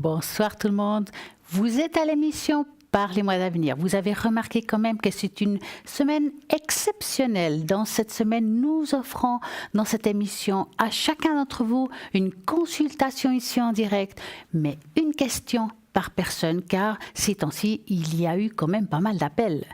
Bonsoir tout le monde. Vous êtes à l'émission Parlez-moi d'avenir. Vous avez remarqué quand même que c'est une semaine exceptionnelle. Dans cette semaine, nous offrons dans cette émission à chacun d'entre vous une consultation ici en direct, mais une question par personne, car ces temps-ci, il y a eu quand même pas mal d'appels.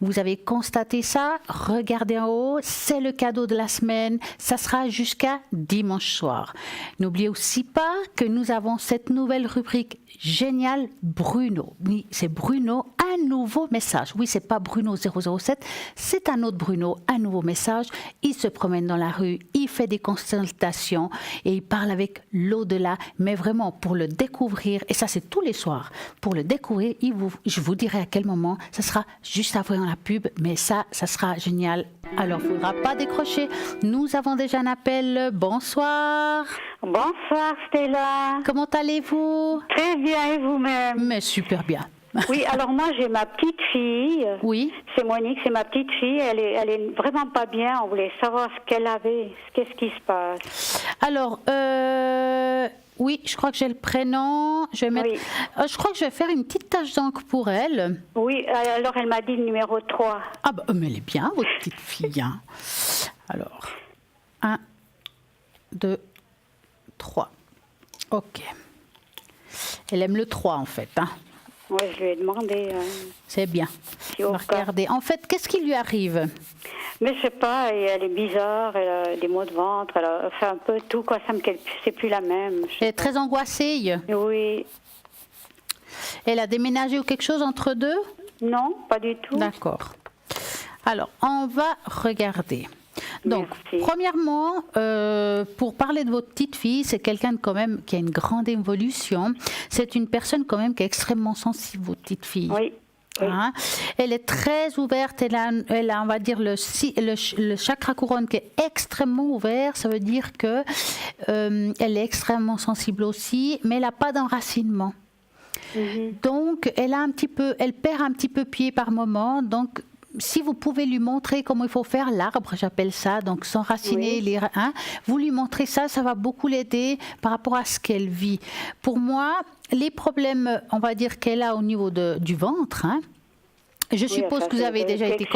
Vous avez constaté ça? Regardez en haut, c'est le cadeau de la semaine. Ça sera jusqu'à dimanche soir. N'oubliez aussi pas que nous avons cette nouvelle rubrique géniale, Bruno. Oui, c'est Bruno, un nouveau message. Oui, c'est pas Bruno 007, c'est un autre Bruno, un nouveau message. Il se promène dans la rue, il fait des consultations et il parle avec l'au-delà, mais vraiment pour le découvrir, et ça c'est tous les soirs. Pour le découvrir, je vous dirai à quel moment, ça sera juste avant la pub, mais ça sera génial. Alors, il ne faudra pas décrocher. Nous avons déjà un appel. Bonsoir. Bonsoir Stella. Comment allez-vous? Très bien, et vous-même? Mais super bien. Oui, alors moi j'ai ma petite fille. Oui. C'est Monique, c'est ma petite fille. Elle est vraiment pas bien. On voulait savoir ce qu'elle avait. Qu'est-ce qui se passe? Alors, oui, je crois que j'ai le prénom. Je vais mettre. Oui. Je crois que je vais faire une petite tache d'encre pour elle. Oui, alors elle m'a dit le numéro 3. Ah bah, mais elle est bien, votre petite fille. Hein. Alors, 1, 2, 3. Ok. Elle aime le 3 en fait. Hein. Oui, je lui ai demandé. C'est bien. Si on va regarder. En fait, qu'est-ce qui lui arrive? Mais je sais pas, elle est bizarre, elle a des maux de ventre, elle a fait un peu tout, quoi. C'est plus la même. Elle est très angoissée? Oui. Elle a déménagé ou quelque chose entre deux? Non, pas du tout. D'accord. Alors, on va regarder. Donc, merci. Premièrement, pour parler de votre petite fille, c'est quelqu'un quand même qui a une grande évolution. C'est une personne quand même qui est extrêmement sensible, votre petite fille. Oui. Hein? Elle est très ouverte, elle a on va dire, le chakra couronne qui est extrêmement ouvert, ça veut dire que elle est extrêmement sensible aussi, mais elle n'a pas d'enracinement. Donc, elle perd un petit peu pied par moment, donc si vous pouvez lui montrer comment il faut faire l'arbre, j'appelle ça, donc s'enraciner, vous lui montrez ça, ça va beaucoup l'aider par rapport à ce qu'elle vit. Pour moi, les problèmes, on va dire qu'elle a au niveau du ventre, je suppose que vous avez déjà été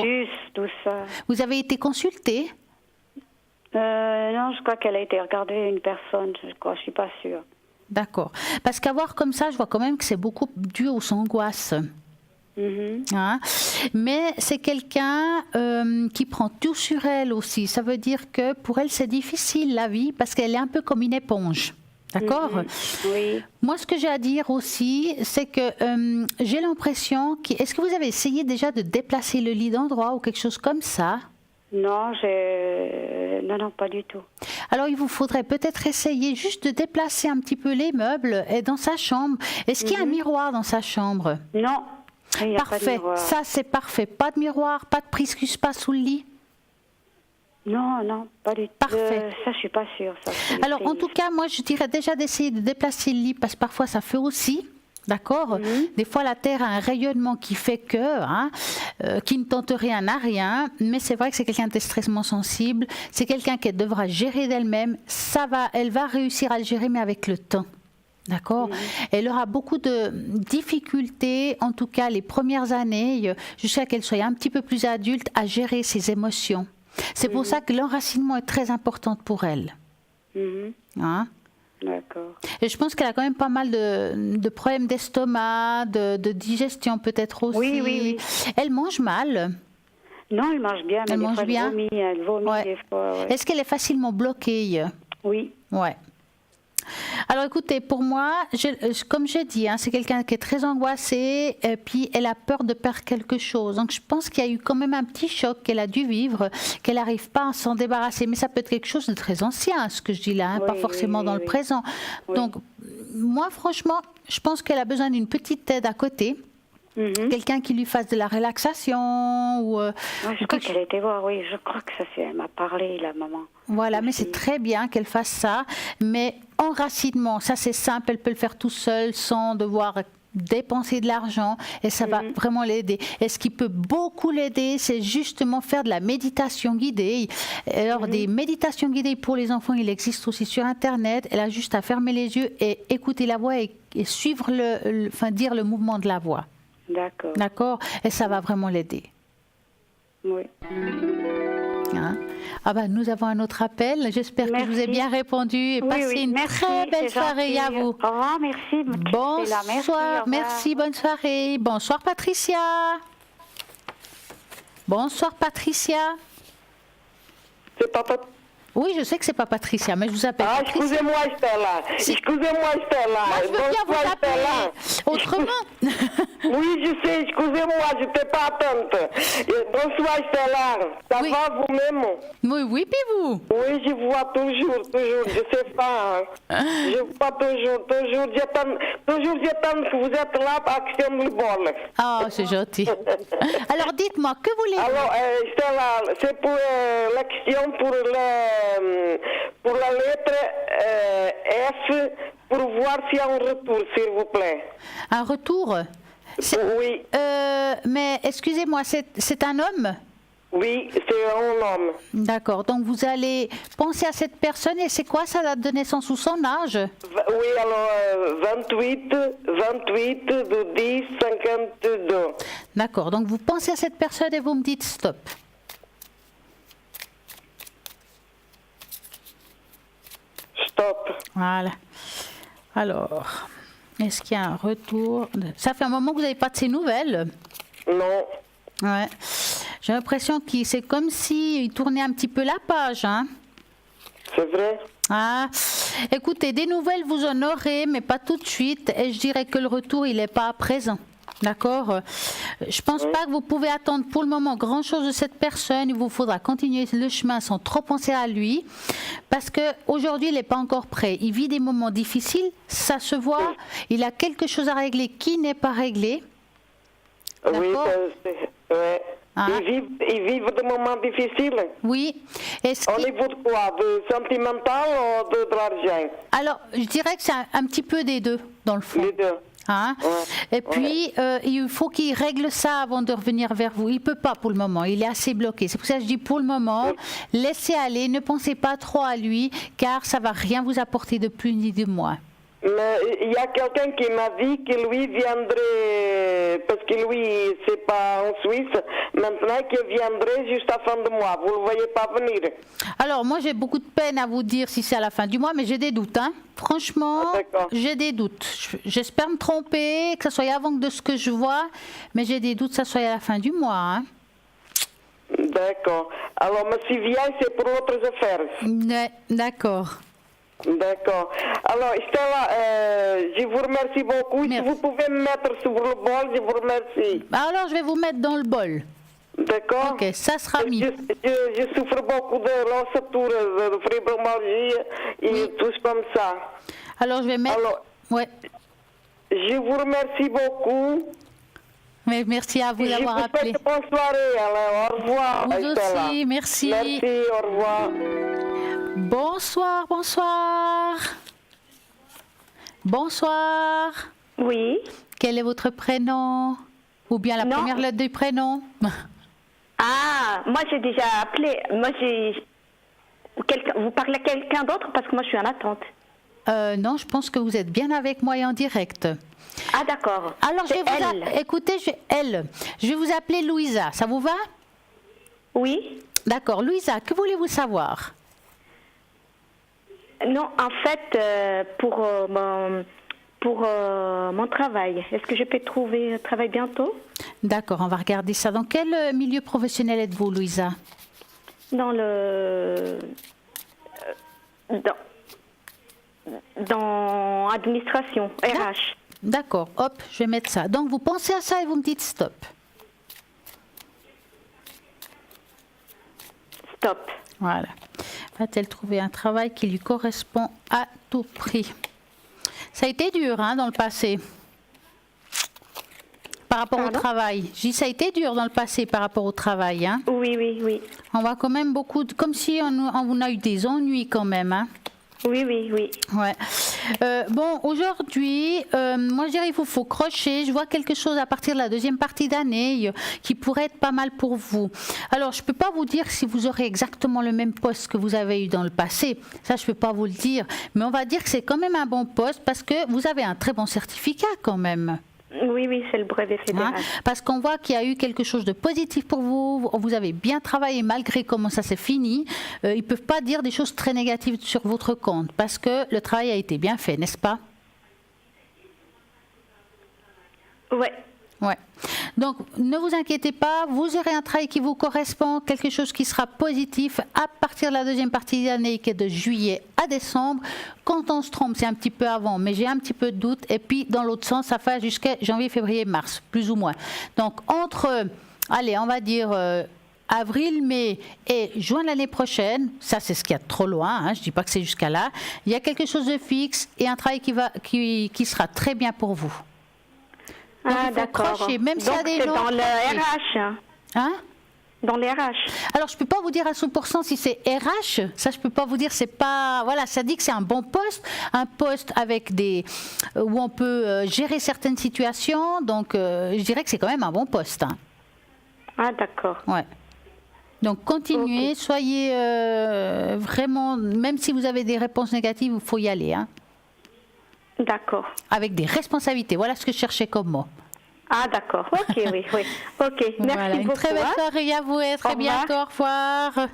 Vous avez été consultée? Non, je crois qu'elle a été regardée une personne, je suis pas sûre. D'accord. Parce qu'à voir comme ça, je vois quand même que c'est beaucoup dû aux angoisses. Mais c'est quelqu'un qui prend tout sur elle aussi. Ça veut dire que pour elle, c'est difficile la vie parce qu'elle est un peu comme une éponge. D'accord? Oui. Moi, ce que j'ai à dire aussi, c'est que j'ai l'impression est-ce que vous avez essayé déjà de déplacer le lit d'endroit ou quelque chose comme ça? Non, non, pas du tout. Alors, il vous faudrait peut-être essayer juste de déplacer un petit peu les meubles dans sa chambre. Est-ce qu'il y a un miroir dans sa chambre? Non. Parfait, ça c'est parfait. Pas de miroir, pas de prise qui se passe sous le lit? Non, pas du tout. Parfait. Ça, je suis pas sûre. Ça, alors, en tout cas, moi, je dirais déjà d'essayer de déplacer le lit, parce que parfois, ça fait aussi. D'accord? Des fois, la Terre a un rayonnement qui fait qui ne tente rien à rien, mais c'est vrai que c'est quelqu'un d'extrêmement sensible. C'est quelqu'un qui devra gérer d'elle-même. Elle va réussir à le gérer, mais avec le temps. D'accord. Elle aura beaucoup de difficultés, en tout cas les premières années, jusqu'à qu'elle soit un petit peu plus adulte, à gérer ses émotions. C'est pour ça que l'enracinement est très important pour elle. Hein? D'accord. Et je pense qu'elle a quand même pas mal de problèmes d'estomac, de digestion peut-être aussi. Oui. Elle mange mal? Non, elle mange bien, mais elle vomit des fois. Ouais. Est-ce qu'elle est facilement bloquée? Oui. Ouais. Alors écoutez, pour moi, comme j'ai dit, c'est quelqu'un qui est très angoissé et puis elle a peur de perdre quelque chose. Donc je pense qu'il y a eu quand même un petit choc qu'elle a dû vivre, qu'elle n'arrive pas à s'en débarrasser. Mais ça peut être quelque chose de très ancien, ce que je dis là, pas forcément dans le présent. Donc moi, franchement, je pense qu'elle a besoin d'une petite aide à côté. Quelqu'un qui lui fasse de la relaxation ou je crois qu'elle a été voir, oui, je crois que elle m'a parlé, la maman. Voilà, aussi. Mais c'est très bien qu'elle fasse ça, mais enracinement, ça c'est simple, elle peut le faire tout seule sans devoir dépenser de l'argent et ça va vraiment l'aider. Et ce qui peut beaucoup l'aider, c'est justement faire de la méditation guidée. Alors, des méditations guidées pour les enfants, il existe aussi sur Internet. Elle a juste à fermer les yeux et écouter la voix et suivre dire le mouvement de la voix. D'accord. D'accord? Et ça va vraiment l'aider. Oui. Hein? Ah ben, nous avons un autre appel. J'espère que je vous ai bien répondu et passez une très belle soirée à vous. Au revoir, merci. Bonsoir, merci, bonne soirée. Bonsoir Patricia. Bonsoir Patricia. C'est pas Oui, je sais que c'est pas Patricia, mais je vous appelle Patricia. Excusez-moi Stella. Excusez-moi Stella. Moi, je veux bien vous appeler autrement. Oui, je sais, excusez-moi, je n'étais pas attente. Bonsoir Stella. Ça va vous-même? Oui, puis vous? Oui, je vois toujours, je sais pas. Je vois toujours, j'attends que vous êtes là pour action le bol. Oh, c'est gentil. Alors, dites-moi, que voulez-vous? Alors, Stella, c'est pour l'action pour la lettre F, pour voir s'il y a un retour, s'il vous plaît. Un retour? Oui. Mais excusez-moi, c'est un homme? Oui, c'est un homme. D'accord, donc vous allez penser à cette personne et c'est quoi sa date de naissance ou son âge? Oui, alors 28 de 10 52. D'accord, donc vous pensez à cette personne et vous me dites stop. Stop. Voilà. Alors, est-ce qu'il y a un retour? Ça fait un moment que vous n'avez pas de ces nouvelles? Non. Ouais. J'ai l'impression que c'est comme s'il tournait un petit peu la page, hein? C'est vrai? Ah, écoutez, des nouvelles vous en aurez, mais pas tout de suite. Et je dirais que le retour, il n'est pas à présent. D'accord? Je pense pas que vous pouvez attendre pour le moment grand-chose de cette personne. Il vous faudra continuer le chemin sans trop penser à lui. Parce qu'aujourd'hui, il n'est pas encore prêt. Il vit des moments difficiles, ça se voit. Il a quelque chose à régler qui n'est pas réglé. Oui, ouais. Ah. Ils vivent des moments difficiles. Oui. Au niveau de quoi? De sentimental ou de l'argent? Alors, je dirais que c'est un petit peu des deux, dans le fond. Les deux. Hein? Ouais. Et puis, il faut qu'il règle ça avant de revenir vers vous. Il ne peut pas pour le moment, il est assez bloqué. C'est pour ça que je dis pour le moment, laissez aller, ne pensez pas trop à lui, car ça ne va rien vous apporter de plus ni de moins. Mais il y a quelqu'un qui m'a dit que lui viendrait, parce que lui, c'est pas en Suisse, maintenant qu'il viendrait juste à la fin de mois. Vous ne le voyez pas venir? Alors, moi, j'ai beaucoup de peine à vous dire si c'est à la fin du mois, mais j'ai des doutes. Hein. Franchement, j'ai des doutes. J'espère me tromper, que ce soit avant de ce que je vois, mais j'ai des doutes que ça soit à la fin du mois. Hein. D'accord. Alors, mais s'il vient, c'est pour d'autres affaires. D'accord. D'accord. Alors, Stella, je vous remercie beaucoup. Merci. Si vous pouvez me mettre sur le bol, je vous remercie. Alors, je vais vous mettre dans le bol. D'accord. Ok, ça sera mis. Je souffre beaucoup de l'ossature, de fibromyalgie et tout comme ça. Alors, je vais mettre... Alors, ouais. je vous remercie beaucoup. Mais merci à vous d'avoir appelé. Je vous souhaite bonne soirée. Alors, au revoir. Vous Stella. aussi, merci. Merci, au revoir. Bonsoir, bonsoir. Bonsoir. Oui. Quel est votre prénom? Ou bien la première lettre du prénom? Ah, moi j'ai déjà appelé. Moi vous parlez à quelqu'un d'autre parce que moi je suis en attente. Non, je pense que vous êtes bien avec moi et en direct. Ah d'accord. Alors je vais vous écoutez, je vais vous appeler Louisa. Ça vous va? Oui. D'accord, Louisa, que voulez-vous savoir? Non, en fait, pour mon travail, est-ce que je peux trouver un travail bientôt? D'accord, on va regarder ça. Dans quel milieu professionnel êtes-vous, Louisa? Dans dans administration, RH. D'accord, hop, je vais mettre ça. Donc vous pensez à ça et vous me dites stop. Stop. Voilà. Va-t-elle trouver un travail qui lui correspond à tout prix? Ça a été dur dans le passé. Par rapport au travail. Je dis ça a été dur dans le passé par rapport au travail. Hein. Oui. On voit quand même beaucoup, comme si on a eu des ennuis quand même. Hein. Oui, oui, oui. Ouais. Bon, aujourd'hui, moi je dirais il vous faut crocher. Je vois quelque chose à partir de la deuxième partie d'année qui pourrait être pas mal pour vous. Alors, je ne peux pas vous dire si vous aurez exactement le même poste que vous avez eu dans le passé. Ça, je ne peux pas vous le dire. Mais on va dire que c'est quand même un bon poste parce que vous avez un très bon certificat quand même. Oui, oui, c'est le brevet fédéral. Parce qu'on voit qu'il y a eu quelque chose de positif pour vous, vous avez bien travaillé malgré comment ça s'est fini. Ils ne peuvent pas dire des choses très négatives sur votre compte parce que le travail a été bien fait, n'est-ce pas? Ouais. Ouais. Donc, ne vous inquiétez pas, vous aurez un travail qui vous correspond, quelque chose qui sera positif à partir de la deuxième partie de l'année qui est de juillet à décembre. Quand on se trompe, c'est un petit peu avant, mais j'ai un petit peu de doute. Et puis, dans l'autre sens, ça fait jusqu'à janvier, février, mars, plus ou moins. Donc, entre, allez, on va dire avril, mai et juin de l'année prochaine, ça c'est ce qu'il y a de trop loin, hein, je ne dis pas que c'est jusqu'à là, il y a quelque chose de fixe et un travail qui sera très bien pour vous. Donc, Ah, d'accord. Même donc, c'est dans le RH. Hein? Dans les RH. Alors, je ne peux pas vous dire à 100% si c'est RH. Ça, je ne peux pas vous dire. C'est pas. Voilà, ça dit que c'est un bon poste. Un poste avec des. Où on peut gérer certaines situations. Donc, je dirais que c'est quand même un bon poste. Hein. Ah, d'accord. Ouais. Donc, continuez. Okay. Soyez vraiment. Même si vous avez des réponses négatives, il faut y aller. Hein. D'accord. Avec des responsabilités. Voilà ce que je cherchais comme mot. Ah, d'accord. Ok, oui, oui. Ok, merci Voilà, une beaucoup. très belle soirée à vous et à très bientôt. Au revoir.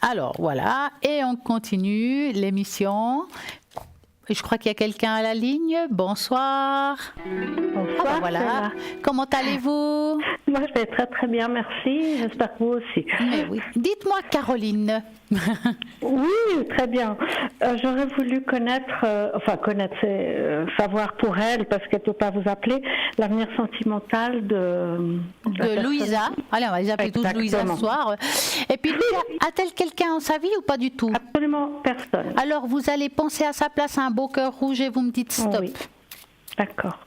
Alors, voilà. Et on continue l'émission. Je crois qu'il y a quelqu'un à la ligne. Bonsoir. Bonsoir. Ah ben voilà. Comment allez-vous? Moi, je vais très très bien, merci. J'espère que vous aussi. Mais oui. Dites-moi, Caroline. Oui, très bien. J'aurais voulu connaître, savoir pour elle, parce qu'elle ne peut pas vous appeler, l'avenir sentimental de Louisa. Allez, on va les appeler tous Louisa ce soir. Et puis, a-t-elle quelqu'un en sa vie ou pas du tout? Absolument personne. Alors, vous allez penser à sa place à un beau cœur rouge et vous me dites stop. Oui. D'accord.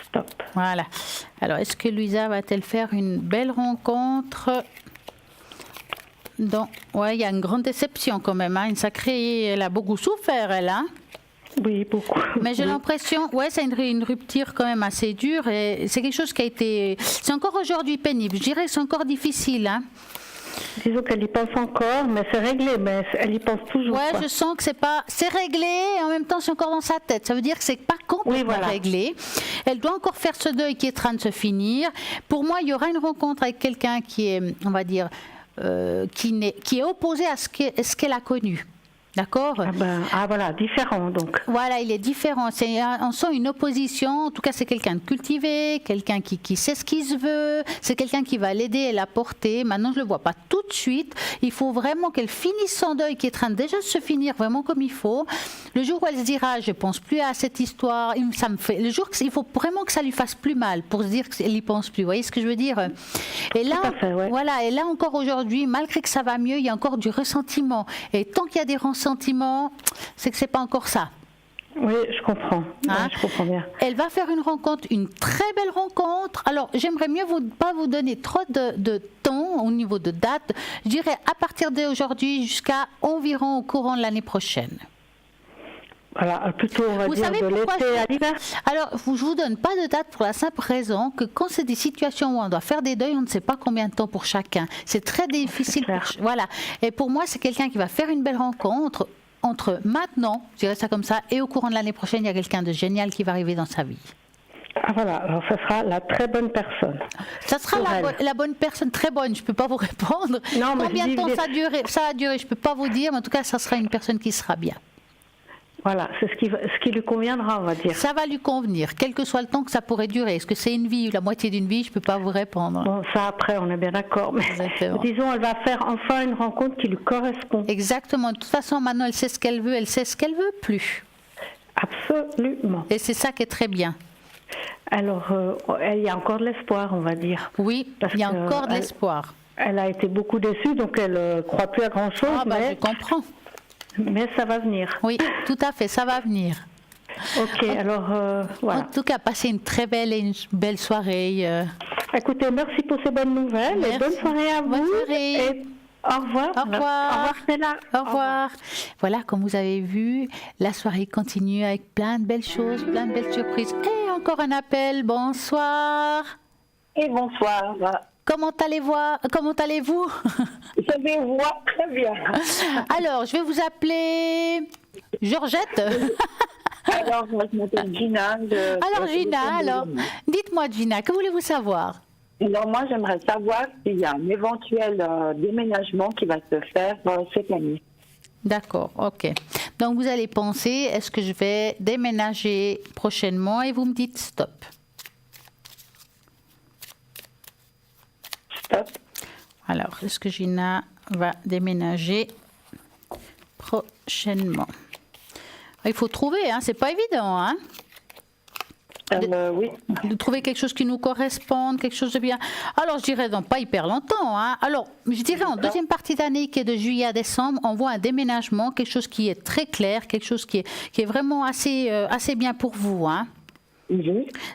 Stop. Voilà. Alors, est-ce que Louisa va-t-elle faire une belle rencontre? Ouais, il y a une grande déception quand même. Hein. Une sacrée. Elle a beaucoup souffert, elle. Hein. Oui, beaucoup. Mais j'ai l'impression, ouais, c'est une rupture quand même assez dure. Et c'est quelque chose qui a été. C'est encore aujourd'hui pénible. Je dirais que c'est encore difficile. Hein. Disons qu'elle y pense encore, mais c'est réglé, mais elle y pense toujours. Ouais, quoi. je sens que c'est réglé et en même temps c'est encore dans sa tête. Ça veut dire que c'est pas complètement réglé. Elle doit encore faire ce deuil qui est en train de se finir. Pour moi, il y aura une rencontre avec quelqu'un qui est, on va dire, qui est opposé à ce qu'elle a connu. D'accord? Voilà, différent donc. Voilà, il est différent. On sent une opposition. En tout cas, c'est quelqu'un de cultivé, quelqu'un qui sait ce qu'il se veut. C'est quelqu'un qui va l'aider et la porter. Maintenant, je ne le vois pas tout de suite. Il faut vraiment qu'elle finisse son deuil qui est en train déjà de se finir vraiment comme il faut. Le jour où elle se dira, je ne pense plus à cette histoire, le jour il faut vraiment que ça lui fasse plus mal pour se dire qu'elle n'y pense plus. Vous voyez ce que je veux dire? Et là, voilà, et là encore aujourd'hui, malgré que ça va mieux, il y a encore du ressentiment. Et tant qu'il y a des ressentiments, c'est que c'est pas encore ça. Oui, je comprends. Hein? Je comprends bien. Elle va faire une rencontre, une très belle rencontre. Alors, j'aimerais mieux pas vous donner trop de temps au niveau de date. Je dirais à partir d'aujourd'hui jusqu'à environ au courant de l'année prochaine. Voilà, plutôt on va dire de l'été à l'hiver. Alors, je vous donne pas de date pour la simple raison que quand c'est des situations où on doit faire des deuils, on ne sait pas combien de temps pour chacun. C'est très difficile. Voilà. Et pour moi, c'est quelqu'un qui va faire une belle rencontre entre maintenant, je dirais ça comme ça, et au courant de l'année prochaine, il y a quelqu'un de génial qui va arriver dans sa vie. Ah voilà, alors ça sera la très bonne personne. Ça sera la bonne personne, très bonne, je ne peux pas vous répondre. Non, mais combien de temps ça a duré, je ne peux pas vous dire, mais en tout cas, ça sera une personne qui sera bien. Voilà, c'est ce qui lui conviendra, on va dire. Ça va lui convenir, quel que soit le temps que ça pourrait durer. Est-ce que c'est une vie ou la moitié d'une vie? Je ne peux pas vous répondre. Bon, ça après, on est bien d'accord. Mais disons, elle va faire enfin une rencontre qui lui correspond. Exactement. De toute façon, maintenant, elle sait ce qu'elle veut, elle sait ce qu'elle veut plus. Absolument. Et c'est ça qui est très bien. Alors, il y a encore de l'espoir, on va dire. Oui, il y a encore de l'espoir. Elle a été beaucoup déçue, donc elle ne croit plus à grand-chose. Ah, je comprends. Mais ça va venir. Oui, tout à fait, ça va venir. Ok, alors voilà. En tout cas, passez une très belle soirée. Écoutez, merci pour ces bonnes nouvelles. Et bonne soirée à vous. Bonne soirée. Et au revoir. Au revoir. Au revoir, Stella. Au revoir. Voilà, comme vous avez vu, la soirée continue avec plein de belles choses, plein de belles surprises. Et encore un appel. Bonsoir. Et bonsoir. Comment allez-vous? Je vais voir très bien. Alors, je vais vous appeler Georgette. Alors, moi, je m'appelle Gina. Alors, Gina, dites-moi, Gina, que voulez-vous savoir? Alors, moi, j'aimerais savoir s'il y a un éventuel déménagement qui va se faire cette année. D'accord, ok. Donc, vous allez penser, est-ce que je vais déménager prochainement? Et vous me dites stop. Stop. Alors, est-ce que Gina va déménager prochainement? Il faut trouver, hein, c'est pas évident, hein? Oui. De trouver quelque chose qui nous corresponde, quelque chose de bien. Alors, je dirais dans pas hyper longtemps, hein. Alors, je dirais en deuxième partie d'année, qui est de juillet à décembre, on voit un déménagement, quelque chose qui est très clair, quelque chose qui est vraiment assez bien pour vous, hein.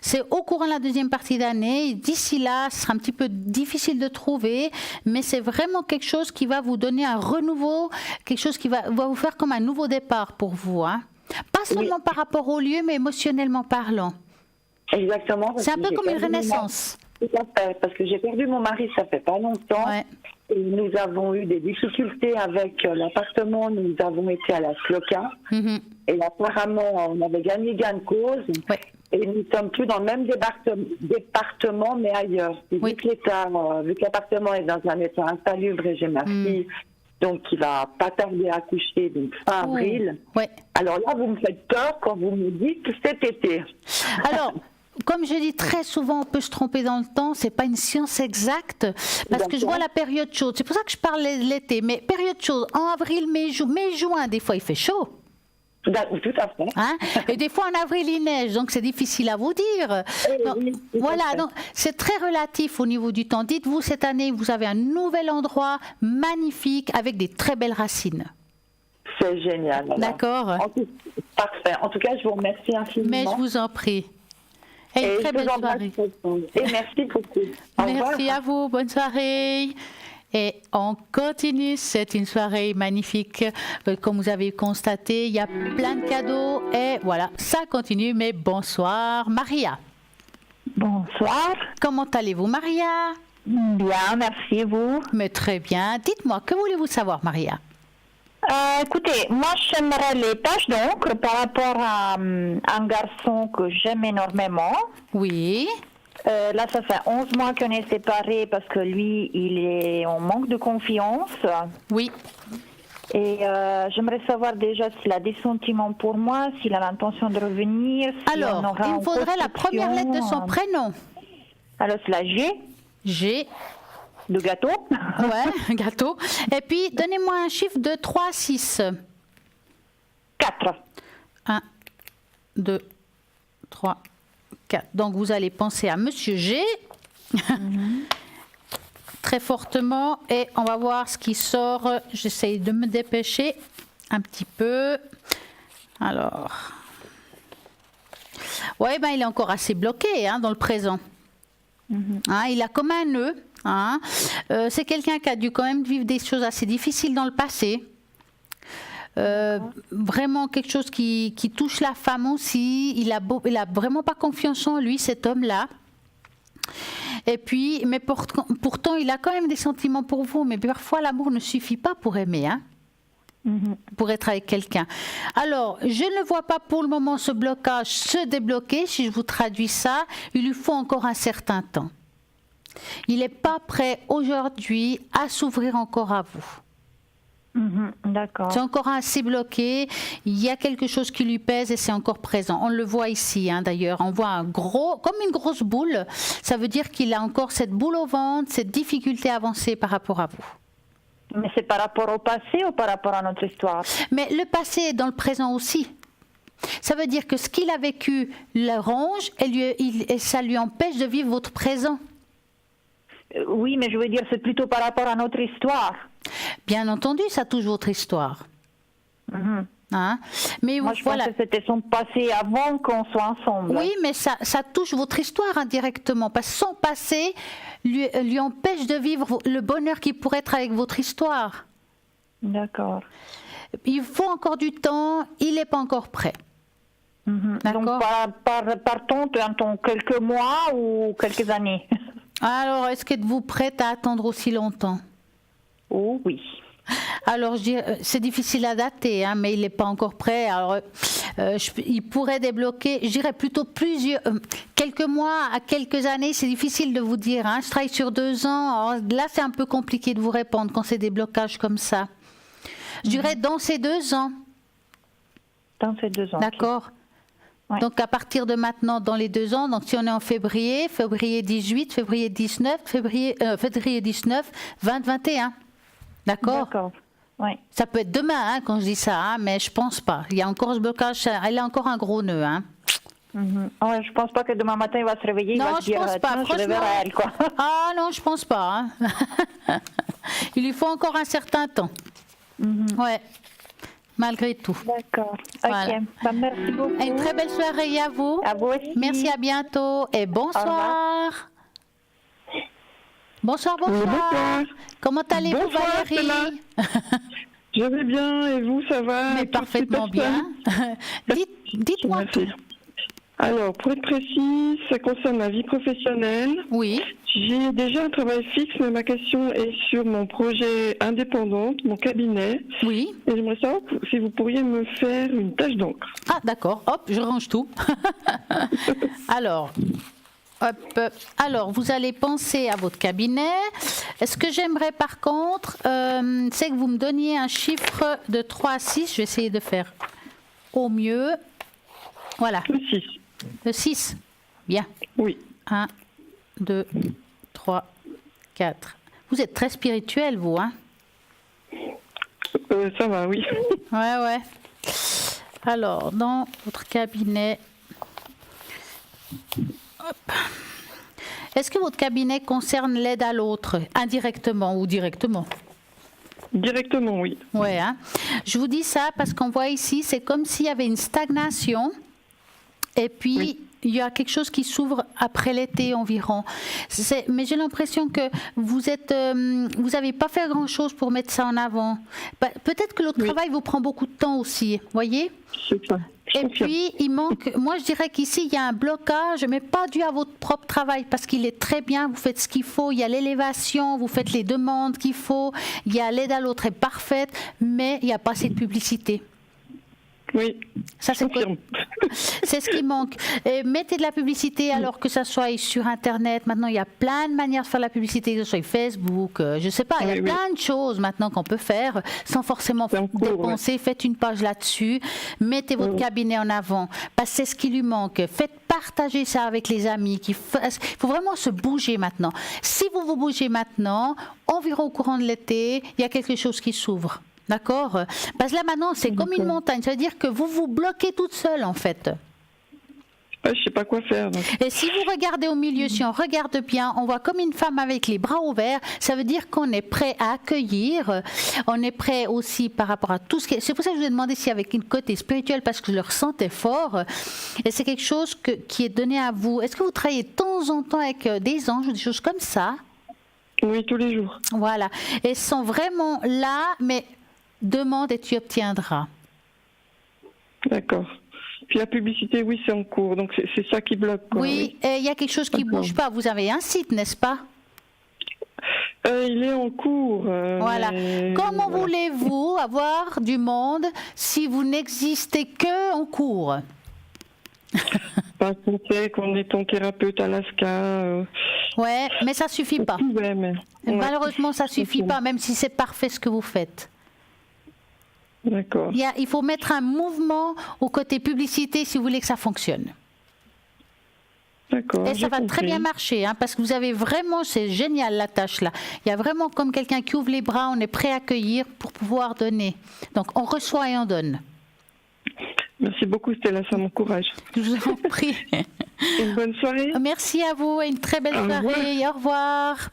C'est au courant de la deuxième partie d'année. D'ici là, ce sera un petit peu difficile de trouver, mais c'est vraiment quelque chose qui va vous donner un renouveau, quelque chose qui va vous faire comme un nouveau départ pour vous, hein. Pas seulement par rapport au lieu, mais émotionnellement parlant. Exactement. C'est un peu comme une renaissance. Tout à fait, parce que j'ai perdu mon mari, ça fait pas longtemps. Ouais. Et nous avons eu des difficultés avec l'appartement. Nous avons été à la SLOCA. Et apparemment, on avait gagné gain de cause. Ouais. Et nous ne sommes plus dans le même département, mais ailleurs. Oui. Vu que l'appartement est dans un état insalubre, et j'ai ma fille, donc qui va pas tarder à accoucher, donc fin avril. Ouais. Alors là, vous me faites peur quand vous me dites cet été. Alors, comme je dis très souvent, on peut se tromper dans le temps, c'est pas une science exacte, parce que je vois la période chaude. C'est pour ça que je parle de l'été, mais période chaude, en avril, mai, juin, des fois il fait chaud. Tout à fait. Hein? Et des fois en avril il neige, donc c'est difficile à vous dire. Donc, voilà, donc c'est très relatif au niveau du temps. Dites-vous, cette année, vous avez un nouvel endroit magnifique avec des très belles racines. C'est génial. D'accord. Parfait. En tout cas, je vous remercie infiniment. Mais je vous en prie. Et très belle soirée. Et merci beaucoup. Merci à vous. Bonne soirée. Et on continue, c'est une soirée magnifique. Comme vous avez constaté, il y a plein de cadeaux. Et voilà, ça continue, mais bonsoir Maria. Bonsoir. Comment allez-vous Maria? Bien, merci et vous. Mais très bien. Dites-moi, que voulez-vous savoir Maria? Écoutez, moi j'aimerais les taches d'encre par rapport à un garçon que j'aime énormément. Oui. Là, ça fait 11 mois qu'on est séparés parce que lui, il est en manque de confiance. Oui. Et j'aimerais savoir déjà s'il a des sentiments pour moi, s'il a l'intention de revenir. Alors, il me faudrait la première lettre de son prénom. Alors, c'est la G. G. De gâteau. Ouais, gâteau. Et puis, donnez-moi un chiffre de 3 à 6. 4. 1, 2, 3, 4. Donc, vous allez penser à Monsieur G. Très fortement. Et on va voir ce qui sort. J'essaye de me dépêcher un petit peu. Alors. Ouais, ben, il est encore assez bloqué dans le présent. Hein, il a comme un nœud. Hein. C'est quelqu'un qui a dû quand même vivre des choses assez difficiles dans le passé. Vraiment quelque chose qui touche la femme aussi. Il a vraiment pas confiance en lui, cet homme-là. Et puis, mais pourtant, il a quand même des sentiments pour vous. Mais parfois, l'amour ne suffit pas pour aimer, hein, pour être avec quelqu'un. Alors, je ne vois pas pour le moment ce blocage se débloquer. Si je vous traduis ça, il lui faut encore un certain temps. Il n'est pas prêt aujourd'hui à s'ouvrir encore à vous. D'accord. C'est encore assez bloqué. Il y a quelque chose qui lui pèse et c'est encore présent. On le voit ici, d'ailleurs. On voit comme une grosse boule. Ça veut dire qu'il a encore cette boule au ventre, cette difficulté à avancer par rapport à vous. Mais c'est par rapport au passé ou par rapport à notre histoire? Mais le passé est dans le présent aussi. Ça veut dire que ce qu'il a vécu le ronge et ça lui empêche de vivre votre présent. Oui, mais je veux dire, c'est plutôt par rapport à notre histoire. Bien entendu, ça touche votre histoire. Hein? Mais moi, je pense que c'était son passé avant qu'on soit ensemble. Oui, mais ça touche votre histoire indirectement, parce que son passé lui empêche de vivre le bonheur qui pourrait être avec votre histoire. D'accord. Il faut encore du temps, il n'est pas encore prêt. D'accord. Donc, partons dans quelques mois ou quelques années. Alors, est-ce que vous prête à attendre aussi longtemps? Oh oui. Alors, je dirais, c'est difficile à dater, hein, mais il n'est pas encore prêt. Alors, il pourrait débloquer, je dirais plutôt quelques mois à quelques années. C'est difficile de vous dire. Hein. Je travaille sur 2 ans. Alors, là, c'est un peu compliqué de vous répondre quand c'est des blocages comme ça. Je dirais dans ces 2 ans. Dans ces 2 ans. D'accord. Okay. Ouais. Donc, à partir de maintenant, dans les 2 ans, donc si on est en février 18, février 19, février 19, 20, 21. D'accord. D'accord. Ouais. Ça peut être demain hein, quand je dis ça, hein, mais je pense pas. Il y a encore ce blocage, elle a encore un gros nœud. Hein. Ouais, je pense pas que demain matin il va se réveiller. Non, il va je se dire, pense pas. Franchement. Elle, quoi. Ah non, je pense pas. Hein. Il lui faut encore un certain temps. Ouais. Malgré tout. D'accord. Voilà. Ok. Bah, merci beaucoup. Une très belle soirée à vous. À vous aussi. Merci, à bientôt et bonsoir. Bonsoir. Oui, bonsoir. Comment allez-vous, Valérie? Je vais bien et vous, ça va? Mais parfaitement bien. Dites-moi tout. Alors, pour être précis, ça concerne ma vie professionnelle. Oui. J'ai déjà un travail fixe, mais ma question est sur mon projet indépendant, mon cabinet. Oui. Et j'aimerais savoir si vous pourriez me faire une tâche d'encre. Ah, d'accord. Hop, je range tout. Alors, vous allez penser à votre cabinet. Ce que j'aimerais par contre, c'est que vous me donniez un chiffre de 3 à 6. Je vais essayer de faire au mieux. Voilà. Le 6. Le 6. Bien. Oui. 1, 2, 3, 4. Vous êtes très spirituel, vous, hein? Ça va, oui. Ouais. Alors, dans votre cabinet... Hop. Est-ce que votre cabinet concerne l'aide à l'autre, indirectement ou directement? Directement, oui. Ouais, hein. Je vous dis ça parce qu'on voit ici, c'est comme s'il y avait une stagnation et puis il y a quelque chose qui s'ouvre après l'été environ. Mais j'ai l'impression que vous n'avez pas fait grand-chose pour mettre ça en avant. Peut-être que le travail vous prend beaucoup de temps aussi, voyez? C'est ça. Et puis, il manque, moi je dirais qu'ici, il y a un blocage, mais pas dû à votre propre travail, parce qu'il est très bien, vous faites ce qu'il faut, il y a l'élévation, vous faites les demandes qu'il faut, il y a l'aide à l'autre est parfaite, mais il n'y a pas assez de publicité. Oui, ça c'est ce qui manque. Et mettez de la publicité alors que ça soit sur Internet. Maintenant, il y a plein de manières de faire la publicité, que ce soit Facebook, je ne sais pas. Il y a plein de choses maintenant qu'on peut faire sans forcément dépenser. Faites une page là-dessus. Mettez votre cabinet en avant. Parce que c'est ce qui lui manque. Faites partager ça avec les amis. Il faut vraiment se bouger maintenant. Si vous vous bougez maintenant, environ au courant de l'été, il y a quelque chose qui s'ouvre. D'accord? Parce que là, maintenant, c'est comme une montagne. Ça veut dire que vous vous bloquez toute seule, en fait. Je ne sais pas quoi faire. Donc. Et si vous regardez au milieu, si on regarde bien, on voit comme une femme avec les bras ouverts. Ça veut dire qu'on est prêt à accueillir. On est prêt aussi par rapport à tout ce qui est... C'est pour ça que je vous ai demandé s'il y avait une côté spirituel, parce que je le ressentais fort. Et c'est quelque chose qui est donné à vous. Est-ce que vous travaillez de temps en temps avec des anges ou des choses comme ça? Oui, tous les jours. Voilà. Et ils sont vraiment là, mais... Demande et tu obtiendras. D'accord. Puis la publicité, oui, c'est en cours, donc c'est ça qui bloque. Quoi, oui, et il y a quelque chose qui ne bouge pas. Vous avez un site, n'est-ce pas? Il est en cours. Voilà. Comment voulez-vous avoir du monde si vous n'existez que en cours? Parce qu'on sait qu'on est ton thérapeute Alaska. Ouais, mais ça suffit pas. Ouais, mais... Malheureusement, ça suffit pas, même si c'est parfait ce que vous faites. D'accord. Il faut mettre un mouvement au côté publicité si vous voulez que ça fonctionne. D'accord. Et ça va très bien marcher, hein, parce que vous avez vraiment, c'est génial la tâche là. Il y a vraiment comme quelqu'un qui ouvre les bras, on est prêt à accueillir pour pouvoir donner. Donc on reçoit et on donne. Merci beaucoup Stella, ça m'encourage. Je vous en prie. Une bonne soirée. Merci à vous et une très belle soirée. Au revoir.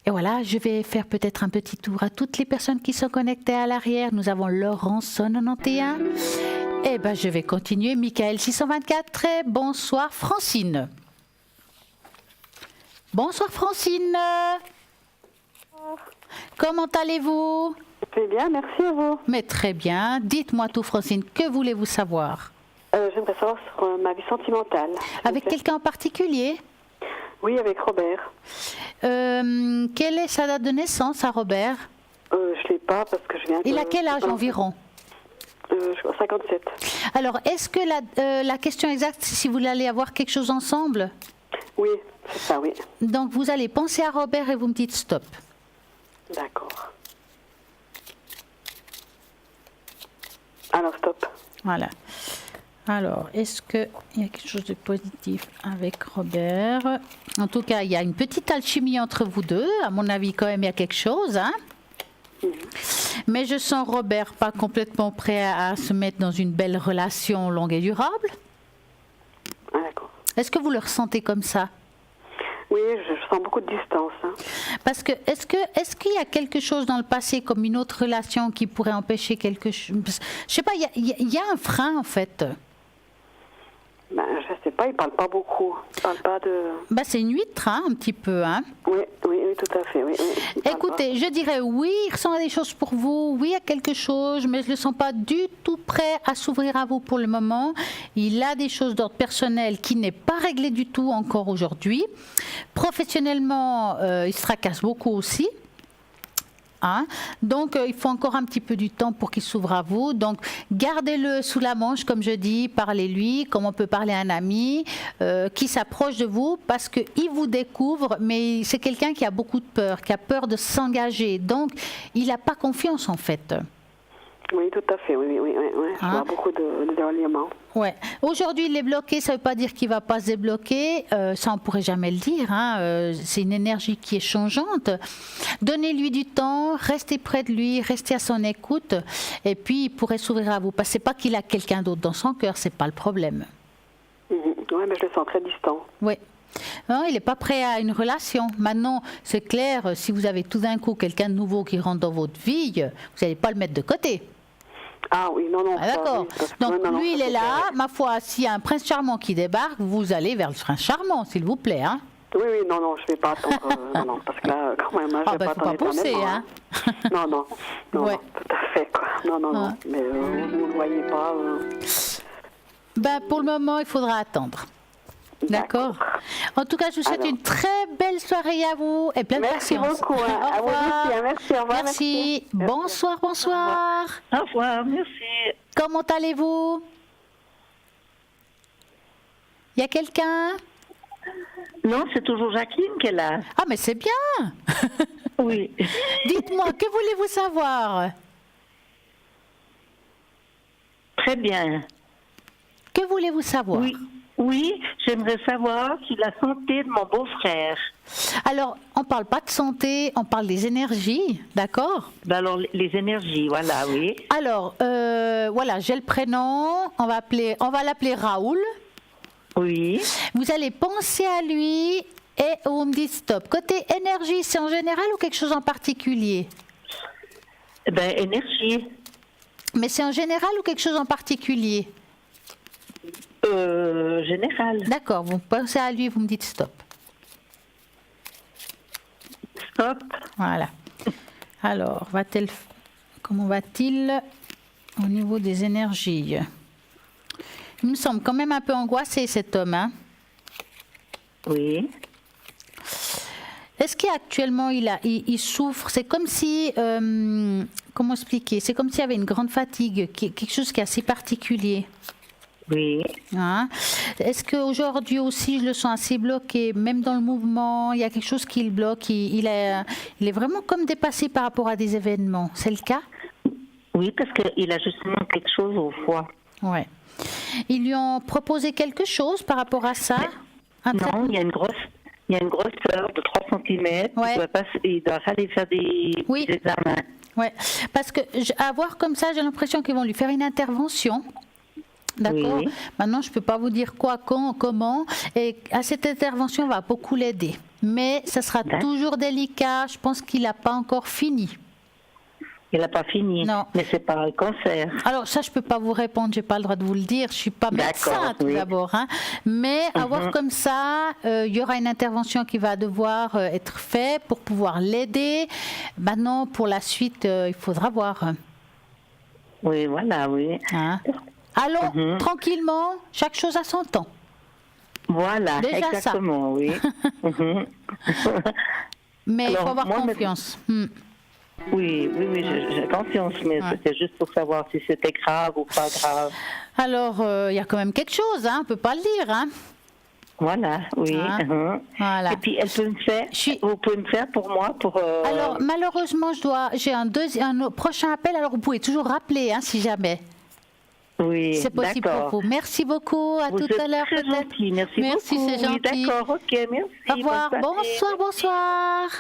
Et voilà, je vais faire peut-être un petit tour à toutes les personnes qui sont connectées à l'arrière. Nous avons Laurence 91. Et ben, je vais continuer. Michael 624. Très bonsoir, Francine. Bonsoir, Francine. Comment allez-vous? Très bien, merci à vous. Mais très bien. Dites-moi tout, Francine. Que voulez-vous savoir? J'aimerais savoir sur ma vie sentimentale. Avec quelqu'un en particulier? Oui, avec Robert. Quelle est sa date de naissance à Robert? Je ne l'ai pas parce que je viens de... Il a quel âge environ? 57. Alors, est-ce que la question exacte, c'est si vous allez avoir quelque chose ensemble? Oui, c'est ça, oui. Donc, vous allez penser à Robert et vous me dites stop. D'accord. Alors, stop. Voilà. Alors, est-ce qu'il y a quelque chose de positif avec Robert? En tout cas, il y a une petite alchimie entre vous deux. À mon avis, quand même, il y a quelque chose. Hein? Mais je sens Robert pas complètement prêt à se mettre dans une belle relation longue et durable. Ah, d'accord. Est-ce que vous le ressentez comme ça? Oui, je sens beaucoup de distance. Hein. Parce que est-ce qu'il y a quelque chose dans le passé, comme une autre relation, qui pourrait empêcher quelque chose? Je sais pas, il y a un frein en fait. Ben, je sais pas, il parle pas beaucoup. Il parle pas de... Ben, c'est une huître, hein, un petit peu. Hein. Oui, tout à fait. Oui, écoutez, je dirais oui, il ressent des choses pour vous, oui, il y a quelque chose, mais je ne le sens pas du tout prêt à s'ouvrir à vous pour le moment. Il a des choses d'ordre personnel qui n'est pas réglé du tout encore aujourd'hui. Professionnellement, il se tracasse beaucoup aussi. Hein? Donc, il faut encore un petit peu du temps pour qu'il s'ouvre à vous. Donc, gardez-le sous la manche, comme je dis, parlez-lui, comme on peut parler à un ami qui s'approche de vous parce qu'il vous découvre, mais c'est quelqu'un qui a beaucoup de peur, qui a peur de s'engager. Donc, il n'a pas confiance, en fait. Oui, tout à fait, oui. Je vois beaucoup de reliements. Ouais. Aujourd'hui, il est bloqué, ça ne veut pas dire qu'il ne va pas se débloquer. Ça, on ne pourrait jamais le dire. Hein. C'est une énergie qui est changeante. Donnez-lui du temps, restez près de lui, restez à son écoute. Et puis, il pourrait s'ouvrir à vous. Parce que ce n'est pas qu'il a quelqu'un d'autre dans son cœur, ce n'est pas le problème. Oui, mais je le sens très distant. Oui. Non, il n'est pas prêt à une relation. Maintenant, c'est clair, si vous avez tout d'un coup quelqu'un de nouveau qui rentre dans votre vie, vous n'allez pas le mettre de côté. Ah oui, non. Ah, d'accord. Donc lui, il est là. Ma foi, s'il y a un prince charmant qui débarque, vous allez vers le prince charmant, s'il vous plaît. Hein. Oui, non, je ne vais pas attendre. non, parce que là, quand même, je ne vais pas attendre éternellement. Hein. Non, Ouais. tout à fait, quoi. Non. Mais vous ne le voyez pas. Ben, pour le moment, il faudra attendre. D'accord. En tout cas, je vous souhaite une très belle soirée à vous et plein de patience. Merci beaucoup. Hein. Au revoir. Merci, au revoir. Merci. Bonsoir. Au revoir, merci. Comment allez-vous? Il y a quelqu'un? Non, c'est toujours Jacqueline qui est là. Ah, mais c'est bien. Oui. Dites-moi, que voulez-vous savoir? Très bien. Que voulez-vous savoir? Oui, j'aimerais savoir sur la santé de mon beau-frère. Alors, on ne parle pas de santé, on parle des énergies, d'accord? Alors, les énergies, voilà, oui. Alors, voilà, j'ai le prénom, on va l'appeler Raoul. Oui. Vous allez penser à lui et vous me dites stop. Côté énergie, c'est en général ou quelque chose en particulier? Énergie. Mais c'est en général ou quelque chose en particulier? Général. D'accord, vous pensez à lui, vous me dites stop. Stop. Voilà. Alors, comment va-t-il au niveau des énergies? Il me semble quand même un peu angoissé, cet homme. Hein? Oui. Est-ce qu'actuellement il souffre? C'est comme si, comment expliquer? C'est comme s'il y avait une grande fatigue, quelque chose qui est assez particulier. Oui. Hein? Est-ce qu'aujourd'hui aussi je le sens assez bloqué, même dans le mouvement, il y a quelque chose qui le bloque, il est vraiment comme dépassé par rapport à des événements, c'est le cas? Oui, parce qu'il a justement quelque chose au foie. Ouais. Ils lui ont proposé quelque chose par rapport à ça? Non, il y a une grosseur de 3 cm, ouais. Il doit aller faire des examens. Ouais, parce que à voir comme ça, j'ai l'impression qu'ils vont lui faire une intervention. D'accord. Oui. Maintenant, je ne peux pas vous dire quoi, quand, comment. Et à cette intervention, on va beaucoup l'aider. mais ça sera toujours délicat. Je pense qu'il n'a pas encore fini. Il n'a pas fini. Non. Mais c'est pas un cancer. Alors ça, je peux pas vous répondre, j'ai pas le droit de vous le dire. Je suis pas médecin tout d'abord, hein. Mais à voir comme ça, il y aura une intervention qui va devoir être faite pour pouvoir l'aider. Maintenant, pour la suite, il faudra voir. Oui, voilà, oui. Hein? Allons tranquillement, chaque chose à son temps. Voilà, déjà exactement, ça. Oui. Mais il faut avoir confiance. Oui, j'ai confiance, mais c'était juste pour savoir si c'était grave ou pas grave. Alors, il y a quand même quelque chose, hein, on ne peut pas le dire. Hein. Voilà, oui. Voilà. Et puis, elle peut me faire, vous pouvez me faire pour moi Alors, malheureusement, j'ai un prochain appel, alors vous pouvez toujours rappeler, hein, si jamais. Oui, c'est possible pour vous. Merci beaucoup, à tout à l'heure peut-être. Gentil, merci beaucoup. C'est gentil. D'accord, ok, merci. Au revoir, bonsoir.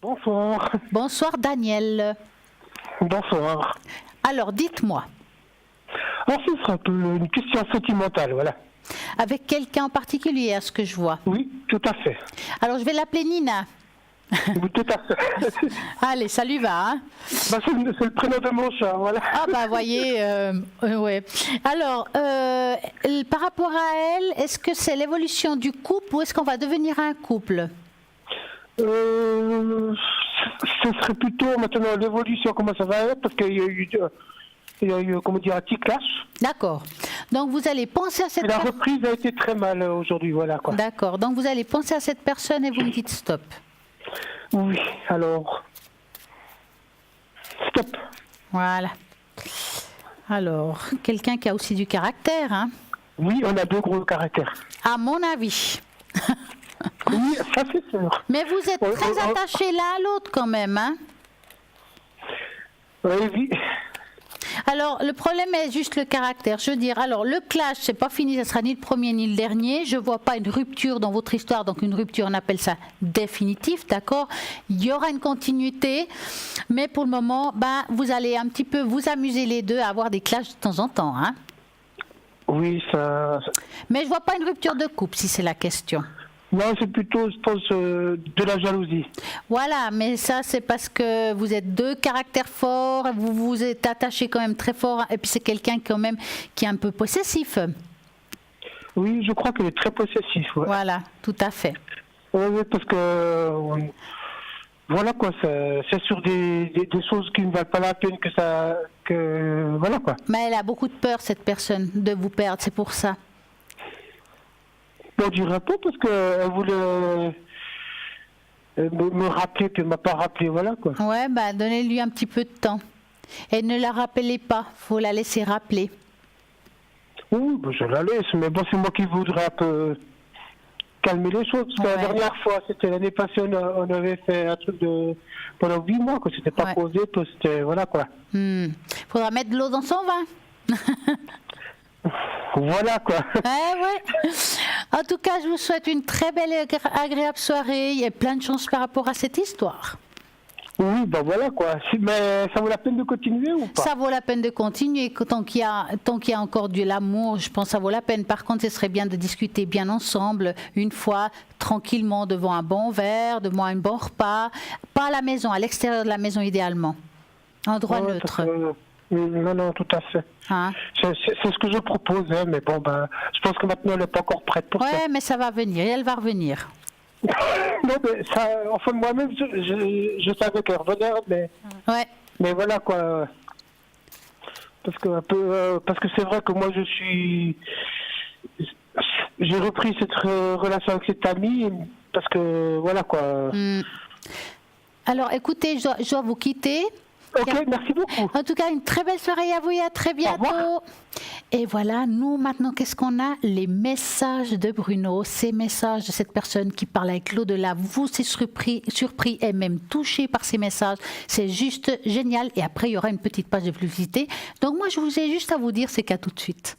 Bonsoir. Bonsoir Daniel. Bonsoir. Alors dites-moi. Alors ce sera un peu une question sentimentale, voilà. Avec quelqu'un en particulier, à ce que je vois? Oui, tout à fait. Alors je vais l'appeler Nina. Oui, tout à fait. Allez, ça lui va. Hein, c'est le prénom de mon chat, voilà. Ah bah voyez, ouais. Alors, par rapport à elle, est-ce que c'est l'évolution du couple ou est-ce qu'on va devenir un couple? Ce serait plutôt maintenant l'évolution, comment ça va être, parce qu'il y a eu, comment dire, un petit clash. D'accord. Donc vous allez penser à cette personne. La reprise a été très mal aujourd'hui, voilà quoi. D'accord. Donc vous allez penser à cette personne et vous me dites stop. Oui, alors. Stop. Voilà. Alors, quelqu'un qui a aussi du caractère, hein? Oui, on a deux gros caractères. À mon avis. Oui, ça c'est sûr. Mais vous êtes très attachés l'un à l'autre quand même, hein? Oui. Alors, le problème est juste le caractère. Je veux dire, alors, le clash, c'est pas fini, ça sera ni le premier ni le dernier. Je vois pas une rupture dans votre histoire, donc une rupture, on appelle ça définitif, d'accord? Il y aura une continuité, mais pour le moment, vous allez un petit peu vous amuser les deux à avoir des clashs de temps en temps, hein? Oui, ça... Mais je vois pas une rupture de couple, si c'est la question. Non, c'est plutôt, je pense, de la jalousie. Voilà, mais ça, c'est parce que vous êtes deux caractères forts, vous vous êtes attachés quand même très fort, et puis c'est quelqu'un quand même qui est un peu possessif. Oui, je crois qu'il est très possessif. Ouais. Voilà, tout à fait. Oui, parce que... voilà quoi, c'est sur des choses qui ne valent pas la peine voilà quoi. Mais elle a beaucoup de peur, cette personne, de vous perdre, c'est pour ça. On dirait pas parce qu'elle voulait me rappeler, puis elle m'a pas rappelé, voilà quoi. Ouais, donnez-lui un petit peu de temps. Et ne la rappelez pas, faut la laisser rappeler. Oui, je la laisse, mais bon, c'est moi qui voudrais un peu calmer les choses. Parce que la dernière fois, c'était l'année passée, on avait fait un truc pendant 8 mois, quoi. C'était pas posé, c'était, voilà quoi. Faudra mettre de l'eau dans son vin. Voilà quoi. Ouais. En tout cas, je vous souhaite une très belle et agréable soirée et plein de chance par rapport à cette histoire. Oui, voilà quoi. Mais ça vaut la peine de continuer ou pas? Ça vaut la peine de continuer. Tant qu'il y a encore de l'amour, je pense que ça vaut la peine. Par contre, ce serait bien de discuter bien ensemble, une fois, tranquillement, devant un bon verre, devant un bon repas. Pas à la maison, à l'extérieur de la maison idéalement. Endroit neutre. Non, tout à fait. Hein? C'est ce que je propose, hein, mais bon, je pense que maintenant elle n'est pas encore prête pour ça. Ouais, mais ça va venir, et elle va revenir. Non, mais ça, enfin, moi-même, je savais qu'elle revenait, mais voilà quoi. Parce que c'est vrai que moi, j'ai repris cette relation avec cette amie, parce que voilà quoi. Alors, écoutez, je dois vous quitter. Ok, merci beaucoup. En tout cas, une très belle soirée à vous et à très bientôt. Et voilà, nous maintenant, qu'est-ce qu'on a? Les messages de Bruno, ces messages de cette personne qui parle avec l'au-delà. Vous êtes surpris et même touché par ces messages. C'est juste génial. Et après, il y aura une petite page de publicité. Donc moi, je vous ai juste à vous dire, c'est qu'à tout de suite.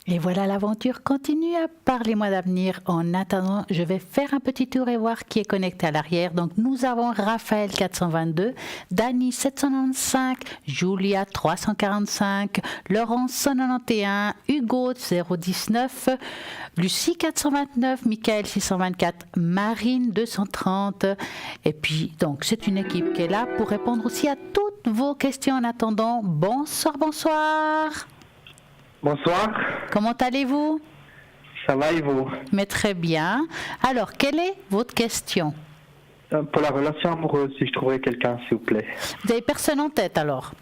Et voilà, l'aventure continue à par les mois d'avenir. En attendant, je vais faire un petit tour et voir qui est connecté à l'arrière. Donc, nous avons Raphaël 422, Dani 795, Julia 345, Laurence 191, Hugo 019, Lucie 429, Michael 624, Marine 230. Et puis, donc, c'est une équipe qui est là pour répondre aussi à toutes vos questions en attendant. Bonsoir, bonsoir. Bonsoir. Comment allez-vous? Ça va et vous? Mais très bien. Alors, quelle est votre question? Pour la relation amoureuse, si je trouverais quelqu'un, s'il vous plaît. Vous n'avez personne en tête alors?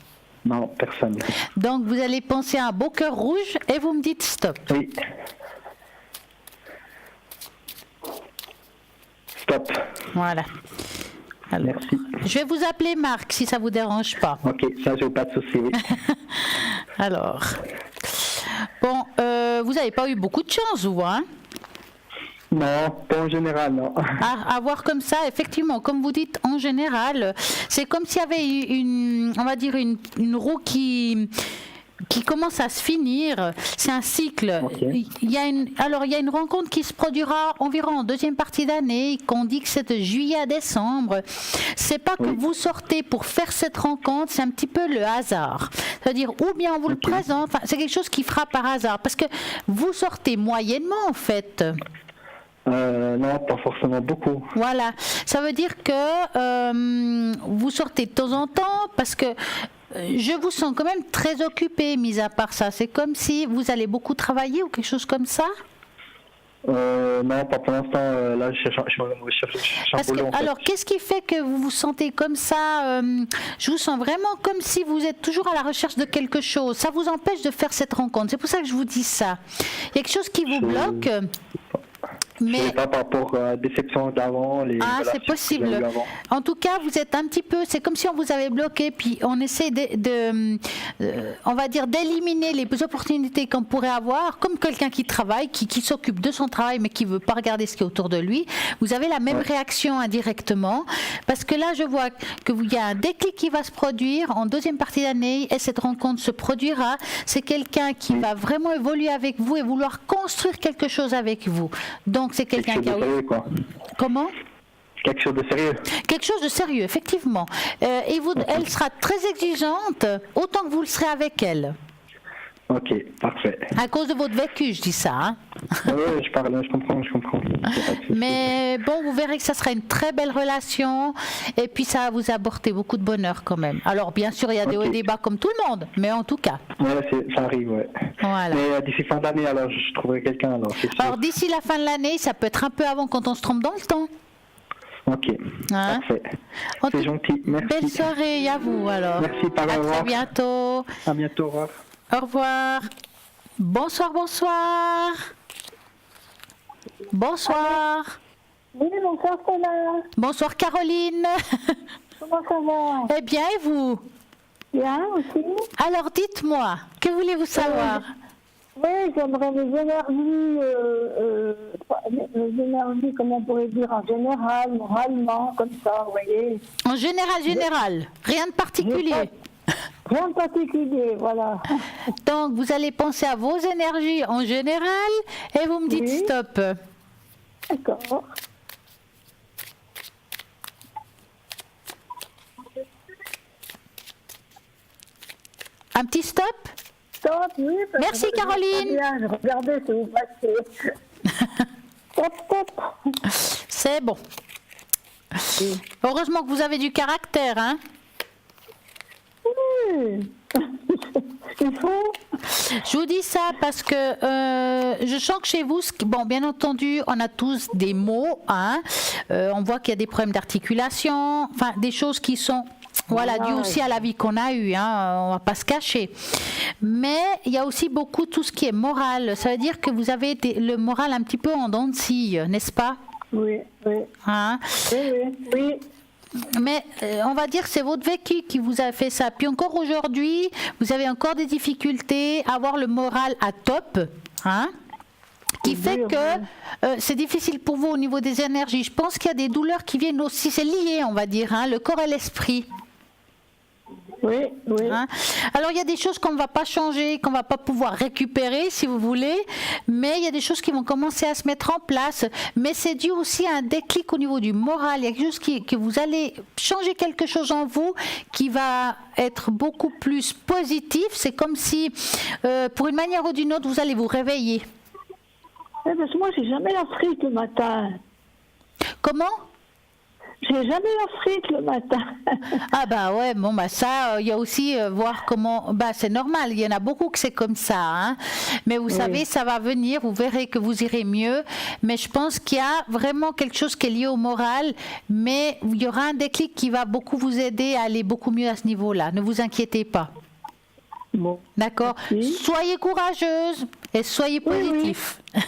Non, personne. Donc, vous allez penser à un beau cœur rouge et vous me dites stop. Oui. Stop. Voilà. Alors, merci. Je vais vous appeler Marc, si ça ne vous dérange pas. Ok, ça, je n'ai pas de souci, oui. Alors, bon, vous n'avez pas eu beaucoup de chance, vous, hein? Non, pas en général, non. À voir comme ça, effectivement, comme vous dites, en général, c'est comme s'il y avait on va dire une roue qui commence à se finir. C'est un cycle. Okay. Il y a une rencontre qui se produira environ en deuxième partie d'année, qu'on dit que c'est de juillet à décembre. C'est pas que vous sortez pour faire cette rencontre, c'est un petit peu le hasard. C'est-à-dire, ou bien on vous le présente, c'est quelque chose qui fera par hasard, parce que vous sortez moyennement, en fait. Non, pas forcément beaucoup. Voilà. Ça veut dire que vous sortez de temps en temps, parce que je vous sens quand même très occupé, mis à part ça. C'est comme si vous allez beaucoup travailler ou quelque chose comme ça? Non, pas pour l'instant. Là, je cherche un boulot. Alors, qu'est-ce qui fait que vous vous sentez comme ça? Je vous sens vraiment comme si vous êtes toujours à la recherche de quelque chose. Ça vous empêche de faire cette rencontre. C'est pour ça que je vous dis ça. Il y a quelque chose qui vous bloque. Mais pas par rapport à la déception d'avant. C'est possible. En tout cas, vous êtes un petit peu, c'est comme si on vous avait bloqué, puis on essaie on va dire, d'éliminer les opportunités qu'on pourrait avoir, comme quelqu'un qui travaille, qui s'occupe de son travail, mais qui ne veut pas regarder ce qui est autour de lui. Vous avez la même réaction indirectement, parce que là, je vois qu'il y a un déclic qui va se produire en deuxième partie d'année, et cette rencontre se produira. C'est quelqu'un qui va vraiment évoluer avec vous et vouloir construire quelque chose avec vous. Donc, c'est quelqu'un qui a... Sérieux, quoi. Comment? Quelque chose de sérieux. Quelque chose de sérieux, effectivement. Et elle sera très exigeante, autant que vous le serez avec elle. Ok, parfait. À cause de votre vécu, je dis ça. Hein. Oui, je comprends. Mais bon, vous verrez que ça sera une très belle relation, et puis ça va vous apporter beaucoup de bonheur quand même. Alors, bien sûr, il y a des hauts et des bas comme tout le monde, mais en tout cas. Oui, ça arrive, ouais. Voilà. Mais d'ici fin d'année, alors, je trouverai quelqu'un, alors. Alors, d'ici la fin de l'année, ça peut être un peu avant quand on se trompe dans le temps. Ok, parfait. C'est gentil, merci. Belle soirée à vous, alors. Merci, par à très bientôt. À bientôt, au revoir. Au revoir. Bonsoir. Bonsoir. Oui, bonsoir, Stella. Bonsoir, Caroline. Comment ça va? Eh bien, et vous? Bien, aussi. Alors, dites-moi, que voulez-vous savoir? Oui, j'aimerais les énergies, comment on pourrait dire, en général, moralement, comme ça, vous voyez. En général, rien de particulier. Rien de particulier, voilà. Donc, vous allez penser à vos énergies en général et vous me dites stop. D'accord. Un petit stop? Stop, oui. Merci, Caroline. Bien, regardez si vous passez. Stop. C'est bon. Oui. Heureusement que vous avez du caractère, hein? Oui. Il faut. Je vous dis ça parce que je sens que chez vous, bon, bien entendu, on a tous des maux, hein. On voit qu'il y a des problèmes d'articulation, enfin des choses qui sont dues aussi à la vie qu'on a eue, hein, on va pas se cacher. Mais il y a aussi beaucoup tout ce qui est moral. Ça veut dire que vous avez le moral un petit peu en dents de scie, n'est-ce pas? Oui. Hein? Oui. Mais on va dire que c'est votre vécu qui vous a fait ça. Puis encore aujourd'hui, vous avez encore des difficultés à avoir le moral à top, hein, qui fait que c'est difficile pour vous au niveau des énergies. Je pense qu'il y a des douleurs qui viennent aussi, c'est lié, on va dire, hein, le corps et l'esprit. Oui, oui. Hein? Alors, il y a des choses qu'on ne va pas changer, qu'on ne va pas pouvoir récupérer, si vous voulez, mais il y a des choses qui vont commencer à se mettre en place. Mais c'est dû aussi à un déclic au niveau du moral. Il y a quelque chose que vous allez changer quelque chose en vous qui va être beaucoup plus positif. C'est comme si, pour une manière ou d'une autre, vous allez vous réveiller. Parce que moi, j'ai jamais la frite le matin. Comment ? J'ai jamais la frite le matin. Ah bah ouais, bon bah ça, il y a aussi voir comment, bah c'est normal, il y en a beaucoup que c'est comme ça, hein. Mais vous savez, ça va venir, vous verrez que vous irez mieux, mais je pense qu'il y a vraiment quelque chose qui est lié au moral, mais il y aura un déclic qui va beaucoup vous aider à aller beaucoup mieux à ce niveau-là, ne vous inquiétez pas. Bon. D'accord. Soyez courageuse et soyez positif. Oui.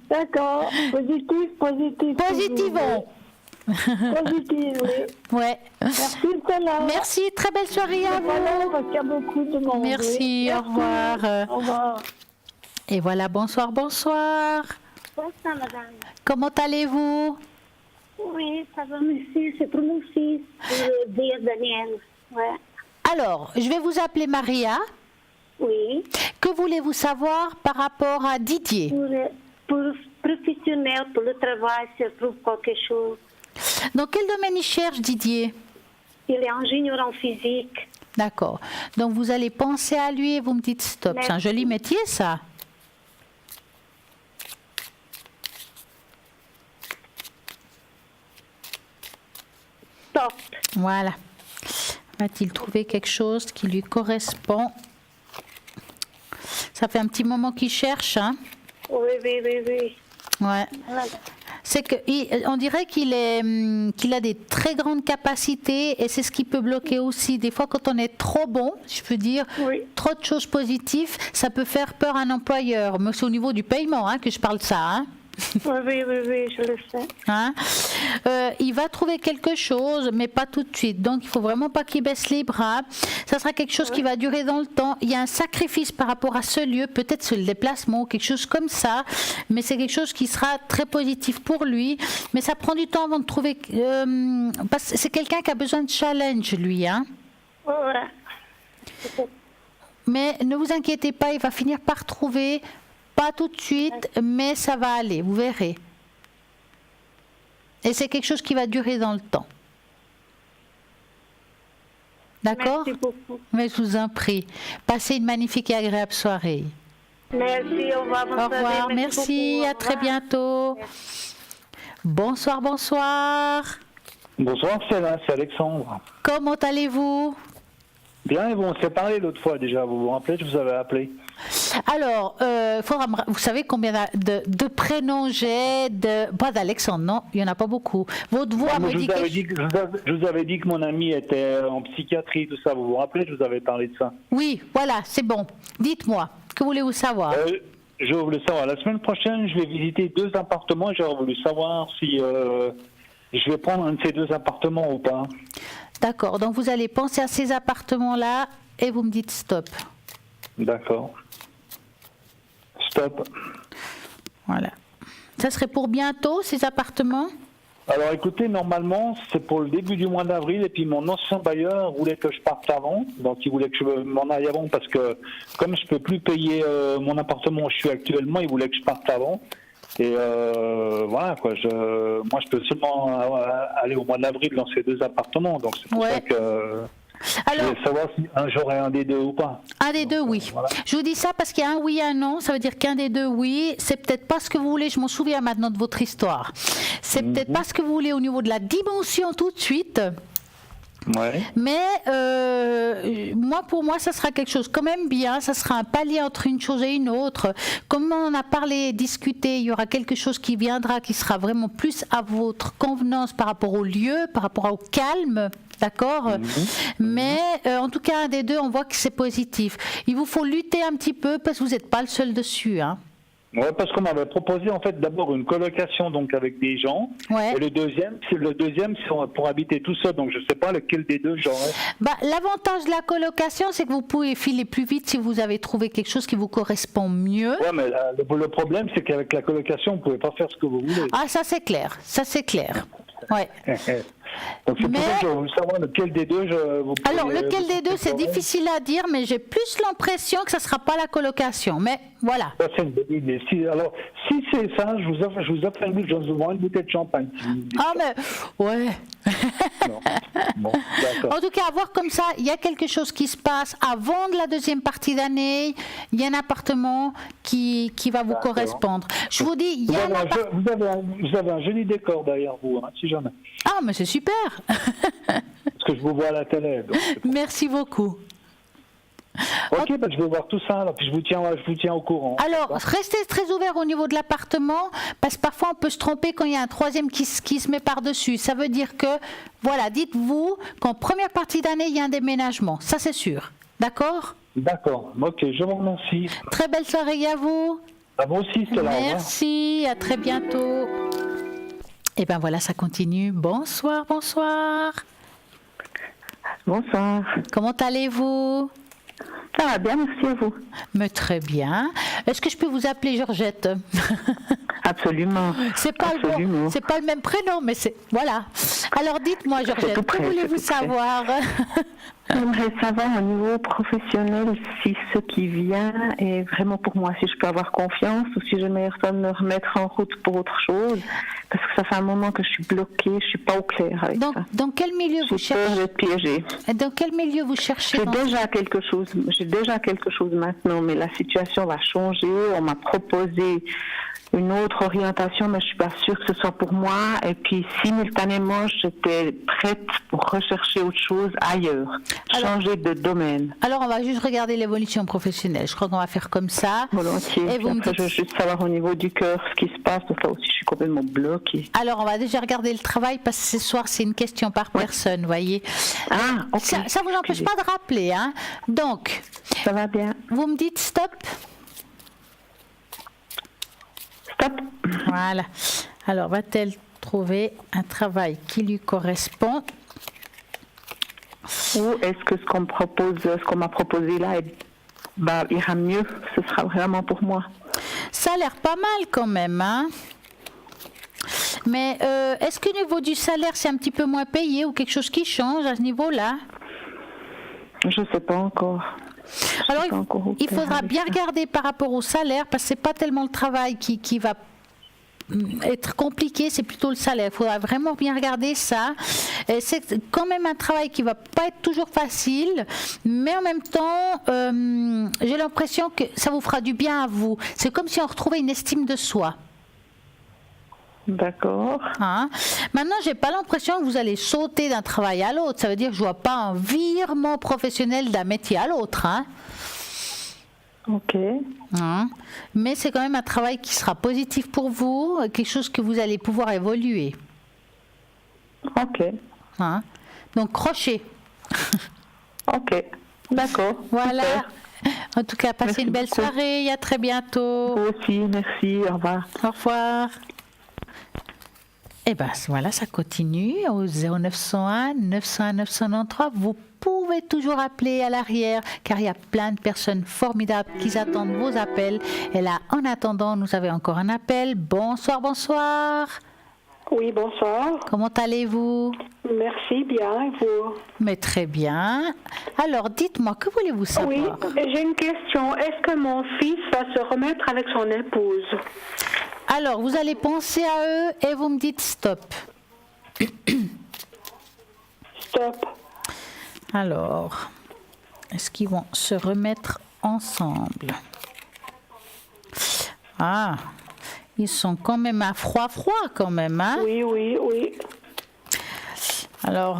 D'accord, positif. Positivons. Positive, oui. Ouais. Merci, Stella. Merci, très belle soirée à vous. Voilà, parce qu'il y a beaucoup de monde. Merci, au revoir. Au revoir. Et voilà, bonsoir. Bonsoir, madame. Comment allez-vous? Oui, ça va, merci. C'est pour mon fils, dire Daniel. Ouais. Alors, je vais vous appeler Maria. Oui. Que voulez-vous savoir par rapport à Didier? Pour professionnel, pour le travail, si elle trouve quelque chose. Dans quel domaine il cherche, Didier? Il est ingénieur en physique. D'accord. Donc vous allez penser à lui et vous me dites stop. Merci. C'est un joli métier, ça. Stop. Voilà. Va-t-il trouver quelque chose qui lui correspond? Ça fait un petit moment qu'il cherche, hein? Oui. Ouais. Voilà. C'est que on dirait qu'il a des très grandes capacités et c'est ce qui peut bloquer aussi. Des fois, quand on est trop bon, je peux dire, trop de choses positives, ça peut faire peur à un employeur. Mais c'est au niveau du paiement hein, que je parle de ça. Hein. Oui, je le sais. Hein? Il va trouver quelque chose, mais pas tout de suite. Donc, il faut vraiment pas qu'il baisse les bras. Ça sera quelque chose qui va durer dans le temps. Il y a un sacrifice par rapport à ce lieu, peut-être sur le déplacement, quelque chose comme ça. Mais c'est quelque chose qui sera très positif pour lui. Mais ça prend du temps avant de trouver. Parce que c'est quelqu'un qui a besoin de challenge, lui. Hein? Ouais. Mais ne vous inquiétez pas, il va finir par trouver. Pas tout de suite, mais ça va aller, vous verrez. Et c'est quelque chose qui va durer dans le temps. D'accord? Merci beaucoup. Mais je vous en prie. Passez une magnifique et agréable soirée. Merci, au revoir. Au revoir, merci, à très bientôt. Bonsoir. Bonsoir, c'est Alexandre. Comment allez-vous? Bien, et bon, on s'est parlé l'autre fois déjà, vous vous rappelez, je vous avais appelé. Alors, vous savez combien de prénoms j'ai pas d'Alexandre, non, il n'y en a pas beaucoup. Votre voix me dit je vous avais dit que mon ami était en psychiatrie, tout ça, vous vous rappelez, je vous avais parlé de ça. Oui, voilà, c'est bon. Dites-moi, que voulez-vous savoir? Je voulais savoir, la semaine prochaine, je vais visiter 2 appartements et j'aurais voulu savoir si je vais prendre un de ces 2 appartements ou pas. D'accord, donc vous allez penser à ces appartements-là et vous me dites stop. D'accord. Stop. Voilà. Ça serait pour bientôt, ces appartements? Alors écoutez, normalement, c'est pour le début du mois d'avril et puis mon ancien bailleur voulait que je parte avant. Donc il voulait que je m'en aille avant parce que comme je peux plus payer mon appartement où je suis actuellement, il voulait que je parte avant. Et voilà quoi, moi je peux seulement aller au mois d'avril dans ces 2 appartements. Donc c'est pour ça que... Alors, je voulais savoir si j'aurai un des 2 ou pas. Un des 2, oui. Voilà. Je vous dis ça parce qu'il y a un oui et un non. Ça veut dire qu'un des 2, oui. C'est peut-être pas ce que vous voulez. Je m'en souviens maintenant de votre histoire. C'est peut-être pas ce que vous voulez au niveau de la dimension tout de suite. Ouais. Mais pour moi, ça sera quelque chose quand même bien. Ça sera un palier entre une chose et une autre. Comme on en a parlé, discuté, il y aura quelque chose qui viendra, qui sera vraiment plus à votre convenance par rapport au lieu, par rapport au calme. D'accord? Mais en tout cas, un des 2, on voit que c'est positif. Il vous faut lutter un petit peu parce que vous n'êtes pas le seul dessus. Hein. Oui, parce qu'on m'avait proposé en fait d'abord une colocation donc avec des gens. Ouais. Et le deuxième, c'est pour habiter tout seul. Donc je ne sais pas lequel des 2 j'aurais. L'avantage de la colocation, c'est que vous pouvez filer plus vite si vous avez trouvé quelque chose qui vous correspond mieux. Oui, mais le problème, c'est qu'avec la colocation, vous ne pouvez pas faire ce que vous voulez. Ah, ça c'est clair. Ça c'est clair. Ouais. Donc c'est pour ça que je veux savoir lequel des deux Alors, lequel des deux, c'est difficile à dire, mais j'ai plus l'impression que ça ne sera pas la colocation. Mais voilà. Ça, c'est une bonne idée. Alors, si c'est ça, je vous offre une bouteille de champagne. Ah, mais ouais. Bon, d'accord. En tout cas, à voir comme ça, il y a quelque chose qui se passe avant de la deuxième partie d'année. Il y a un appartement qui va vous correspondre. Je vous dis, il y a vous avez un joli décor derrière vous, hein, si jamais. Ah, mais c'est super. Parce que je vous vois à la télé. Donc merci beaucoup. Ok, je vais voir tout ça, alors, puis je vous tiens au courant. Alors, restez très ouvert au niveau de l'appartement, parce que parfois on peut se tromper quand il y a un troisième qui se met par-dessus. Ça veut dire que, voilà, dites-vous qu'en première partie d'année, il y a un déménagement. Ça, c'est sûr. D'accord ? D'accord. Ok, je vous remercie. Très belle soirée à vous. À vous aussi, Stella. Merci, à très bientôt. Et bien voilà, ça continue. Bonsoir, bonsoir. Bonsoir. Comment allez-vous ? Ça va bien, merci à vous. Mais très bien. Est-ce que je peux vous appeler Georgette ? Absolument. C'est pas le même prénom, mais c'est voilà. Alors dites-moi Georgette, que voulez-vous savoir ? J'aimerais savoir au niveau professionnel si ce qui vient est vraiment pour moi, si je peux avoir confiance ou si j'aimerais me remettre en route pour autre chose, parce que ça fait un moment que je suis bloquée, je suis pas au clair avec ça. Dans quel milieu vous cherchez ? J'ai peur d'être piégée. Dans quel milieu vous cherchez ? J'ai déjà quelque chose maintenant, mais la situation va changer. On m'a proposé une autre orientation, mais je suis pas sûre que ce soit pour moi. Et puis, simultanément, j'étais prête pour rechercher autre chose ailleurs, changer de domaine. Alors, on va juste regarder l'évolution professionnelle. Je crois qu'on va faire comme ça. Volontiers. Et après, je veux juste savoir au niveau du cœur ce qui se passe, parce que là aussi, je suis complètement bloquée. Alors, on va déjà regarder le travail, parce que ce soir, c'est une question par personne, voyez. Ah, ok. Ça vous empêche pas de rappeler, hein. Donc, ça va bien. Vous me dites stop. Stop. Voilà. Alors, va-t-elle trouver un travail qui lui correspond ? Ou est-ce que ce qu'on m'a proposé là ira mieux ? Ce sera vraiment pour moi. Ça a l'air pas mal quand même, hein ? Mais est-ce qu'au niveau du salaire, c'est un petit peu moins payé ou quelque chose qui change à ce niveau-là ? Je ne sais pas encore. Alors, il faudra bien regarder par rapport au salaire, parce que ce n'est pas tellement le travail qui va être compliqué, c'est plutôt le salaire. Il faudra vraiment bien regarder ça. Et c'est quand même un travail qui ne va pas être toujours facile, mais en même temps, j'ai l'impression que ça vous fera du bien à vous. C'est comme si on retrouvait une estime de soi. D'accord. Hein? Maintenant, j'ai pas l'impression que vous allez sauter d'un travail à l'autre. Ça veut dire que je vois pas un virement professionnel d'un métier à l'autre. Hein? Ok. Hein? Mais c'est quand même un travail qui sera positif pour vous, quelque chose que vous allez pouvoir évoluer. Ok. Hein? Donc, crochet. Ok. D'accord. Voilà. Super. En tout cas, passez une belle soirée et à très bientôt. Vous aussi, merci. Au revoir. Au revoir. Et bien voilà, ça continue au 0901 901 993. Vous pouvez toujours appeler à l'arrière, car il y a plein de personnes formidables qui attendent vos appels. Et là, en attendant, nous avons encore un appel. Bonsoir, bonsoir. Oui, bonsoir. Comment allez-vous? Merci, bien, et vous? Mais très bien. Alors, dites-moi, que voulez-vous savoir? Oui, j'ai une question. Est-ce que mon fils va se remettre avec son épouse? Alors, vous allez penser à eux et vous me dites stop. Stop. Alors, est-ce qu'ils vont se remettre ensemble? Ah, ils sont quand même à froid quand même, hein? Oui, oui, oui. Alors,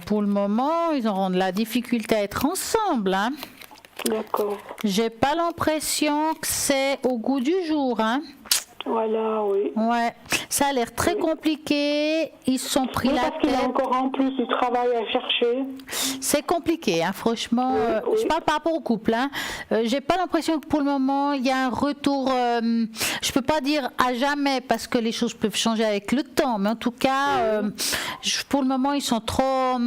pour le moment, ils auront de la difficulté à être ensemble, hein? D'accord. J'ai pas l'impression que c'est au goût du jour, hein? Voilà, oui. Ouais, ça a l'air très compliqué. Ils se sont pris la tête. Parce qu'il y a encore en plus du travail à chercher. C'est compliqué, hein, franchement. Oui. Je parle par rapport au couple. Hein. J'ai pas l'impression que pour le moment il y a un retour. Je peux pas dire à jamais parce que les choses peuvent changer avec le temps, mais en tout cas, pour le moment ils sont trop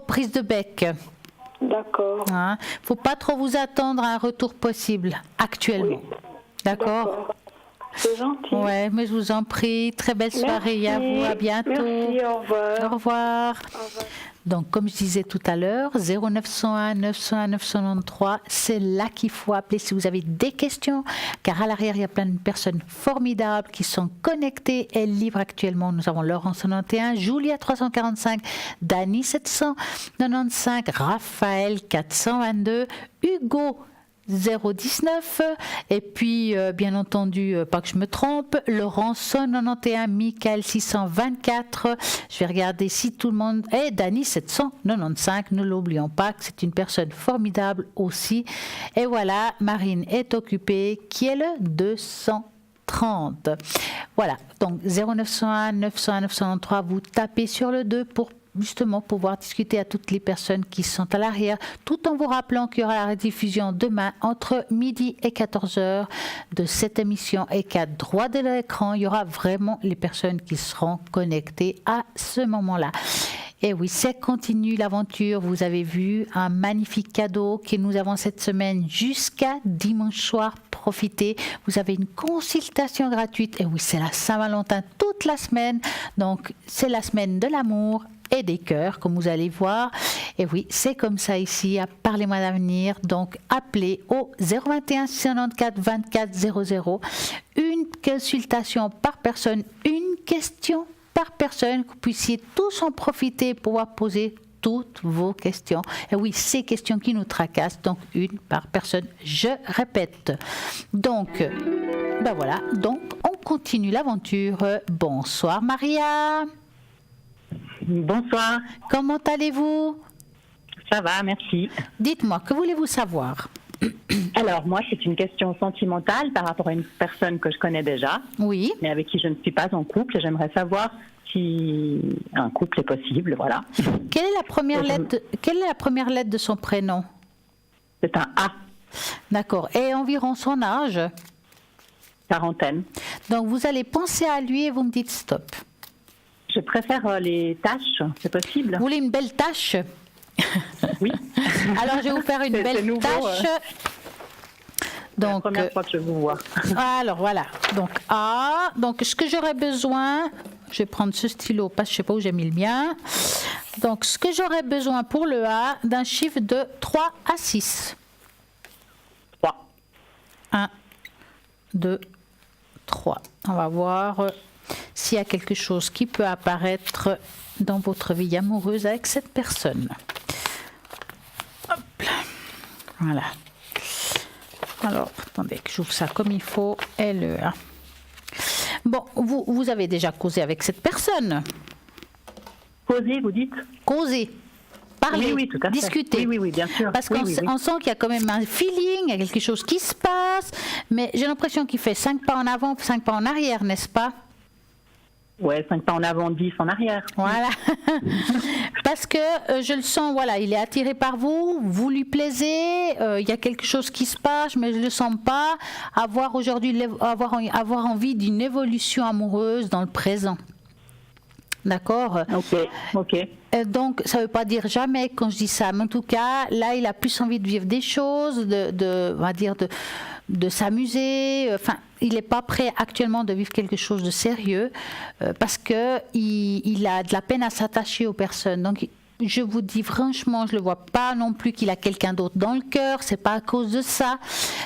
prises de bec. D'accord. Hein. Faut pas trop vous attendre à un retour possible actuellement. Oui. D'accord. C'est gentil. Ouais, mais je vous en prie. Très belle soirée à vous. À bientôt. Merci, au revoir. Au revoir. Au revoir. Donc, comme je disais tout à l'heure, 0901 901 993, c'est là qu'il faut appeler si vous avez des questions, car à l'arrière, il y a plein de personnes formidables qui sont connectées et libres actuellement. Nous avons Laurent 91, Julia 345, Dani 795, Raphaël 422, Hugo 019 et puis bien entendu pas que je me trompe, Laurent 191, Michael 624, je vais regarder si tout le monde et Dani 795, ne l'oublions pas que c'est une personne formidable aussi. Et voilà, Marine est occupée qui est le 230. Voilà, donc 0901 901 993, vous tapez sur le 2 pour justement pouvoir discuter à toutes les personnes qui sont à l'arrière, tout en vous rappelant qu'il y aura la rediffusion demain entre midi et 14h de cette émission et qu'à droite de l'écran, il y aura vraiment les personnes qui seront connectées à ce moment-là. Et oui, c'est continue l'aventure. Vous avez vu un magnifique cadeau que nous avons cette semaine jusqu'à dimanche soir. Profitez. Vous avez une consultation gratuite. Et oui, c'est la Saint-Valentin toute la semaine. Donc, c'est la semaine de l'amour et des cœurs, comme vous allez voir. Et oui, c'est comme ça ici, à Parlez-moi d'avenir. Donc, appelez au 021 694 24 00. Une consultation par personne, une question par personne, que vous puissiez tous en profiter pour pouvoir poser toutes vos questions. Et oui, ces questions qui nous tracassent, donc une par personne, je répète. Donc, ben voilà, donc on continue l'aventure. Bonsoir Maria. Bonsoir. Comment allez-vous? Ça va, merci. Dites-moi, que voulez-vous savoir? Alors, moi, c'est une question sentimentale par rapport à une personne que je connais déjà. Oui. Mais avec qui je ne suis pas en couple. J'aimerais savoir si un couple est possible, voilà. Quelle est la première lettre de son prénom? C'est un A. D'accord. Et environ son âge? Quarantaine. Donc, vous allez penser à lui et vous me dites stop. Je préfère les taches, c'est possible? Vous voulez une belle tache? Oui. Alors, je vais vous faire une belle nouveau, tâche. Donc, la première fois que je vous vois. Alors, voilà. Donc, A. Donc, ce que j'aurais besoin, je vais prendre ce stylo, parce que je ne sais pas où j'ai mis le mien. Donc, ce que j'aurais besoin pour le A, d'un chiffre de 3 à 6. 3. 1, 2, 3. On va voir s'il y a quelque chose qui peut apparaître dans votre vie amoureuse avec cette personne. Hop là. Voilà. Alors, attendez que j'ouvre ça comme il faut. Et le A. Bon, vous avez déjà causé avec cette personne. Causé, vous dites? Causé. Parler, oui, tout à fait. discuter. Oui, bien sûr. Parce qu'on sent qu'il y a quand même un feeling, il y a quelque chose qui se passe, mais j'ai l'impression qu'il fait 5 pas en avant, 5 pas en arrière, n'est-ce pas? Ouais, 5 pas en avant, 10 en arrière. Voilà. Parce que je le sens, voilà, il est attiré par vous, vous lui plaisez, il y a quelque chose qui se passe, mais je ne le sens pas avoir aujourd'hui, avoir envie d'une évolution amoureuse dans le présent. D'accord? Ok. Donc, ça ne veut pas dire jamais quand je dis ça, mais en tout cas, là, il a plus envie de vivre des choses, on va dire de s'amuser. Enfin, il n'est pas prêt actuellement de vivre quelque chose de sérieux parce qu'il a de la peine à s'attacher aux personnes. Donc, je vous dis franchement, je ne le vois pas non plus qu'il a quelqu'un d'autre dans le cœur. C'est pas à cause de ça.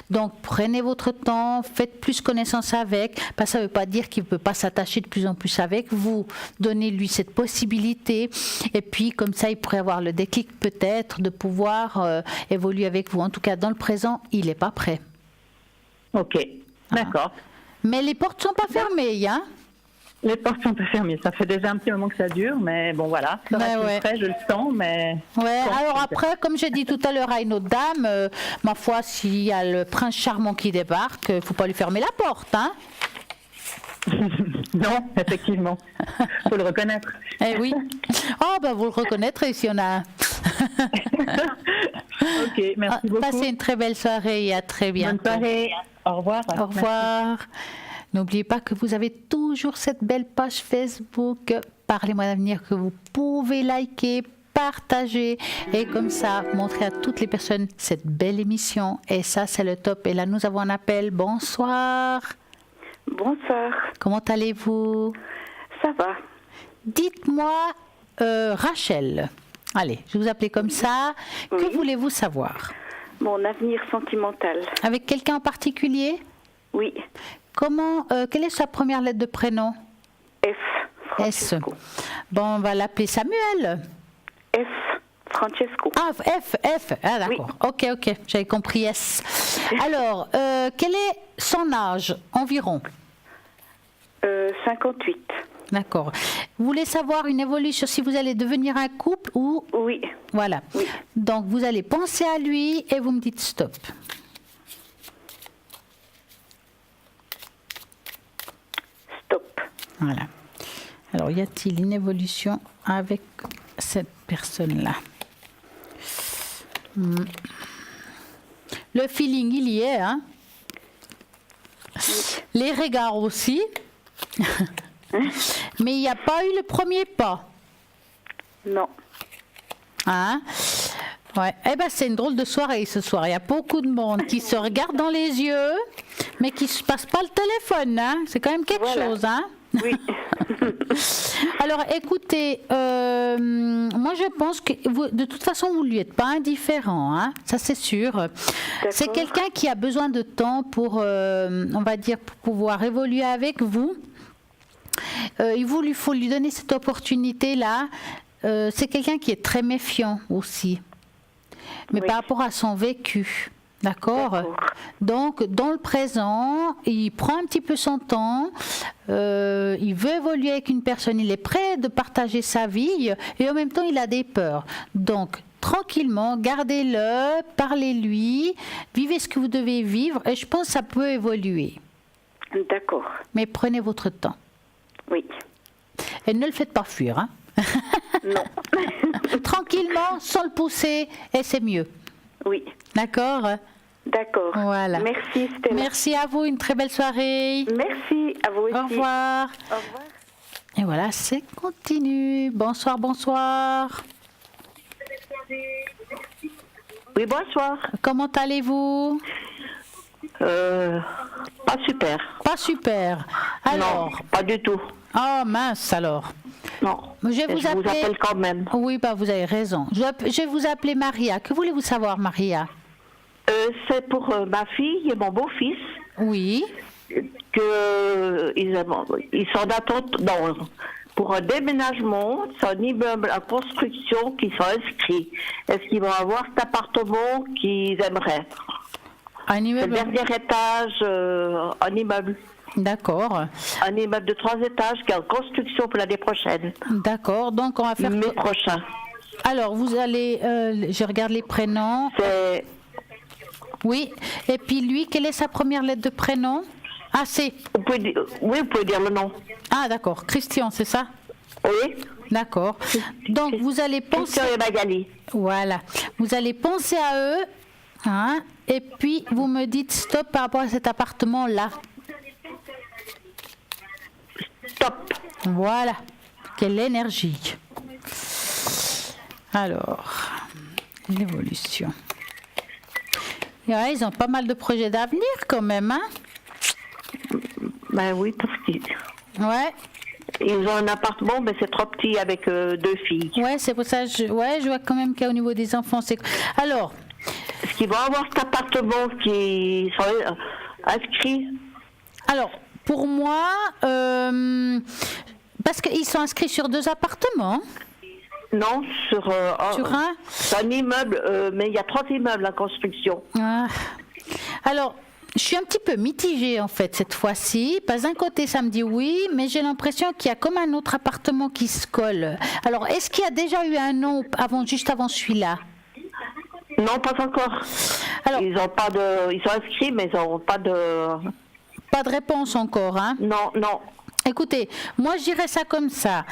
Donc, prenez votre temps, faites plus connaissance avec. Parce que ça ne veut pas dire qu'il ne peut pas s'attacher de plus en plus avec vous. Donnez-lui cette possibilité. Et puis, comme ça, il pourrait avoir le déclic peut-être de pouvoir évoluer avec vous. En tout cas, dans le présent, il n'est pas prêt. Ok, d'accord. Mais les portes ne sont pas fermées, hein? Les portes sont pas fermées. Ça fait déjà un petit moment que ça dure, mais bon, voilà. Ça va prêt, je le sens, mais... Ouais, alors après, comme j'ai dit tout à l'heure à une autre dame, ma foi, s'il y a le prince charmant qui débarque, il ne faut pas lui fermer la porte, hein? Non, effectivement. Il faut le reconnaître. Eh oui. Oh, ben vous le reconnaîtrez si on a... Ok, merci beaucoup. Passez une très belle soirée et à très bientôt. Bonne soirée. Au revoir. Au revoir. N'oubliez pas que vous avez toujours cette belle page Facebook Parlez-moi d'avenir que vous pouvez liker, partager et comme ça montrer à toutes les personnes cette belle émission. Et ça, c'est le top. Et là, nous avons un appel. Bonsoir. Bonsoir. Comment allez-vous? Ça va. Dites-moi, Rachel, allez, je vais vous appeler comme ça. Oui. Que voulez-vous savoir? Mon avenir sentimental. Avec quelqu'un en particulier? Oui. Quelle est sa première lettre de prénom? F. Francesco. S. Bon, on va l'appeler Samuel. F. Francesco. Ah, F. Ah, d'accord. Oui. Ok, j'avais compris S. Alors, quel est son âge environ? 58. D'accord. Vous voulez savoir une évolution, si vous allez devenir un couple ou... Oui. Voilà. Oui. Donc, vous allez penser à lui et vous me dites stop. Stop. Voilà. Alors, y a-t-il une évolution avec cette personne-là? Le feeling, il y est, hein? Oui. Les regards aussi. Mais il n'y a pas eu le premier pas. Non. Hein? Ouais. Eh ben, c'est une drôle de soirée ce soir. Il y a beaucoup de monde qui se regarde dans les yeux, mais qui ne se passe pas le téléphone. Hein? C'est quand même quelque chose. Hein? Oui. Alors, écoutez, moi je pense que de toute façon, vous ne lui êtes pas indifférent, hein, ça c'est sûr. C'est quelqu'un qui a besoin de temps pour, on va dire, pour pouvoir évoluer avec vous. Il faut lui donner cette opportunité-là. C'est quelqu'un qui est très méfiant aussi, mais par rapport à son vécu. D'accord. Donc, dans le présent, il prend un petit peu son temps, il veut évoluer avec une personne, il est prêt de partager sa vie et en même temps, il a des peurs. Donc, tranquillement, gardez-le, parlez-lui, vivez ce que vous devez vivre et je pense que ça peut évoluer. D'accord. Mais prenez votre temps. Oui. Et ne le faites pas fuir. Hein. Non. Tranquillement, sans le pousser et c'est mieux. Oui. D'accord. D'accord. Voilà. Merci Stella. Merci à vous, une très belle soirée. Merci, à vous aussi. Au revoir. Au revoir. Et voilà, c'est continu. Bonsoir. Oui, bonsoir. Comment allez-vous? Pas super. Pas super. Alors, non, pas du tout. Oh mince alors. Non. Je vous appelle quand même. Oui, vous avez raison. Je vais vous appeler Maria. Que voulez-vous savoir, Maria? C'est pour ma fille et mon beau-fils. Oui. Ils sont d'attente pour un déménagement. C'est un immeuble à construction qui sont inscrits. Est-ce qu'ils vont avoir cet appartement qu'ils aimeraient? Un immeuble. Le dernier étage, un immeuble. D'accord. Un immeuble de 3 étages qui est en construction pour l'année prochaine. D'accord, donc on va faire... Mai prochain. Alors, vous allez... je regarde les prénoms. C'est... Oui, et puis lui, quelle est sa première lettre de prénom? Ah, c'est... Oui, vous pouvez dire le nom. Ah, d'accord. Christian, c'est ça? Oui. D'accord. Donc, vous allez penser... Christian et Magali. Voilà. Vous allez penser à eux, hein, et puis vous me dites stop par rapport à cet appartement-là. Stop. Voilà. Quelle énergie. Alors, l'évolution. Ouais, ils ont pas mal de projets d'avenir quand même, hein? Ben oui, parce qu'ils... Ouais. Ils ont un appartement, mais c'est trop petit avec 2 filles. Ouais, c'est pour ça. Je vois quand même qu'au niveau des enfants, c'est... Alors... Est-ce qu'ils vont avoir cet appartement qui sont inscrits? Alors, pour moi, parce qu'ils sont inscrits sur 2 appartements. Non, sur un. C'est un immeuble, mais il y a 3 immeubles en construction. Ah. Alors, je suis un petit peu mitigée en fait cette fois-ci. Parce d'un côté, ça me dit oui, mais j'ai l'impression qu'il y a comme un autre appartement qui se colle. Alors, est-ce qu'il y a déjà eu un nom juste avant celui-là? Non, pas encore. Alors, ils sont inscrits, mais ils n'ont pas de... Pas de réponse encore, hein? Non. Écoutez, moi je dirais ça comme ça.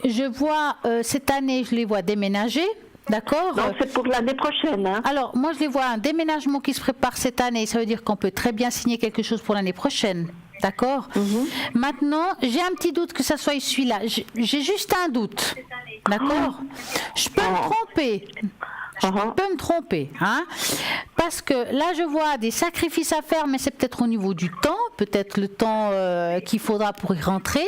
Je vois, cette année, je les vois déménager, d'accord? Non, c'est pour l'année prochaine. Hein. Alors, moi je les vois un déménagement qui se prépare cette année, ça veut dire qu'on peut très bien signer quelque chose pour l'année prochaine. D'accord? Maintenant, j'ai un petit doute que ça soit celui-là. J'ai juste un doute. D'accord? Je peux me tromper. Je peux me tromper, hein, parce que là je vois des sacrifices à faire, mais c'est peut-être au niveau du temps, peut-être le temps qu'il faudra pour y rentrer.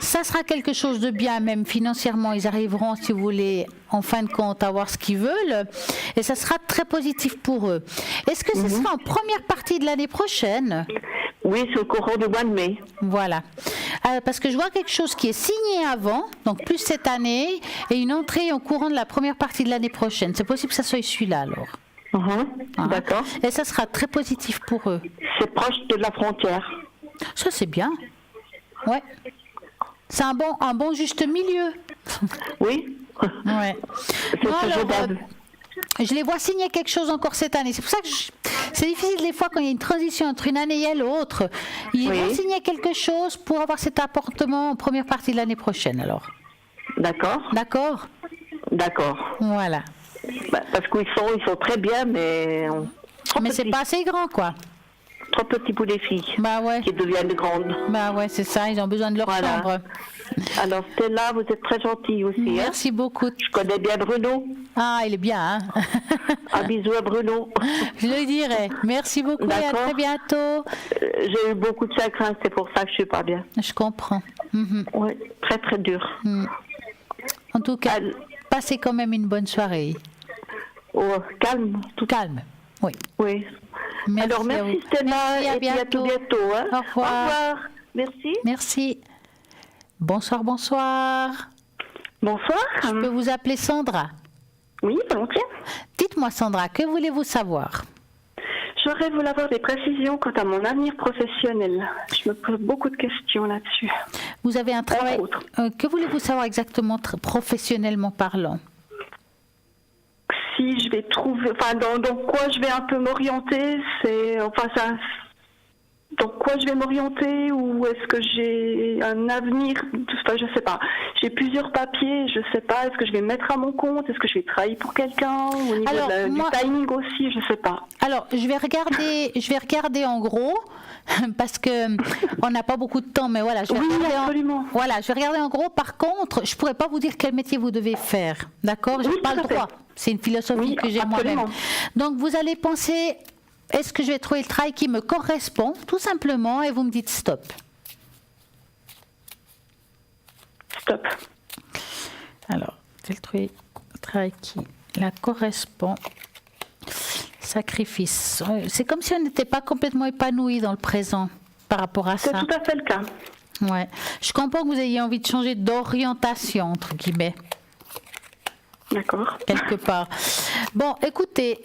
Ça sera quelque chose de bien, même financièrement, ils arriveront, si vous voulez, en fin de compte, à avoir ce qu'ils veulent, et ça sera très positif pour eux. Est-ce que ce sera en première partie de l'année prochaine? Oui, c'est au courant du mois de mai. Voilà. Parce que je vois quelque chose qui est signé avant, donc plus cette année, et une entrée au courant de la première partie de l'année prochaine. C'est possible que ça soit celui-là, alors. D'accord. Et ça sera très positif pour eux. C'est proche de la frontière. Ça, c'est bien. Ouais. C'est un bon juste milieu. Oui. Ouais. Non, alors, je les vois signer quelque chose encore cette année. C'est pour ça que c'est difficile des fois quand il y a une transition entre une année et l'autre. Ils vont signer quelque chose pour avoir cet appartement en première partie de l'année prochaine, alors. D'accord. D'accord. D'accord. Voilà. Parce qu'ils sont très bien, mais... Mais c'est pas assez grand, quoi. Trop petits pour les filles. Bah ouais. Qui deviennent grandes. Bah ouais, c'est ça, ils ont besoin de leur chambre. Alors Stella, vous êtes très gentille aussi. Merci beaucoup. Je connais bien Bruno. Ah, il est bien, hein. Un bisou à Bruno. Je le dirai. Merci beaucoup et à très bientôt. J'ai eu beaucoup de chagrin, c'est pour ça que je suis pas bien. Je comprends. Oui, très très dur. En tout cas, passez quand même une bonne soirée. Oh, calme. Calme, oui. Oui. Merci. Alors merci Stella et puis à tout bientôt. Hein. Au revoir. Au revoir. Merci. Merci. Bonsoir, bonsoir. Bonsoir. Je peux vous appeler Sandra? Oui, volontiers. Dites-moi Sandra, que voulez-vous savoir? J'aurais voulu avoir des précisions quant à mon avenir professionnel. Je me pose beaucoup de questions là-dessus. Vous avez un travail... que voulez-vous savoir exactement professionnellement parlant? Si je vais trouver... Enfin, dans quoi je vais un peu m'orienter, c'est... Enfin, ça... Dans quoi je vais m'orienter, ou est-ce que j'ai un avenir? Enfin, je sais pas. J'ai plusieurs papiers, je sais pas. Est-ce que je vais me mettre à mon compte? Est-ce que je vais travailler pour quelqu'un? Au niveau du timing aussi, je sais pas. Alors, je vais regarder en gros, parce que on n'a pas beaucoup de temps, mais voilà. Je vais je vais regarder en gros. Par contre, je pourrais pas vous dire quel métier vous devez faire. D'accord? Je n'ai pas le droit. C'est une philosophie que j'ai moi-même. Donc, vous allez penser... Est-ce que je vais trouver le travail qui me correspond, tout simplement, et vous me dites stop. Stop. Alors, je vais trouver le travail qui la correspond. Sacrifice. C'est comme si on n'était pas complètement épanoui dans le présent par rapport à ça. C'est tout à fait le cas. Ouais. Je comprends que vous ayez envie de changer d'orientation, entre guillemets. D'accord. Quelque part. Bon, écoutez...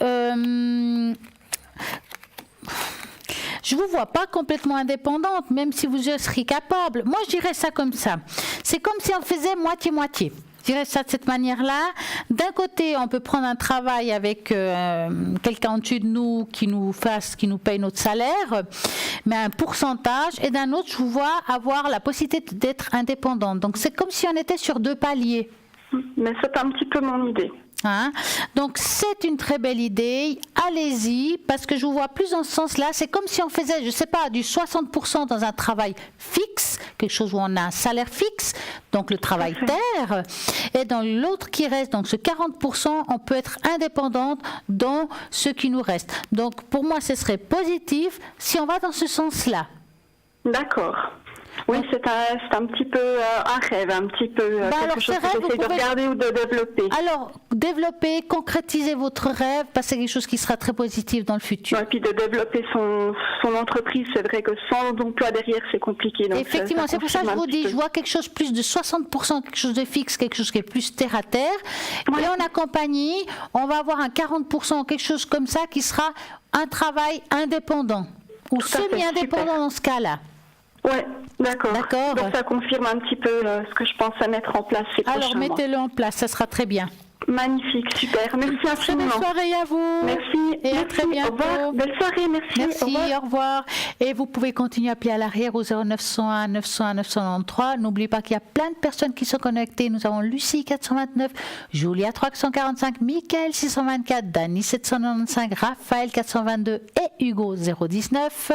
je ne vous vois pas complètement indépendante, même si vous seriez capable. Moi, je dirais ça comme ça. C'est comme si on faisait moitié-moitié. Je dirais ça de cette manière-là. D'un côté, on peut prendre un travail avec quelqu'un au-dessus de nous qui nous paye notre salaire, mais un pourcentage. Et d'un autre, je vous vois avoir la possibilité d'être indépendante. Donc, c'est comme si on était sur 2 paliers. Mais c'est un petit peu mon idée. Hein? Donc c'est une très belle idée, allez-y, parce que je vous vois plus dans ce sens-là. C'est comme si on faisait, je sais pas, du 60% dans un travail fixe, quelque chose où on a un salaire fixe, donc le travail terre, et dans l'autre qui reste, donc ce 40%, on peut être indépendante dans ce qui nous reste. Donc pour moi, ce serait positif si on va dans ce sens-là. D'accord. Oui, c'est un petit peu un rêve, un petit peu quelque chose que j'essaie de regarder ou de développer. Alors, développer, concrétiser votre rêve, parce que c'est quelque chose qui sera très positif dans le futur. Et puis de développer son entreprise, c'est vrai que sans emploi derrière, c'est compliqué. Donc effectivement, c'est pour ça que je vous dis, je vois quelque chose plus de 60%, quelque chose de fixe, quelque chose qui est plus terre à terre. Ouais. Et en accompagné, on va avoir un 40%, quelque chose comme ça, qui sera un travail indépendant, ou semi-indépendant dans ce cas-là. Oui, d'accord. Donc ça confirme un petit peu ce que je pense à mettre en place ces prochains mois. Alors mettez-le en place, ça sera très bien. Magnifique, super. Merci infiniment. Très belle soirée à vous. Merci. Et à très bientôt. Au revoir. Belle soirée, merci. Merci, au revoir. Et vous pouvez continuer à appeler à l'arrière au 0901 901 993. N'oubliez pas qu'il y a plein de personnes qui sont connectées. Nous avons Lucie 429, Julia 345, Michael 624, Dani 795, Raphaël 422 et Hugo 019.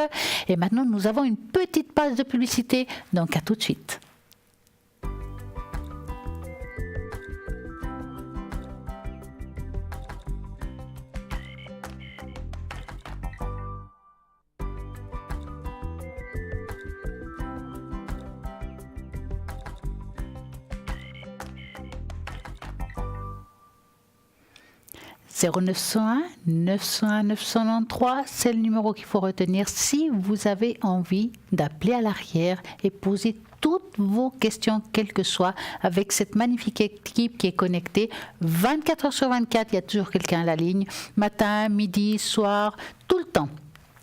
Et maintenant, nous avons une petite page de publicité. Donc à tout de suite. 0901 901 993, c'est le numéro qu'il faut retenir si vous avez envie d'appeler à l'arrière et poser toutes vos questions, quelles que soient, avec cette magnifique équipe qui est connectée 24 heures sur 24. Il y a toujours quelqu'un à la ligne, matin, midi, soir, tout le temps.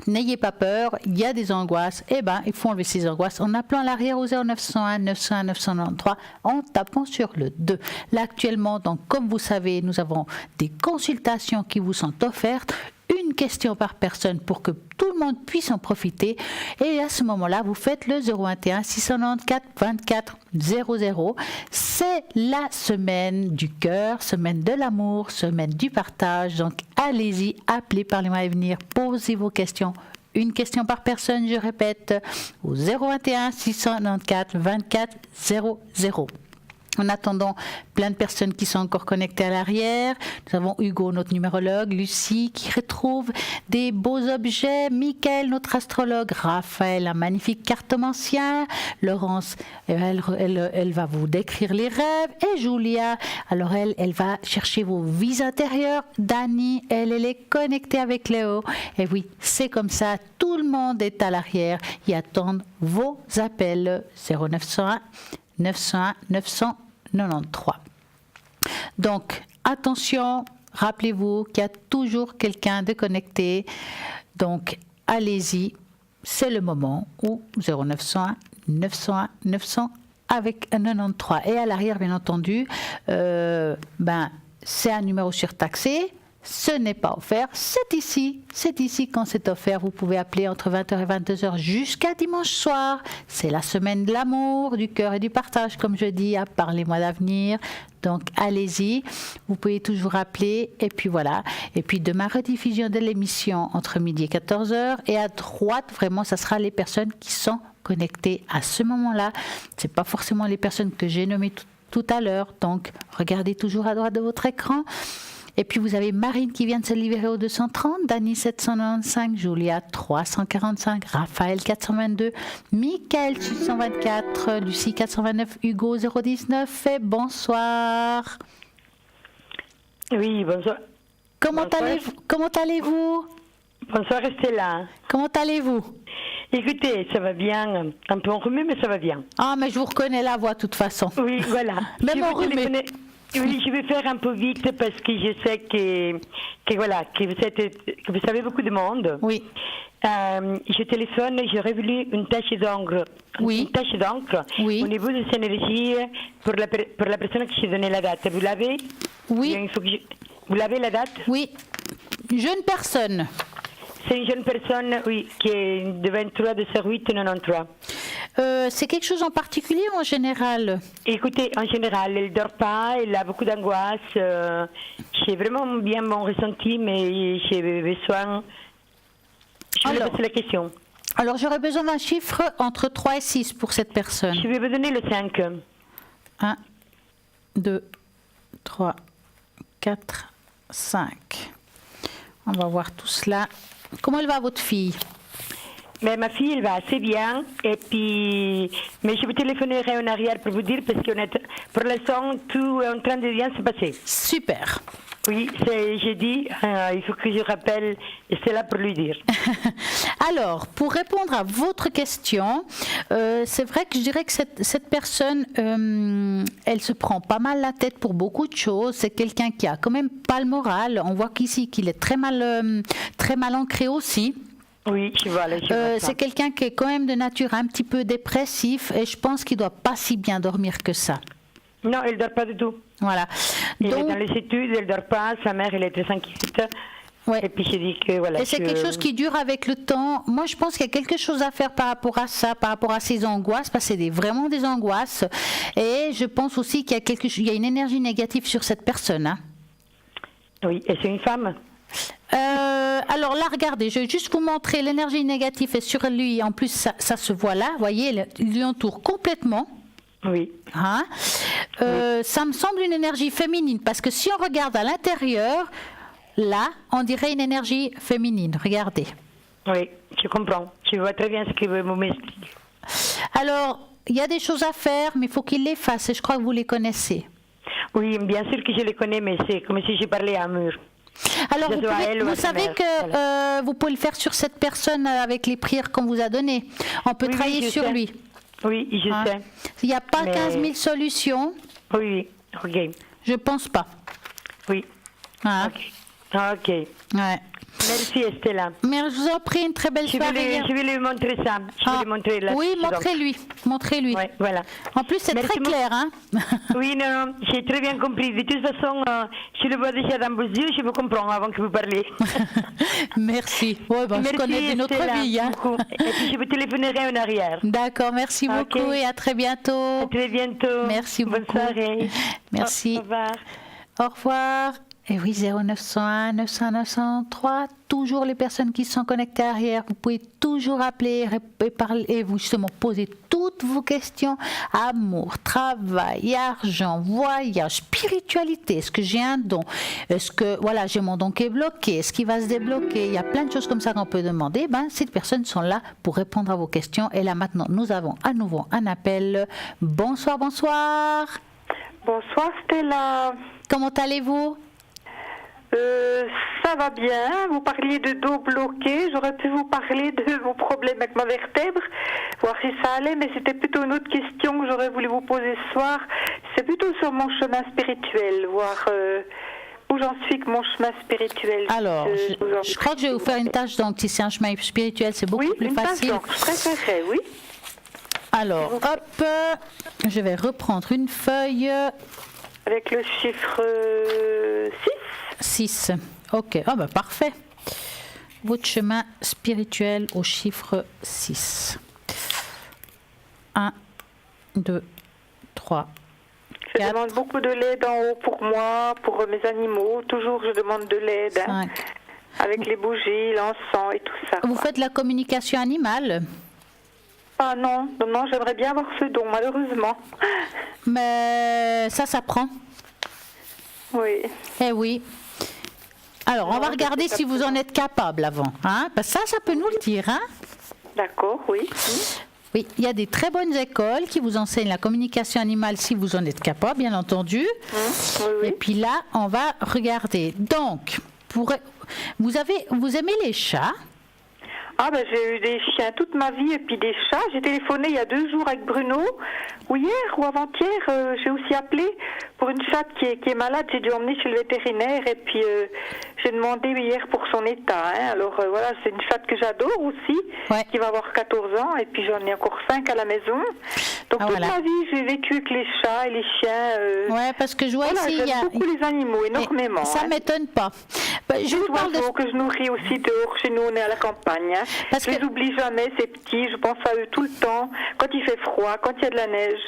N'ayez pas peur, il y a des angoisses. Eh bien, il faut enlever ces angoisses en appelant à l'arrière au 0901 901 993 en tapant sur le 2. Là, actuellement, donc, comme vous savez, nous avons des consultations qui vous sont offertes. Une question par personne pour que tout le monde puisse en profiter. Et à ce moment-là, vous faites le 021 694 24 00. C'est la semaine du cœur, semaine de l'amour, semaine du partage. Donc, allez-y, appelez, parlez-moi à venir, posez vos questions. Une question par personne, je répète, au 021 694 24 00. En attendant, plein de personnes qui sont encore connectées à l'arrière. Nous avons Hugo, notre numérologue, Lucie qui retrouve des beaux objets, Michael, notre astrologue, Raphaël, un magnifique cartomancien, Laurence, elle va vous décrire les rêves, et Julia, alors elle va chercher vos vies intérieures. Dani, elle est connectée avec Léo. Et oui, c'est comme ça, tout le monde est à l'arrière et attend vos appels 0901 901 993. Donc, attention, rappelez-vous qu'il y a toujours quelqu'un de connecté. Donc, allez-y, c'est le moment où 0901 901 900 avec un 93. Et à l'arrière, bien entendu, c'est un numéro surtaxé. Ce n'est pas offert, c'est ici quand c'est offert. Vous pouvez appeler entre 20h et 22h jusqu'à dimanche soir. C'est la semaine de l'amour, du cœur et du partage, comme je dis, à Parlez-moi d'avenir. Donc allez-y, vous pouvez toujours appeler, et puis voilà. Et puis demain, rediffusion de l'émission entre midi et 14h, et à droite, vraiment, ça sera les personnes qui sont connectées à ce moment-là. C'est pas forcément les personnes que j'ai nommées tout à l'heure, donc regardez toujours à droite de votre écran. Et puis vous avez Marine qui vient de se libérer au 230, Dani 795, Julia 345, Raphaël 422, Michael 624, Lucie 429, Hugo 019 et bonsoir. Oui, bonsoir. Comment allez-vous? Bonsoir Estella. Comment allez-vous? Écoutez, ça va bien, un peu enrhumé, mais ça va bien. Ah, mais je vous reconnais la voix de toute façon. Oui, voilà. Même enrhumé. Oui, je vais faire un peu vite parce que je sais que vous savez beaucoup de monde. Oui. Je téléphone, j'aurais voulu une tache d'encre. Oui. Une tache d'encre. Oui. Au niveau de cette énergie pour la personne qui s'est donné la date. Vous l'avez? Oui. Vous l'avez la date? Oui. Jeune personne. C'est une jeune personne, oui, qui est de 23 de 08 93. C'est quelque chose en particulier ou en général? Écoutez, en général, elle ne dort pas, elle a beaucoup d'angoisse. J'ai vraiment bien mon ressenti, mais j'ai besoin... Je vais passer la question. Alors, j'aurais besoin d'un chiffre entre 3 et 6 pour cette personne. Je vais vous donner le 5. 1, 2, 3, 4, 5. On va voir tout cela. Comment elle va, votre fille? Mais ma fille, elle va assez bien. Et puis, mais je vous téléphonerai en arrière pour vous dire, parce que pour l'instant, tout est en train de bien se passer. Super. Oui, j'ai dit, il faut que je rappelle, et c'est là pour lui dire. Alors, pour répondre à votre question, c'est vrai que je dirais que cette personne, elle se prend pas mal la tête pour beaucoup de choses. C'est quelqu'un qui a quand même pas le moral. On voit qu'ici, qu'il est très mal ancré aussi. Oui, je vois. C'est quelqu'un qui est quand même de nature un petit peu dépressif, et je pense qu'il doit pas si bien dormir que ça. Non, elle ne dort pas du tout. Voilà. Elle est dans les études, elle ne dort pas. Sa mère, elle est très inquiète. Ouais. Et puis j'ai dit que voilà. Et c'est quelque chose qui dure avec le temps. Moi, je pense qu'il y a quelque chose à faire par rapport à ça, par rapport à ces angoisses, parce que c'est vraiment des angoisses. Et je pense aussi qu'il y a une énergie négative sur cette personne. Hein. Oui, et c'est une femme. Alors là, regardez, je vais juste vous montrer l'énergie négative est sur lui. En plus, ça se voit là. Vous voyez, il lui entoure complètement. Oui. Hein? Ça me semble une énergie féminine, parce que si on regarde à l'intérieur, là, on dirait une énergie féminine. Regardez. Oui, je comprends. Je vois très bien ce que vous m'expliquez. Alors, il y a des choses à faire, mais il faut qu'il les fasse. Et je crois que vous les connaissez. Oui, bien sûr que je les connais, mais c'est comme si je parlais à un mur. Alors, vous savez que vous pouvez le faire sur cette personne avec les prières qu'on vous a données. On peut travailler sur lui. Oui, je sais. Il n'y a pas 15 000 solutions. Oui, ok. Je pense pas. Oui. Ok. Ouais. Merci Estella. Mais je vous en prie, une très belle soirée. Je vais lui montrer ça. Je vais lui montrer là. Oui, montrez-lui. Ouais, voilà. En plus, c'est très clair. Hein. Oui, non, j'ai très bien compris. De toute façon, je le vois déjà dans vos yeux, je vous comprends avant que vous parliez. Merci. Ouais, je connais de notre vie. Hein. Et puis je vous téléphonerai en arrière. D'accord, merci beaucoup et à très bientôt. À très bientôt. Merci beaucoup. Bonne soirée. Merci. Au revoir. Au revoir. Et oui, 0901 900 903, toujours les personnes qui sont connectées arrière, vous pouvez toujours appeler et parler, et vous justement poser toutes vos questions, amour, travail, argent, voyage, spiritualité, est-ce que j'ai un don, est-ce que voilà, j'ai mon don qui est bloqué, est-ce qu'il va se débloquer, il y a plein de choses comme ça qu'on peut demander, ces personnes sont là pour répondre à vos questions. Et là maintenant, nous avons à nouveau un appel. Bonsoir. Bonsoir Stella. Comment allez-vous? Ça va bien. Vous parliez de dos bloqué. J'aurais pu vous parler de mon problème avec ma vertèbre, voir si ça allait, mais c'était plutôt une autre question que j'aurais voulu vous poser ce soir. C'est plutôt sur mon chemin spirituel, voir où j'en suis que mon chemin spirituel. Alors, je crois que je vais vous faire une tâche d'encre. Si c'est un chemin spirituel, c'est beaucoup plus facile. Oui, je préférerais, oui. Alors, hop, je vais reprendre une feuille. Avec le chiffre 6. Ok, parfait. Votre chemin spirituel au chiffre 6. 1, 2, 3, 4. Je demande beaucoup de l'aide en haut pour moi, pour mes animaux. Toujours, je demande de l'aide. Avec les bougies, l'encens et tout ça. Vous faites la communication animale? Ah non, j'aimerais bien avoir ce don, malheureusement. Mais ça s'apprend. Oui. Eh oui. Alors, on va regarder si vous en êtes capable avant. Parce que ça peut nous le dire. D'accord, oui. Oui, il y a des très bonnes écoles qui vous enseignent la communication animale si vous en êtes capable, bien entendu. Oui. Et puis là, on va regarder. Donc, vous aimez les chats? J'ai eu des chiens toute ma vie et puis des chats. J'ai téléphoné il y a 2 jours avec Bruno, ou hier ou avant-hier. J'ai aussi appelé pour une chatte qui est malade. J'ai dû emmener chez le vétérinaire et puis j'ai demandé hier pour son état. Alors voilà, c'est une chatte que j'adore aussi, qui va avoir 14 ans et puis j'en ai encore 5 à la maison. Donc toute ma vie, j'ai vécu avec les chats et les chiens. Parce que je vois ici, j'aime beaucoup les animaux, énormément. Ça m'étonne pas. Je vous parle que je nourris aussi dehors. Chez nous, on est à la campagne. Je les oublie jamais, ces petits. Je pense à eux tout le temps. Quand il fait froid, quand il y a de la neige.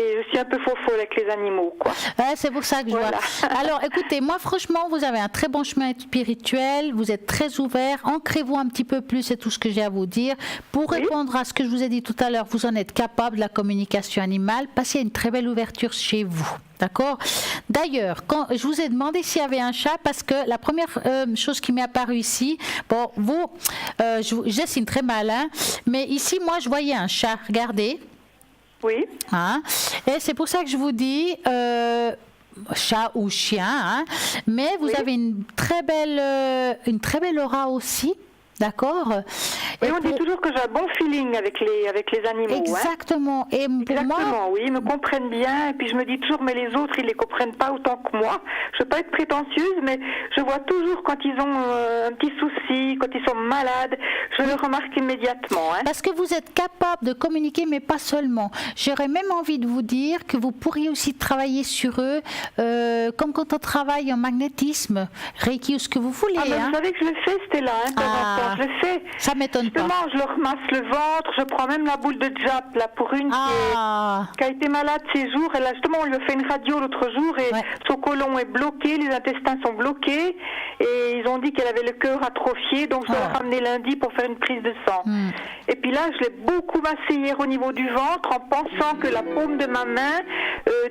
Et je suis un peu faux avec les animaux, quoi. C'est pour ça que je vois. Alors, écoutez, moi, franchement, vous avez un très bon chemin spirituel. Vous êtes très ouvert. Ancrez-vous un petit peu plus, c'est tout ce que j'ai à vous dire. Pour répondre à ce que je vous ai dit tout à l'heure, vous en êtes capable de la communication animale parce qu'il y a une très belle ouverture chez vous. D'accord? D'ailleurs, quand je vous ai demandé s'il y avait un chat, parce que la première chose qui m'est apparue ici, je dessine très mal, mais ici, moi, je voyais un chat. Regardez. Oui. Et c'est pour ça que je vous dis chat ou chien, mais vous avez une très belle aura aussi. D'accord. Et on dit toujours que j'ai un bon feeling avec les animaux. Exactement. Et pour moi, oui, ils me comprennent bien. Et puis je me dis toujours, mais les autres, ils les comprennent pas autant que moi. Je veux pas être prétentieuse, mais je vois toujours quand ils ont un petit souci, quand ils sont malades, je le remarque immédiatement. Parce que vous êtes capable de communiquer, mais pas seulement. J'aurais même envie de vous dire que vous pourriez aussi travailler sur eux, comme quand on travaille en magnétisme, Reiki ou ce que vous voulez. Vous savez que je le fais, Stella, je le fais. Ça m'étonne pas. Justement, je leur remasse le ventre, je prends même la boule de Jap, là, pour une qui a été malade ces jours. Et là, justement, on lui a fait une radio l'autre jour et son côlon est bloqué, les intestins sont bloqués. Et ils ont dit qu'elle avait le cœur atrophié, donc je dois la ramener lundi pour faire une prise de sang. Et puis là, je l'ai beaucoup massé hier au niveau du ventre en pensant que la paume de ma main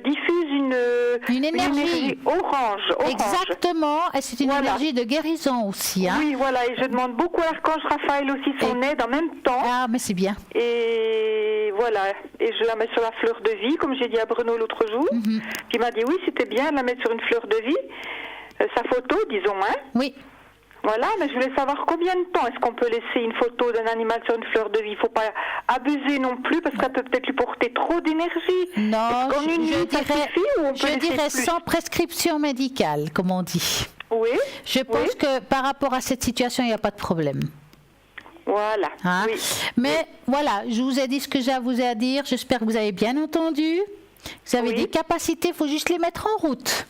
diffuse une énergie orange. Exactement, et c'est une énergie de guérison aussi. Oui, voilà, et je demande beaucoup à l'archange Raphaël aussi son aide en même temps. Mais c'est bien. Et voilà, et je la mets sur la fleur de vie, comme j'ai dit à Bruno l'autre jour. Puis il m'a dit oui, c'était bien de la mettre sur une fleur de vie. sa photo, disons, hein? Oui. Voilà, mais je voulais savoir combien de temps est-ce qu'on peut laisser une photo d'un animal sur une fleur de vie. Il ne faut pas abuser non plus parce que ça peut peut-être lui porter trop d'énergie. Non, je dirais plus sans prescription médicale, comme on dit. Oui. Je pense que par rapport à cette situation, il n'y a pas de problème. Voilà. Hein? Oui. Mais voilà, je vous ai dit ce que j'ai à vous à dire. J'espère que vous avez bien entendu. Vous avez des capacités, il faut juste les mettre en route.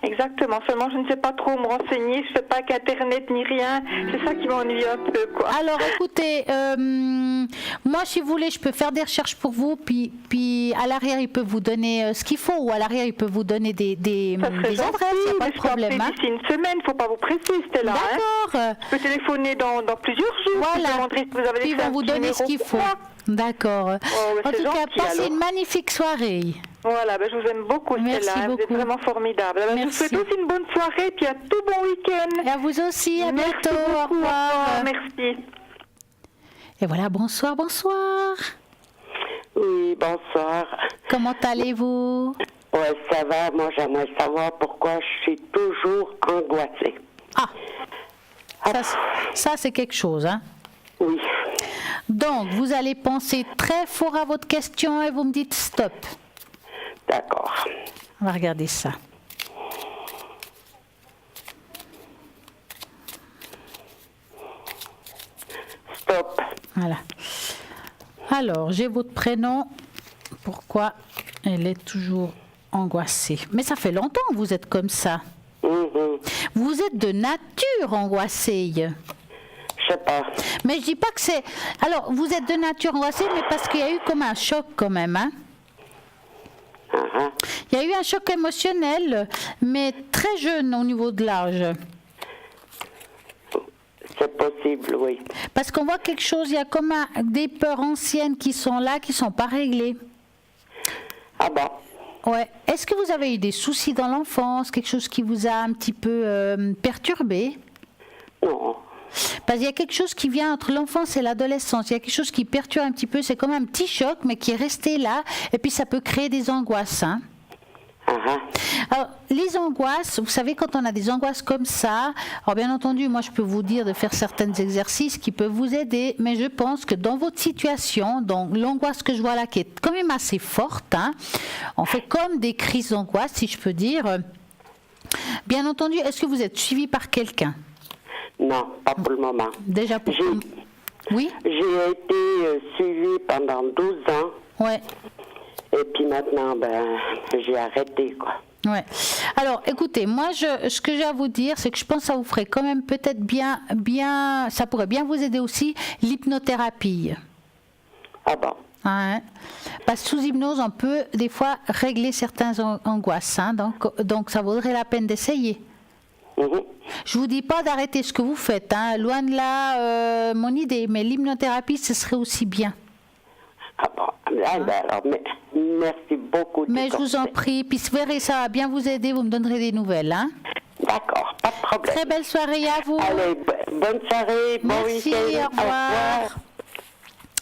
Exactement, seulement je ne sais pas trop me renseigner, je ne fais pas qu'Internet ni rien, c'est ça qui m'ennuie un peu, quoi. Alors écoutez, moi si vous voulez, je peux faire des recherches pour vous, puis à l'arrière il peut vous donner ce qu'il faut, ou à l'arrière il peut vous donner des adresses, il n'y a pas de problème. D'ici une semaine, il ne faut pas vous presser, Stella. D'accord. Hein. Je peux téléphoner dans plusieurs jours, voilà. Puis ils vont vous donner ce qu'il faut. D'accord. En tout cas, passez une magnifique soirée. Voilà, je vous aime beaucoup, Stella. Vous êtes vraiment formidable. Je vous souhaite aussi une bonne soirée, puis un tout bon week-end. Et à vous aussi, à bientôt. Au revoir. Merci. Et voilà, bonsoir. Oui, bonsoir. Comment allez-vous? Ouais, ça va. Moi, j'aimerais savoir pourquoi je suis toujours angoissée. Ça c'est quelque chose, hein? Oui. Donc, vous allez penser très fort à votre question et vous me dites stop. D'accord. On va regarder ça. Stop. Voilà. Alors, j'ai votre prénom. Pourquoi elle est toujours angoissée? Mais ça fait longtemps que vous êtes comme ça. Vous êtes de nature angoissée. Je sais pas. Mais je dis pas que c'est... Alors, vous êtes de nature angoissée, mais parce qu'il y a eu comme un choc quand même, hein? Il y a eu un choc émotionnel, mais très jeune au niveau de l'âge. C'est possible, oui. Parce qu'on voit quelque chose, il y a comme des peurs anciennes qui sont là, qui ne sont pas réglées. Ah bon? Ouais. Est-ce que vous avez eu des soucis dans l'enfance, quelque chose qui vous a un petit peu perturbé? Non. Parce qu'il y a quelque chose qui vient entre l'enfance et l'adolescence. Il y a quelque chose qui perturbe un petit peu. C'est comme un petit choc, mais qui est resté là. Et puis, ça peut créer des angoisses. Hein. Alors, les angoisses, vous savez, quand on a des angoisses comme ça, alors bien entendu, moi, je peux vous dire de faire certains exercices qui peuvent vous aider. Mais je pense que dans votre situation, donc l'angoisse que je vois là, qui est quand même assez forte, hein, on fait comme des crises d'angoisse, si je peux dire. Bien entendu, est-ce que vous êtes suivi par quelqu'un? Non, pas pour le moment. Déjà pour... Oui. J'ai été suivie pendant 12 ans. Ouais. Et puis maintenant, j'ai arrêté, quoi. Ouais. Alors, écoutez, moi, ce que j'ai à vous dire, c'est que je pense que ça vous ferait quand même peut-être bien, ça pourrait bien vous aider aussi, l'hypnothérapie. Ah bon? Hein? Parce que sous hypnose, on peut des fois régler certaines angoisses. Hein? Donc, ça vaudrait la peine d'essayer. Je vous dis pas d'arrêter ce que vous faites, hein. Loin de là mon idée, mais l'hypnothérapie, ce serait aussi bien. Ah bon, alors, merci beaucoup. Mais je vous en prie, puis vous verrez, ça va bien vous aider, vous me donnerez des nouvelles. Hein. D'accord, pas de problème. Très belle soirée à vous. Allez, bonne soirée, bon week-end. Merci, au revoir.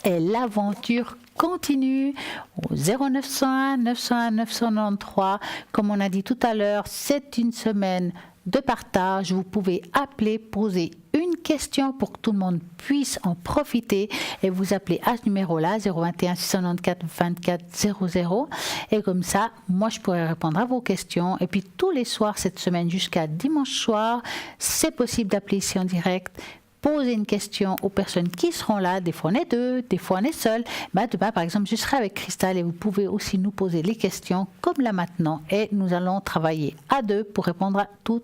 Et l'aventure continue au 0901 901 993. Comme on a dit tout à l'heure, c'est une semaine de partage. Vous pouvez appeler, poser une question pour que tout le monde puisse en profiter et vous appelez à ce numéro-là 021 694 24 00 et comme ça, moi je pourrai répondre à vos questions. Et puis tous les soirs cette semaine jusqu'à dimanche soir, c'est possible d'appeler ici en direct, poser une question aux personnes qui seront là. Des fois on est deux, des fois on est seul. Demain par exemple je serai avec Christelle et vous pouvez aussi nous poser les questions comme là maintenant et nous allons travailler à deux pour répondre à tout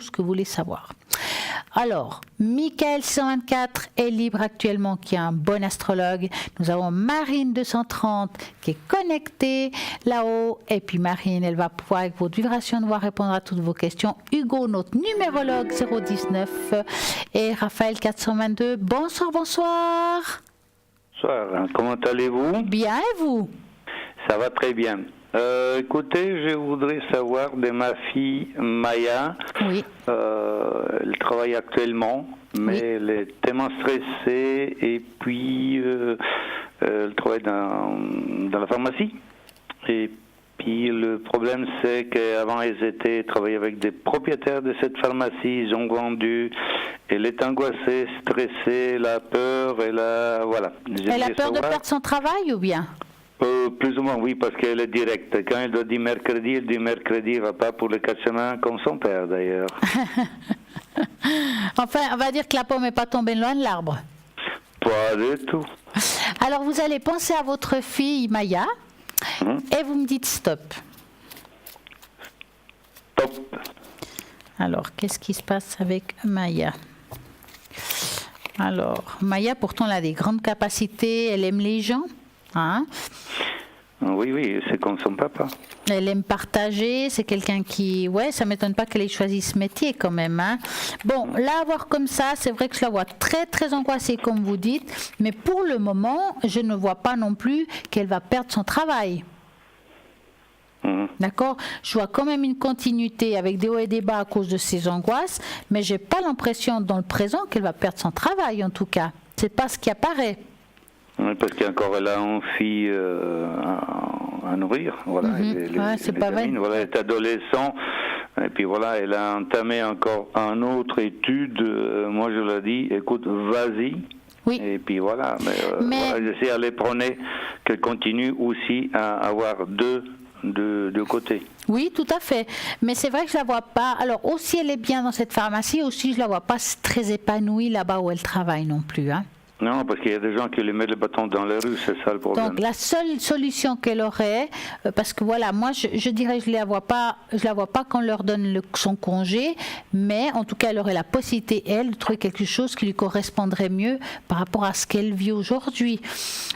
ce que vous voulez savoir. Alors, Michael 124 est libre actuellement, qui est un bon astrologue. Nous avons Marine 230 qui est connectée là-haut. Et puis Marine, elle va pouvoir, avec votre vibration, devoir répondre à toutes vos questions. Hugo, notre numérologue 019. Et Raphaël 422. Bonsoir. Bonsoir, comment allez-vous? Bien, et vous? Ça va très bien. Écoutez, je voudrais savoir de ma fille Maya. Oui. Elle travaille actuellement, mais elle est tellement stressée et puis elle travaille dans la pharmacie. Et puis le problème, c'est qu'avant, ils travaillaient avec des propriétaires de cette pharmacie, ils ont vendu, elle est angoissée, stressée, elle a peur, elle a peur de perdre son travail ou bien? Plus ou moins, oui, parce qu'elle est directe. Quand elle doit dire mercredi, elle dit mercredi, elle va pas pour les 4 semaines comme son père, d'ailleurs. Enfin, on va dire que la pomme n'est pas tombée loin de l'arbre. Pas du tout. Alors, vous allez penser à votre fille, Maya, et vous me dites stop. Stop. Alors, qu'est-ce qui se passe avec Maya? Alors, Maya, pourtant, elle a des grandes capacités, elle aime les gens. Hein? Oui, c'est comme son papa. Elle aime partager, c'est quelqu'un qui... Ouais, ça ne m'étonne pas qu'elle ait choisi ce métier quand même. Hein? Bon, là, voir comme ça, c'est vrai que je la vois très, très angoissée, comme vous dites. Mais pour le moment, je ne vois pas non plus qu'elle va perdre son travail. D'accord? Je vois quand même une continuité avec des hauts et des bas à cause de ses angoisses, mais je n'ai pas l'impression dans le présent qu'elle va perdre son travail, en tout cas. Ce n'est pas ce qui apparaît. Oui, parce qu'encore elle a une fille à nourrir, voilà. C'est pas vrai. Voilà, elle est adolescent, et puis voilà, elle a entamé encore une autre étude. Moi, je leur dis, écoute, vas-y. Oui. Et puis voilà, mais voilà, j'essaie à les prôner qu'elle continue aussi à avoir deux côtés. Oui, tout à fait. Mais c'est vrai que je la vois pas. Alors, aussi elle est bien dans cette pharmacie, aussi je la vois pas très épanouie là-bas où elle travaille non plus, hein. Non, parce qu'il y a des gens qui lui mettent le bâton dans les rues, c'est ça le problème. Donc la seule solution qu'elle aurait, parce que voilà, moi je dirais je la vois pas qu'on leur donne son congé, mais en tout cas elle aurait la possibilité elle de trouver quelque chose qui lui correspondrait mieux par rapport à ce qu'elle vit aujourd'hui.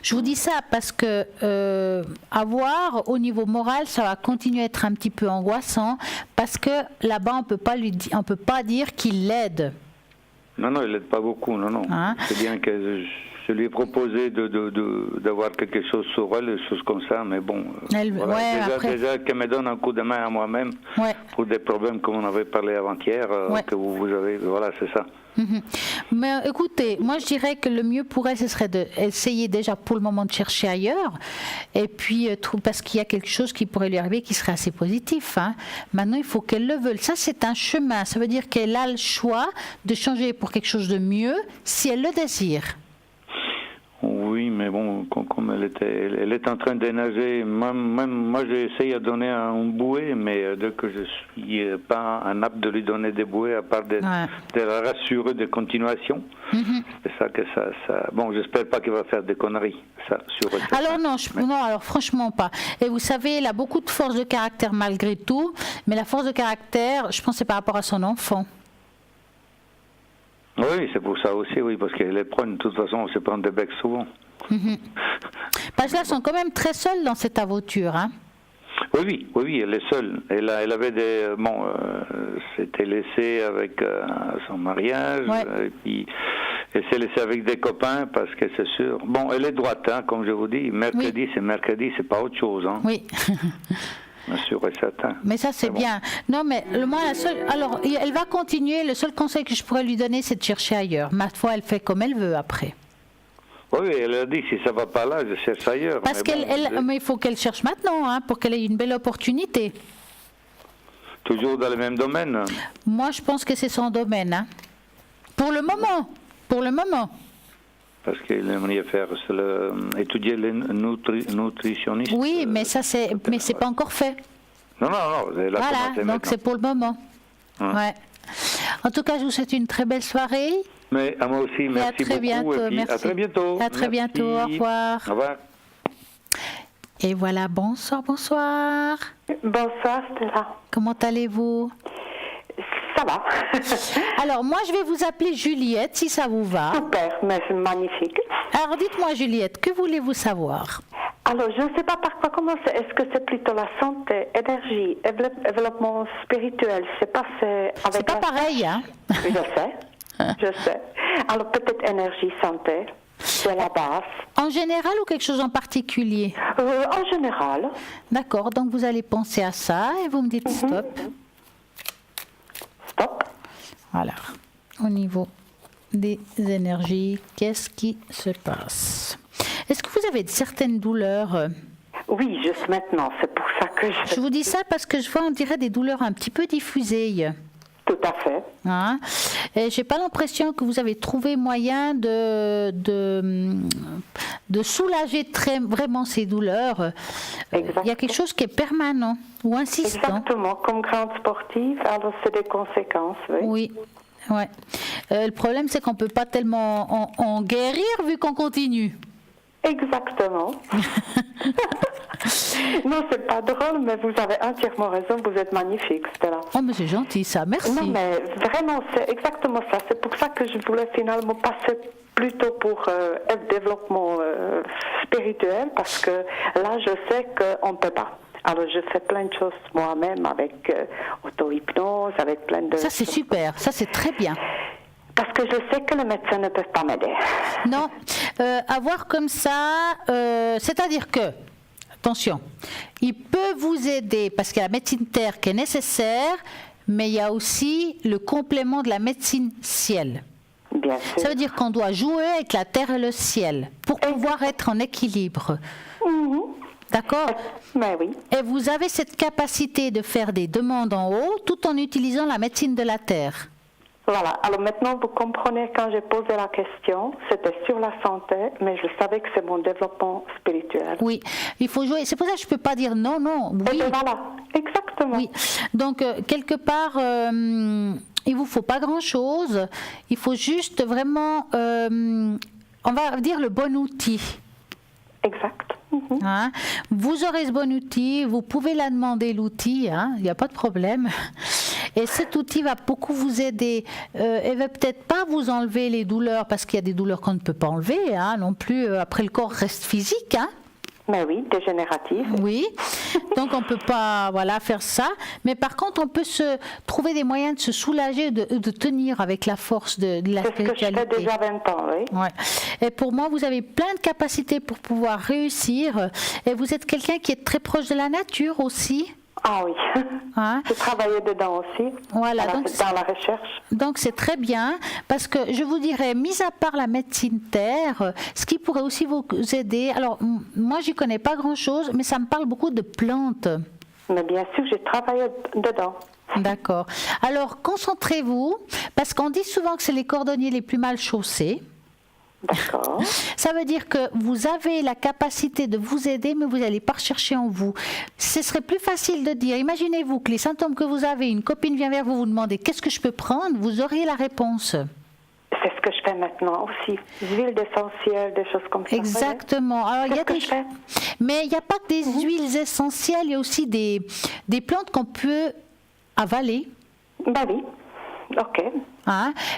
Je vous dis ça parce que avoir au niveau moral, ça va continuer à être un petit peu angoissant parce que là-bas on peut pas dire qu'il l'aide. Non, il l'aide pas beaucoup, non. Hein? C'est bien que je lui ai proposé d'avoir quelque chose sur elle, des choses comme ça, mais bon, déjà qu'elle me donne un coup de main à moi-même pour des problèmes comme on avait parlé avant-hier, que vous avez, voilà, c'est ça. Mais écoutez, moi je dirais que le mieux pour elle, ce serait d'essayer déjà pour le moment de chercher ailleurs, et puis parce qu'il y a quelque chose qui pourrait lui arriver qui serait assez positif. Hein. Maintenant, il faut qu'elle le veuille. Ça, c'est un chemin. Ça veut dire qu'elle a le choix de changer pour quelque chose de mieux si elle le désire. Oui, mais bon, comme elle est en train de nager, même moi j'ai essayé de donner un bouée, mais dès que je suis pas en apte de lui donner des bouées, à part de la rassurer de continuation, c'est ça que ça... Bon, j'espère pas qu'elle va faire des conneries, ça, sur elle. Alors non, alors franchement pas. Et vous savez, elle a beaucoup de force de caractère malgré tout, mais la force de caractère, je pense que c'est par rapport à son enfant. Oui, c'est pour ça aussi, oui, parce qu'elle les prend, de toute façon, on se prend des becs souvent. Parce qu'elles sont quand même très seules dans cette aventure, hein. Oui, elle est seule. Elle avait des... Bon, s'était laissée avec son mariage, et puis elle s'est laissée avec des copains, parce que c'est sûr... Bon, elle est droite, hein, comme je vous dis. Mercredi, c'est pas autre chose, hein. Oui. Sûr et certain. Mais ça, c'est bien. Non, mais alors, elle va continuer. Le seul conseil que je pourrais lui donner, c'est de chercher ailleurs. Ma foi, elle fait comme elle veut après. Oui, elle a dit, si ça va pas là, je cherche ailleurs. Parce mais il faut qu'elle cherche maintenant, hein, pour qu'elle ait une belle opportunité. Toujours dans le même domaine? Moi, je pense que c'est son domaine. Hein. Pour le moment. Parce qu'elle aimerait faire étudier les nutritionnistes. Oui, mais c'est pas encore fait. Non. Elle a commencé donc c'est pour le moment. Ouais. En tout cas, je vous souhaite une très belle soirée. Mais à moi aussi, merci beaucoup. Merci. À très bientôt. À très bientôt, au revoir. Au revoir. Et voilà, bonsoir. Bonsoir Stella. Comment allez-vous? Ça va. Alors, moi, je vais vous appeler Juliette, si ça vous va. Super, mais c'est magnifique. Alors, dites-moi, Juliette, que voulez-vous savoir? Alors, je ne sais pas par quoi commencer. Est-ce que c'est plutôt la santé, énergie, développement spirituel? C'est pas pareil, hein? Je sais. Alors, peut-être énergie, santé. C'est la base. En général ou quelque chose en particulier? En général. D'accord, donc vous allez penser à ça et vous me dites stop. Stop. Voilà. Au niveau des énergies, qu'est-ce qui se passe? Est-ce que vous avez de certaines douleurs? Oui, juste maintenant, c'est pour ça que je vous dis ça parce que je vois, on dirait, des douleurs un petit peu diffusées. Tout à fait. Hein? Et j'ai pas l'impression que vous avez trouvé moyen de soulager vraiment ces douleurs. Il y a quelque chose qui est permanent ou insistant. Exactement, comme grande sportive, alors c'est des conséquences. Oui. Ouais. Le problème, c'est qu'on peut pas tellement en guérir vu qu'on continue. Exactement. Non, c'est pas drôle, mais vous avez entièrement raison, vous êtes magnifique, Stella. Oh, mais c'est gentil, ça, merci. Non, mais vraiment, c'est exactement ça. C'est pour ça que je voulais finalement passer plutôt pour développement spirituel, parce que là, je sais qu'on ne peut pas. Alors, je fais plein de choses moi-même avec auto-hypnose, avec plein de... Ça, c'est super, ça, c'est très bien. Parce que je sais que les médecins ne peuvent pas m'aider. Non, avoir comme ça, c'est-à-dire que, attention, il peut vous aider parce qu'il y a la médecine terre qui est nécessaire, mais il y a aussi le complément de la médecine ciel. Bien sûr. Ça veut dire qu'on doit jouer avec la terre et le ciel pour pouvoir être en équilibre. D'accord ? Mais oui. Et vous avez cette capacité de faire des demandes en haut tout en utilisant la médecine de la terre. Voilà, alors maintenant vous comprenez, quand j'ai posé la question, c'était sur la santé, mais je savais que c'est mon développement spirituel. Oui, il faut jouer, c'est pour ça que je ne peux pas dire non, oui. Et bien voilà, exactement. Oui, donc quelque part, il ne vous faut pas grand-chose, il faut juste vraiment, on va dire le bon outil. Exact. Hein? Vous aurez ce bon outil, vous pouvez la demander l'outil, il n'y a pas de problème. Et cet outil va beaucoup vous aider. Elle ne va peut-être pas vous enlever les douleurs, parce qu'il y a des douleurs qu'on ne peut pas enlever non plus. Après, le corps reste physique. Mais oui, dégénératif. Oui, donc on ne peut pas faire ça. Mais par contre, on peut se trouver des moyens de se soulager, de tenir avec la force de la spiritualité. C'est ce que je fais déjà 20 ans, oui. Ouais. Et pour moi, vous avez plein de capacités pour pouvoir réussir. Et vous êtes quelqu'un qui est très proche de la nature aussi. Ah oui, je travaillais dedans aussi, voilà, donc dans la recherche. Donc c'est très bien, parce que je vous dirais, mis à part la médecine terre, ce qui pourrait aussi vous aider, alors moi j'y connais pas grand-chose, mais ça me parle beaucoup de plantes. Mais bien sûr, j'ai travaillé dedans. D'accord. Alors concentrez-vous, parce qu'on dit souvent que c'est les cordonniers les plus mal chaussés. D'accord. Ça veut dire que vous avez la capacité de vous aider, mais vous n'allez pas rechercher en vous. Ce serait plus facile de dire, imaginez-vous que les symptômes que vous avez, une copine vient vers vous, vous demandez qu'est-ce que je peux prendre, vous auriez la réponse. C'est ce que je fais maintenant aussi. Huiles essentielles, des choses comme ça. Exactement. Alors, mais il n'y a pas que des huiles essentielles, il y a aussi des plantes qu'on peut avaler. Bah oui. Ok.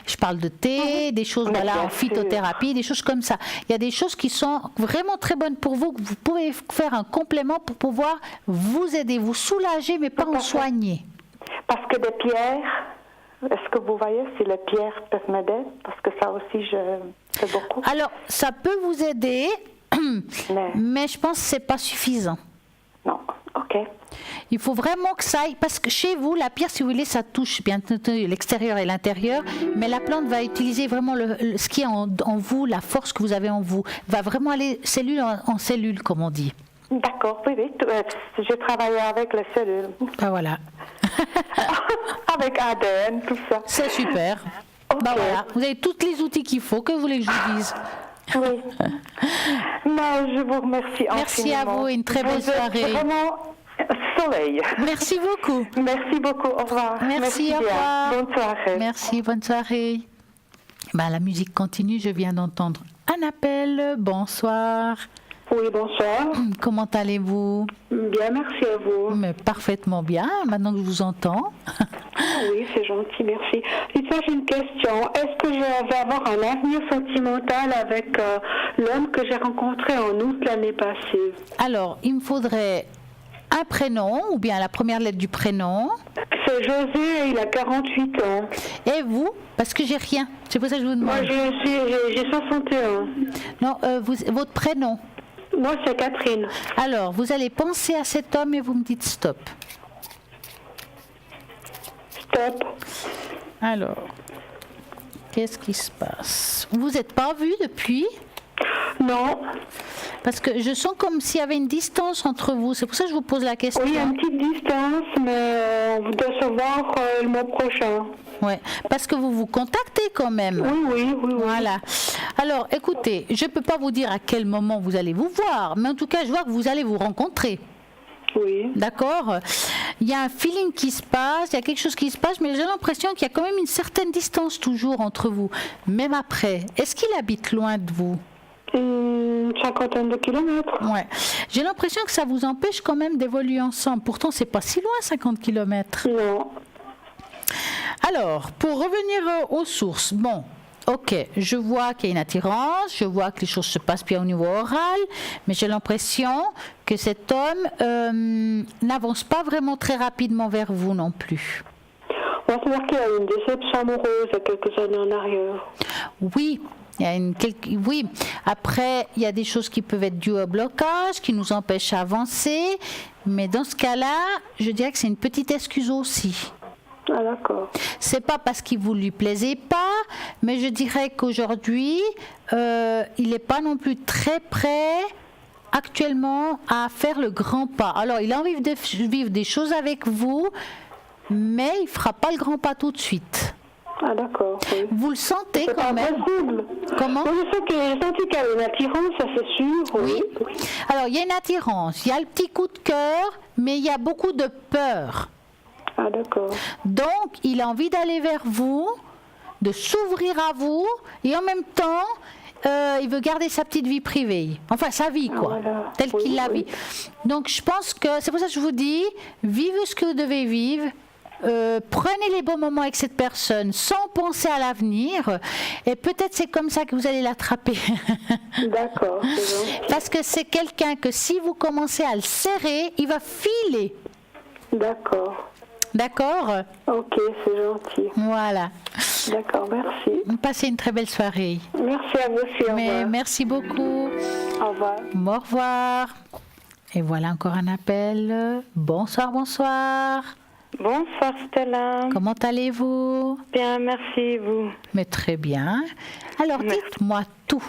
Je parle de thé, des choses en phytothérapie, des choses comme ça. Il y a des choses qui sont vraiment très bonnes pour vous, que vous pouvez faire un complément pour pouvoir vous aider, vous soulager, mais pas en soigner. Parce que des pierres, est-ce que vous voyez si les pierres peuvent m'aider? Parce que ça aussi, je fais beaucoup. Alors, ça peut vous aider, mais je pense que ce n'est pas suffisant. Non, ok. Il faut vraiment que ça aille, parce que chez vous, la pierre, si vous voulez, ça touche bien entendu l'extérieur et l'intérieur, mais la plante va utiliser vraiment ce qui est en vous, la force que vous avez en vous, va vraiment aller cellule en cellule, comme on dit. D'accord, oui. J'ai travaillé avec les cellules. Ah voilà. Avec ADN, tout ça. C'est super. Okay. Voilà. Vous avez tous les outils qu'il faut, que vous voulez que je vous dise. Oui. Mais je vous remercie infiniment. Merci à vous et une très belle soirée. Vraiment soleil. Merci beaucoup. Merci beaucoup. Au revoir. Merci, au revoir. Bonne soirée. Merci, bonne soirée. La musique continue. Je viens d'entendre un appel. Bonsoir. Oui, bonsoir. Comment allez-vous? Bien, merci à vous. Mais parfaitement bien, maintenant que je vous entends. Oui, c'est gentil, merci. Dites-moi, j'ai une question. Est-ce que je vais avoir un avenir sentimental avec l'homme que j'ai rencontré en août l'année passée? Alors, il me faudrait un prénom, ou bien la première lettre du prénom. C'est José, et il a 48 ans. Et vous? Parce que j'ai rien. C'est pour ça que je vous demande. Moi, j'ai 61. Non, votre prénom? Moi, c'est Catherine. Alors, vous allez penser à cet homme et vous me dites stop. Stop. Alors, qu'est-ce qui se passe? Vous n'êtes pas vu depuis? Non. Parce que je sens comme s'il y avait une distance entre vous. C'est pour ça que je vous pose la question. Oui, il y a une petite distance, mais on doit se voir le mois prochain. Oui, parce que vous vous contactez quand même. Oui. Voilà. Alors, écoutez, je ne peux pas vous dire à quel moment vous allez vous voir, mais en tout cas, je vois que vous allez vous rencontrer. Oui. D'accord. Il y a un feeling qui se passe, il y a quelque chose qui se passe, mais j'ai l'impression qu'il y a quand même une certaine distance toujours entre vous, même après. Est-ce qu'il habite loin de vous? Une cinquantaine de kilomètres. Ouais. J'ai l'impression que ça vous empêche quand même d'évoluer ensemble. Pourtant, c'est pas si loin, 50 kilomètres. Non. Alors, pour revenir aux sources, bon. Ok, je vois qu'il y a une attirance, je vois que les choses se passent bien au niveau oral, mais j'ai l'impression que cet homme n'avance pas vraiment très rapidement vers vous non plus. On va se dire qu'il y a une déception amoureuse il y a quelques années en arrière. Oui. Oui, après, il y a des choses qui peuvent être dues au blocage, qui nous empêchent d'avancer, mais dans ce cas-là, je dirais que c'est une petite excuse aussi. Ah d'accord. C'est pas parce qu'il vous lui plaisait pas, mais je dirais qu'aujourd'hui, il n'est pas non plus très prêt actuellement à faire le grand pas. Alors, il a envie de vivre des choses avec vous, mais il fera pas le grand pas tout de suite. Ah d'accord. Oui. Vous le sentez c'est quand même. Possible. Comment? Moi, je sais que j'ai senti qu'il y a une attirance, ça c'est sûr. Oui. Alors, il y a une attirance, il y a le petit coup de cœur, mais il y a beaucoup de peur. Ah d'accord. Donc, il a envie d'aller vers vous, de s'ouvrir à vous, et en même temps, il veut garder sa petite vie privée. Enfin, sa vie, quoi, voilà. telle qu'il la vit. Donc, je pense que, c'est pour ça que je vous dis, vivez ce que vous devez vivre, prenez les bons moments avec cette personne sans penser à l'avenir, et peut-être c'est comme ça que vous allez l'attraper. D'accord. Parce que c'est quelqu'un que si vous commencez à le serrer, il va filer. D'accord. D'accord? Ok, c'est gentil. Voilà. D'accord, merci. Passez une très belle soirée. Merci à vous aussi, au revoir. Merci beaucoup. Au revoir. Au revoir. Et voilà encore un appel. Bonsoir. Bonsoir Stella. Comment allez-vous? Bien, merci, vous. Mais très bien. Alors, dites-moi tout.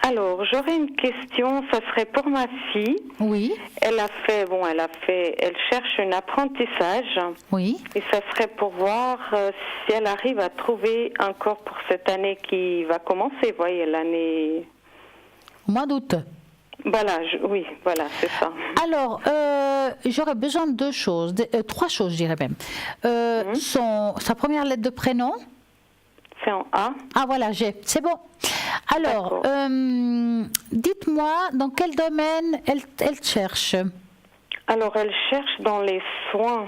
Alors, j'aurais une question, ça serait pour ma fille. Oui. Elle cherche un apprentissage. Oui. Et ça serait pour voir si elle arrive à trouver encore pour cette année qui va commencer, voyez, l'année... Au mois d'août. Voilà, oui, voilà, c'est ça. Alors, j'aurais besoin de deux choses, trois choses, je dirais même. Sa première lettre de prénom. C'est en A. Ah voilà, c'est bon. Alors, dites-moi, dans quel domaine elle cherche? Alors, elle cherche dans les soins.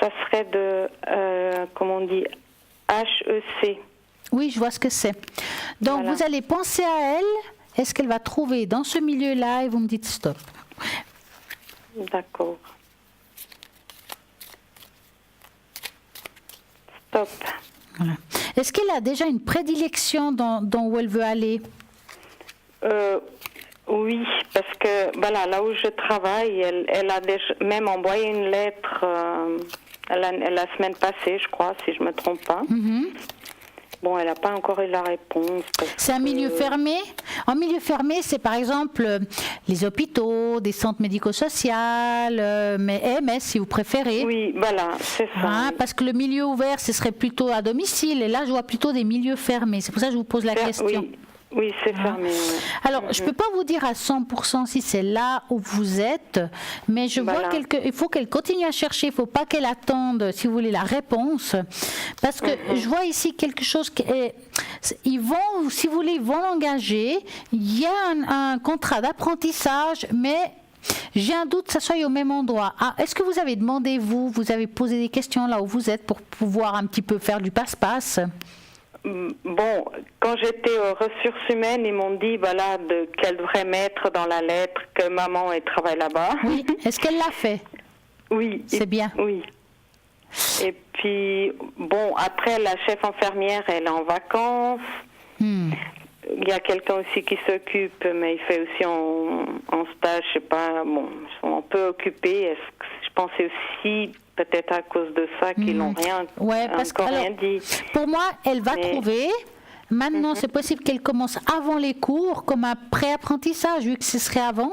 Ça serait de, comment on dit, HEC. Oui, je vois ce que c'est. Donc, voilà. Vous allez penser à elle. Est-ce qu'elle va trouver dans ce milieu-là et vous me dites stop? D'accord. Stop. Voilà. Est-ce qu'elle a déjà une prédilection dans où elle veut aller? Oui, parce que voilà, là où je travaille, elle a déjà même envoyé une lettre la semaine passée, je crois, si je ne me trompe pas. Bon, elle n'a pas encore eu la réponse. C'est un milieu fermé? En milieu fermé, c'est par exemple les hôpitaux, des centres médico-sociaux, mais MS si vous préférez. Oui, voilà, c'est ça. Hein, oui. Parce que le milieu ouvert, ce serait plutôt à domicile. Et là, je vois plutôt des milieux fermés. C'est pour ça que je vous pose la question. Oui, c'est fermé. Oui. Alors, je ne peux pas vous dire à 100% si c'est là où vous êtes, mais je vois il faut qu'elle continue à chercher. Il ne faut pas qu'elle attende, si vous voulez, la réponse. Parce que je vois ici quelque chose ils vont, si vous voulez, ils vont l'engager. Il y a un contrat d'apprentissage, mais j'ai un doute que ça soit au même endroit. Ah, est-ce que vous avez demandé, vous avez posé des questions là où vous êtes pour pouvoir un petit peu faire du passe-passe? Bon, quand j'étais aux ressources humaines, ils m'ont dit qu'elle devrait mettre dans la lettre que maman elle travaille là-bas. Oui. Est-ce qu'elle l'a fait? Oui. C'est bien. Oui. Et puis, bon, après, la chef infirmière, elle est en vacances. Il y a quelqu'un aussi qui s'occupe, mais il fait aussi en stage, je sais pas, bon, ils sont un peu occupés. Je pensais aussi... Peut-être à cause de ça qu'ils n'ont rien dit. Pour moi, elle va trouver, Maintenant, c'est possible qu'elle commence avant les cours, comme un pré-apprentissage, vu que ce serait avant.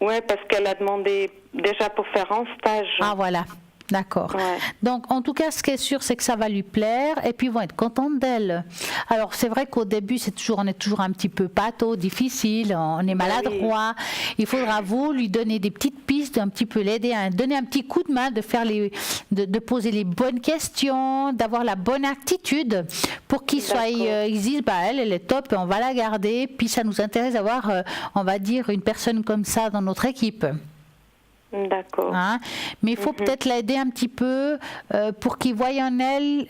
Oui, parce qu'elle a demandé déjà pour faire un stage. Ah, voilà. D'accord. Ouais. Donc, en tout cas, ce qui est sûr, c'est que ça va lui plaire et puis ils vont être contents d'elle. Alors, c'est vrai qu'au début, on est toujours un petit peu pâteau, difficile, on est maladroit. Oui. Il faudra vous lui donner des petites pistes, un petit peu l'aider, donner un petit coup de main, de poser les bonnes questions, d'avoir la bonne attitude pour qu'ils ils disent, elle est top, on va la garder. Puis ça nous intéresse d'avoir, on va dire, une personne comme ça dans notre équipe. D'accord. Hein? Mais il faut peut-être l'aider un petit peu pour qu'il voie en elle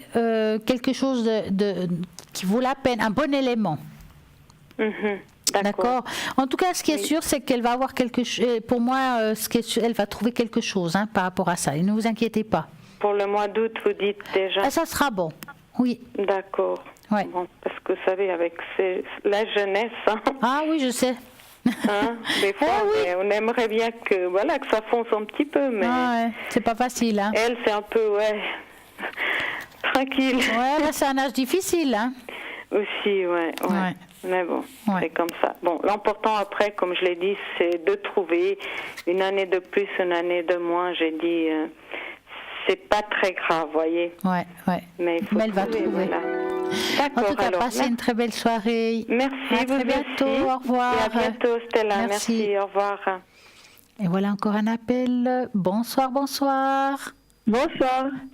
quelque chose qui vaut la peine, un bon élément. D'accord. En tout cas, ce qui est sûr, c'est qu'elle va avoir quelque chose. Pour moi, elle va trouver quelque chose par rapport à ça. Et ne vous inquiétez pas. Pour le mois d'août, vous dites déjà. Ça sera bon. Oui. D'accord. Ouais. Bon, parce que vous savez, avec la jeunesse. Ah oui, je sais. Des fois, on aimerait bien que ça fonce un petit peu, mais c'est pas facile. Hein. Elle, c'est un peu tranquille. Ouais, là, c'est un âge difficile. Hein. Aussi, ouais. Mais bon, c'est comme ça. Bon, l'important après, comme je l'ai dit, c'est de trouver une année de plus, une année de moins. J'ai dit, c'est pas très grave, voyez. Ouais. Mais elle va trouver. Voilà. D'accord, en tout cas, passez une très belle soirée. Merci, à très bientôt. Au revoir. Et à bientôt, Stella. Merci. Au revoir. Et voilà encore un appel. Bonsoir. Bonsoir.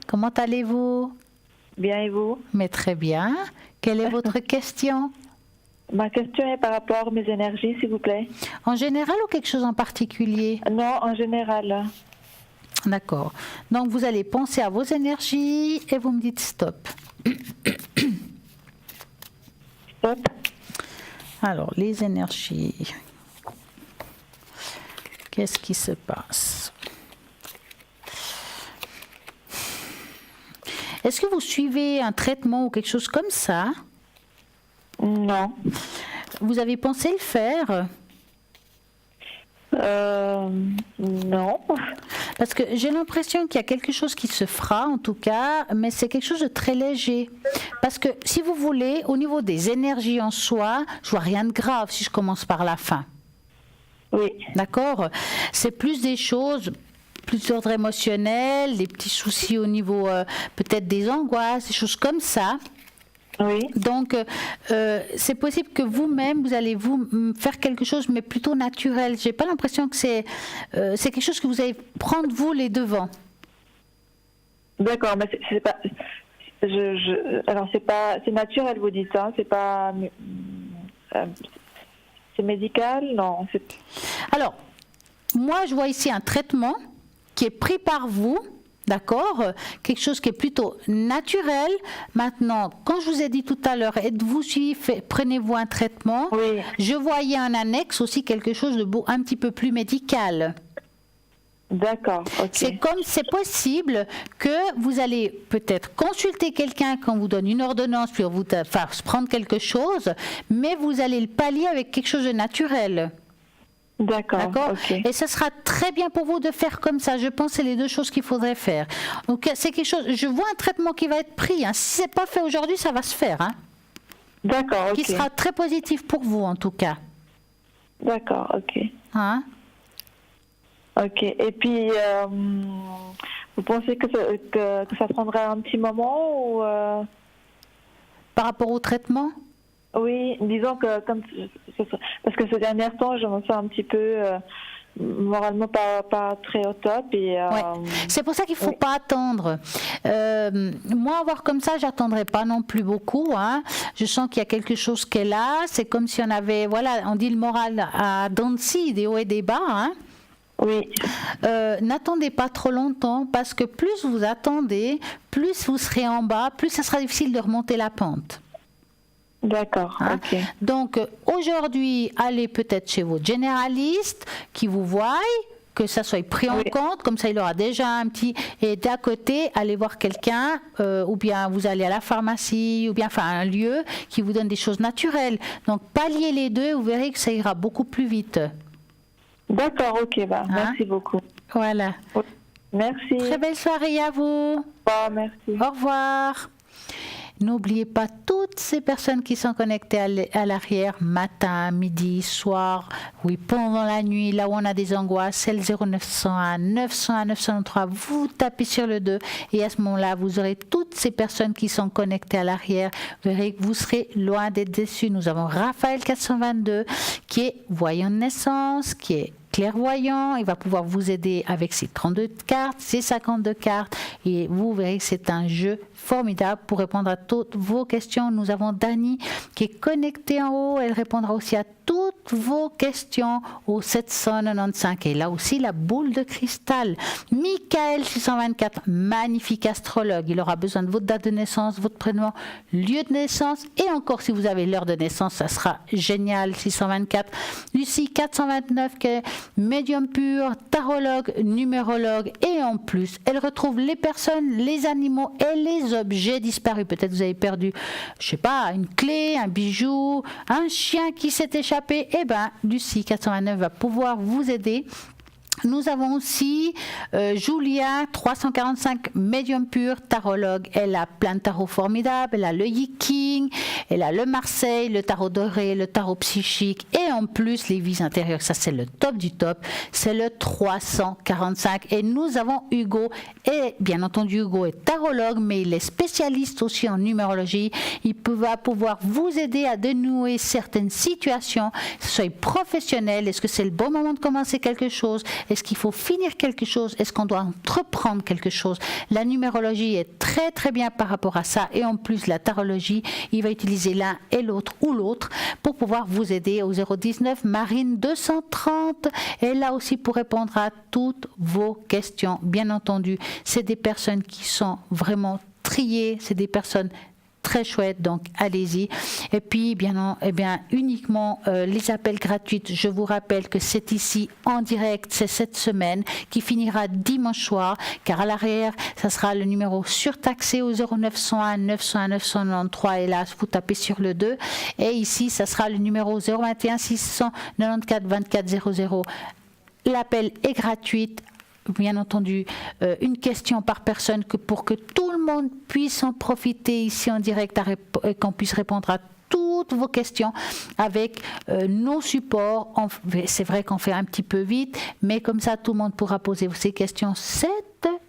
Comment allez-vous? Bien, et vous? Mais très bien. Quelle est votre question? Ma question est par rapport à mes énergies, s'il vous plaît. En général ou quelque chose en particulier? Non, en général. D'accord. Donc, vous allez penser à vos énergies et vous me dites stop. Stop. Alors, les énergies. Qu'est-ce qui se passe? Est-ce que vous suivez un traitement ou quelque chose comme ça? Non. Vous avez pensé le faire? Non. Parce que j'ai l'impression qu'il y a quelque chose qui se fera, en tout cas, mais c'est quelque chose de très léger. Parce que, si vous voulez, au niveau des énergies en soi, je vois rien de grave si je commence par la fin. Oui. D'accord? C'est plus des choses, plus d'ordre émotionnel, des petits soucis au niveau peut-être des angoisses, des choses comme ça. Oui. Donc, c'est possible que vous-même, vous allez faire quelque chose, mais plutôt naturel. J'ai pas l'impression que c'est quelque chose que vous allez prendre vous les devants. D'accord, mais c'est pas. Alors c'est naturel, vous dites, hein, c'est pas. C'est médical, non. Alors, moi, je vois ici un traitement qui est pris par vous. D'accord? Quelque chose qui est plutôt naturel. Maintenant, quand je vous ai dit tout à l'heure, êtes-vous suivi, prenez-vous un traitement. Oui. Je voyais en annexe aussi quelque chose de un petit peu plus médical. D'accord, ok. C'est possible que vous allez peut-être consulter quelqu'un quand on vous donne une ordonnance pour vous prendre quelque chose, mais vous allez le pallier avec quelque chose de naturel. D'accord. Okay. Et ça sera très bien pour vous de faire comme ça. Je pense que c'est les deux choses qu'il faudrait faire. Donc c'est quelque chose. Je vois un traitement qui va être pris. Hein. Si c'est pas fait aujourd'hui, ça va se faire. Hein. D'accord. Qui sera très positif pour vous en tout cas. D'accord. Ok. Hein? Ok. Et puis, vous pensez que ça prendra un petit moment ou par rapport au traitement? Oui, disons que parce que ces derniers temps, je me sens un petit peu moralement pas très au top. Et, c'est pour ça qu'il ne faut pas attendre. Moi, voir comme ça, j'attendrai pas non plus beaucoup. Hein. Je sens qu'il y a quelque chose qui est là. C'est comme si on avait, on dit le moral à dents de scie, des hauts et des bas. Hein. Oui. N'attendez pas trop longtemps parce que plus vous attendez, plus vous serez en bas, plus ça sera difficile de remonter la pente. D'accord, ok. Donc, aujourd'hui, allez peut-être chez votre généraliste qui vous voie, que ça soit pris en compte, comme ça il aura déjà un petit... Et d'à côté, allez voir quelqu'un, ou bien vous allez à la pharmacie, ou bien un lieu qui vous donne des choses naturelles. Donc, palliez les deux, vous verrez que ça ira beaucoup plus vite. D'accord, ok, merci beaucoup. Voilà. Merci. Très belle soirée à vous. Merci. Au revoir. N'oubliez pas toutes ces personnes qui sont connectées à l'arrière, matin, midi, soir, oui, pendant la nuit, là où on a des angoisses, c'est le 0901 901 903. Vous tapez sur le 2 et à ce moment-là, vous aurez toutes ces personnes qui sont connectées à l'arrière. Vous verrez que vous serez loin d'être déçus. Nous avons Raphaël 422 qui est voyant de naissance, qui est clairvoyant, il va pouvoir vous aider avec ses 32 cartes, ses 52 cartes et vous verrez que c'est un jeu formidable pour répondre à toutes vos questions. Nous avons Dani qui est connectée en haut, elle répondra aussi à toutes vos questions au 795 et là aussi la boule de cristal. Michael 624, magnifique astrologue, il aura besoin de votre date de naissance, votre prénom, lieu de naissance et encore si vous avez l'heure de naissance, ça sera génial. 624, Lucie 429 qui est médium pur, tarologue, numérologue et en plus elle retrouve les personnes, les animaux et les objets disparus. Peut-être vous avez perdu, je sais pas, une clé, un bijou, un chien qui s'est échappé. Eh ben, Lucie 429 va pouvoir vous aider. Nous avons aussi Julia 345, médium pur, tarologue. Elle a plein de tarots formidables. Elle a le Yiking, elle a le Marseille, le tarot doré, le tarot psychique et en plus les vies intérieures. Ça c'est le top du top. C'est le 345. Et nous avons Hugo. Et bien entendu Hugo est tarologue, mais il est spécialiste aussi en numérologie. Il va pouvoir vous aider à dénouer certaines situations. Soyez professionnel. Est-ce que c'est le bon moment de commencer quelque chose? Est-ce qu'il faut finir quelque chose? Est-ce qu'on doit entreprendre quelque chose? La numérologie est très très bien par rapport à ça et en plus la tarologie, il va utiliser l'un et l'autre ou l'autre pour pouvoir vous aider au 019 Marine 230 et là aussi pour répondre à toutes vos questions. Bien entendu, c'est des personnes qui sont vraiment triées, c'est des personnes très chouette, donc allez-y. Et puis, uniquement les appels gratuits. Je vous rappelle que c'est ici en direct, c'est cette semaine qui finira dimanche soir, car à l'arrière, ça sera le numéro surtaxé au 0901 901 993. Et là, vous tapez sur le 2. Et ici, ça sera le numéro 021 694 24 00. L'appel est gratuit. Bien entendu, une question par personne pour que tout le monde puisse en profiter ici en direct, qu'on puisse répondre à toutes vos questions avec nos supports. C'est vrai qu'on fait un petit peu vite, mais comme ça, tout le monde pourra poser ses questions. C'est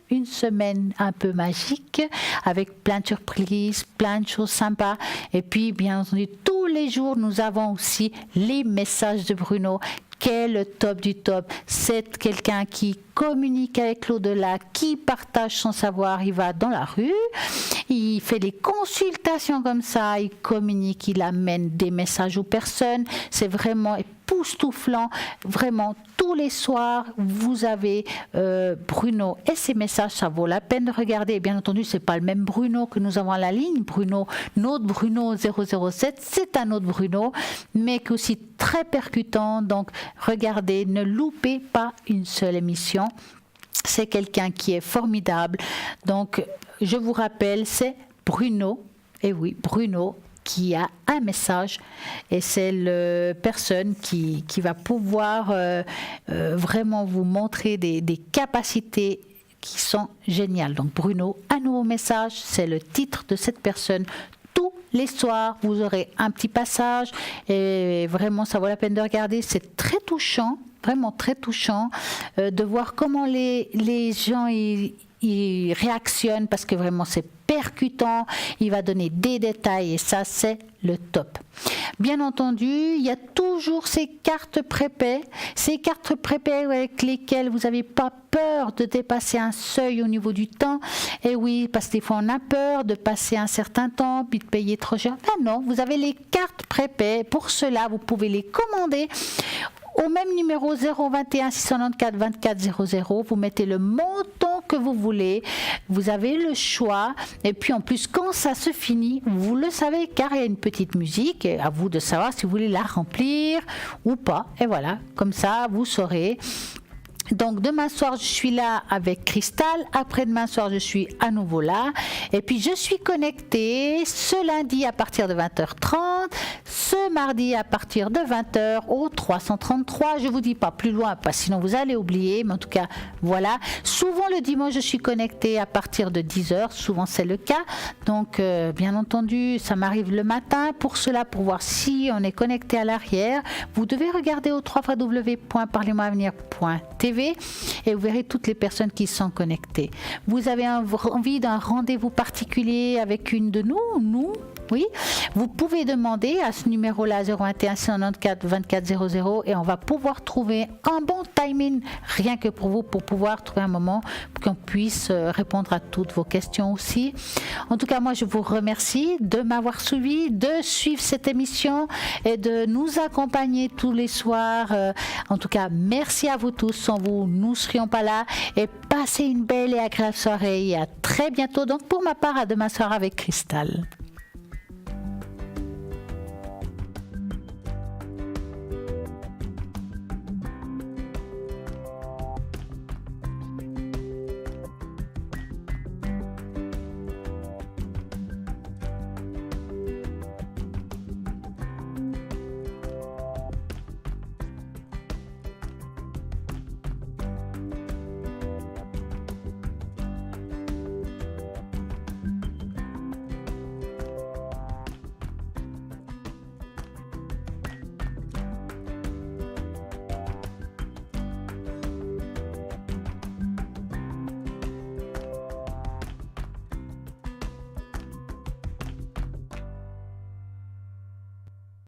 une semaine un peu magique, avec plein de surprises, plein de choses sympas. Et puis, bien entendu, tous les jours, nous avons aussi les messages de Bruno, qui est le top du top. C'est quelqu'un qui communique avec l'au-delà, qui partage son savoir. Il va dans la rue, il fait des consultations comme ça, il communique, il amène des messages aux personnes. C'est vraiment époustouflant. Vraiment, tous les soirs, vous avez Bruno et ses messages. Ça vaut la peine de regarder. Et bien entendu, c'est pas le même Bruno que nous avons à la ligne. Notre Bruno 007, c'est un autre Bruno, mais qui est aussi très percutant. Donc, regardez, ne loupez pas une seule émission. C'est quelqu'un qui est formidable. Donc, je vous rappelle, c'est Bruno. Et oui, Bruno qui a un message et c'est la personne qui va pouvoir vraiment vous montrer des capacités qui sont géniales. Donc Bruno, un nouveau message, c'est le titre de cette personne. Tous les soirs, vous aurez un petit passage et vraiment, ça vaut la peine de regarder. C'est très touchant, vraiment très touchant de voir comment les gens ils réactionnent parce que vraiment c'est percutant, il va donner des détails et ça c'est le top. Bien entendu, il y a toujours ces cartes prépaies avec lesquelles vous n'avez pas peur de dépasser un seuil au niveau du temps. Et oui, parce que des fois on a peur de passer un certain temps puis de payer trop cher. Ben non, vous avez les cartes prépaies. Pour cela, vous pouvez les commander au même numéro 021 694 24 00, vous mettez le montant que vous voulez, vous avez le choix, et puis en plus quand ça se finit, vous le savez car il y a une petite musique, et à vous de savoir si vous voulez la remplir ou pas, et voilà, comme ça vous saurez. Donc demain soir je suis là avec Cristal, après-demain soir je suis à nouveau là et puis je suis connectée ce lundi à partir de 20h30, ce mardi à partir de 20h au 333, je vous dis pas plus loin parce que sinon vous allez oublier, mais en tout cas voilà. Souvent le dimanche je suis connectée à partir de 10h, souvent c'est le cas, donc bien entendu ça m'arrive le matin pour cela, pour voir si on est connecté à l'arrière. Vous devez regarder au www.parlez-moi-avenir.tv et vous verrez toutes les personnes qui sont connectées. Vous avez envie d'un rendez-vous particulier avec une de nous, oui, vous pouvez demander à ce numéro-là 021 694 24 00 et on va pouvoir trouver un bon timing rien que pour vous, pour pouvoir trouver un moment pour qu'on puisse répondre à toutes vos questions aussi. En tout cas, moi je vous remercie de m'avoir suivi, de suivre cette émission et de nous accompagner tous les soirs. En tout cas, merci à vous tous. Sans vous, nous ne serions pas là. Et passez une belle et agréable soirée. Et à très bientôt. Donc pour ma part, à demain soir avec Cristal.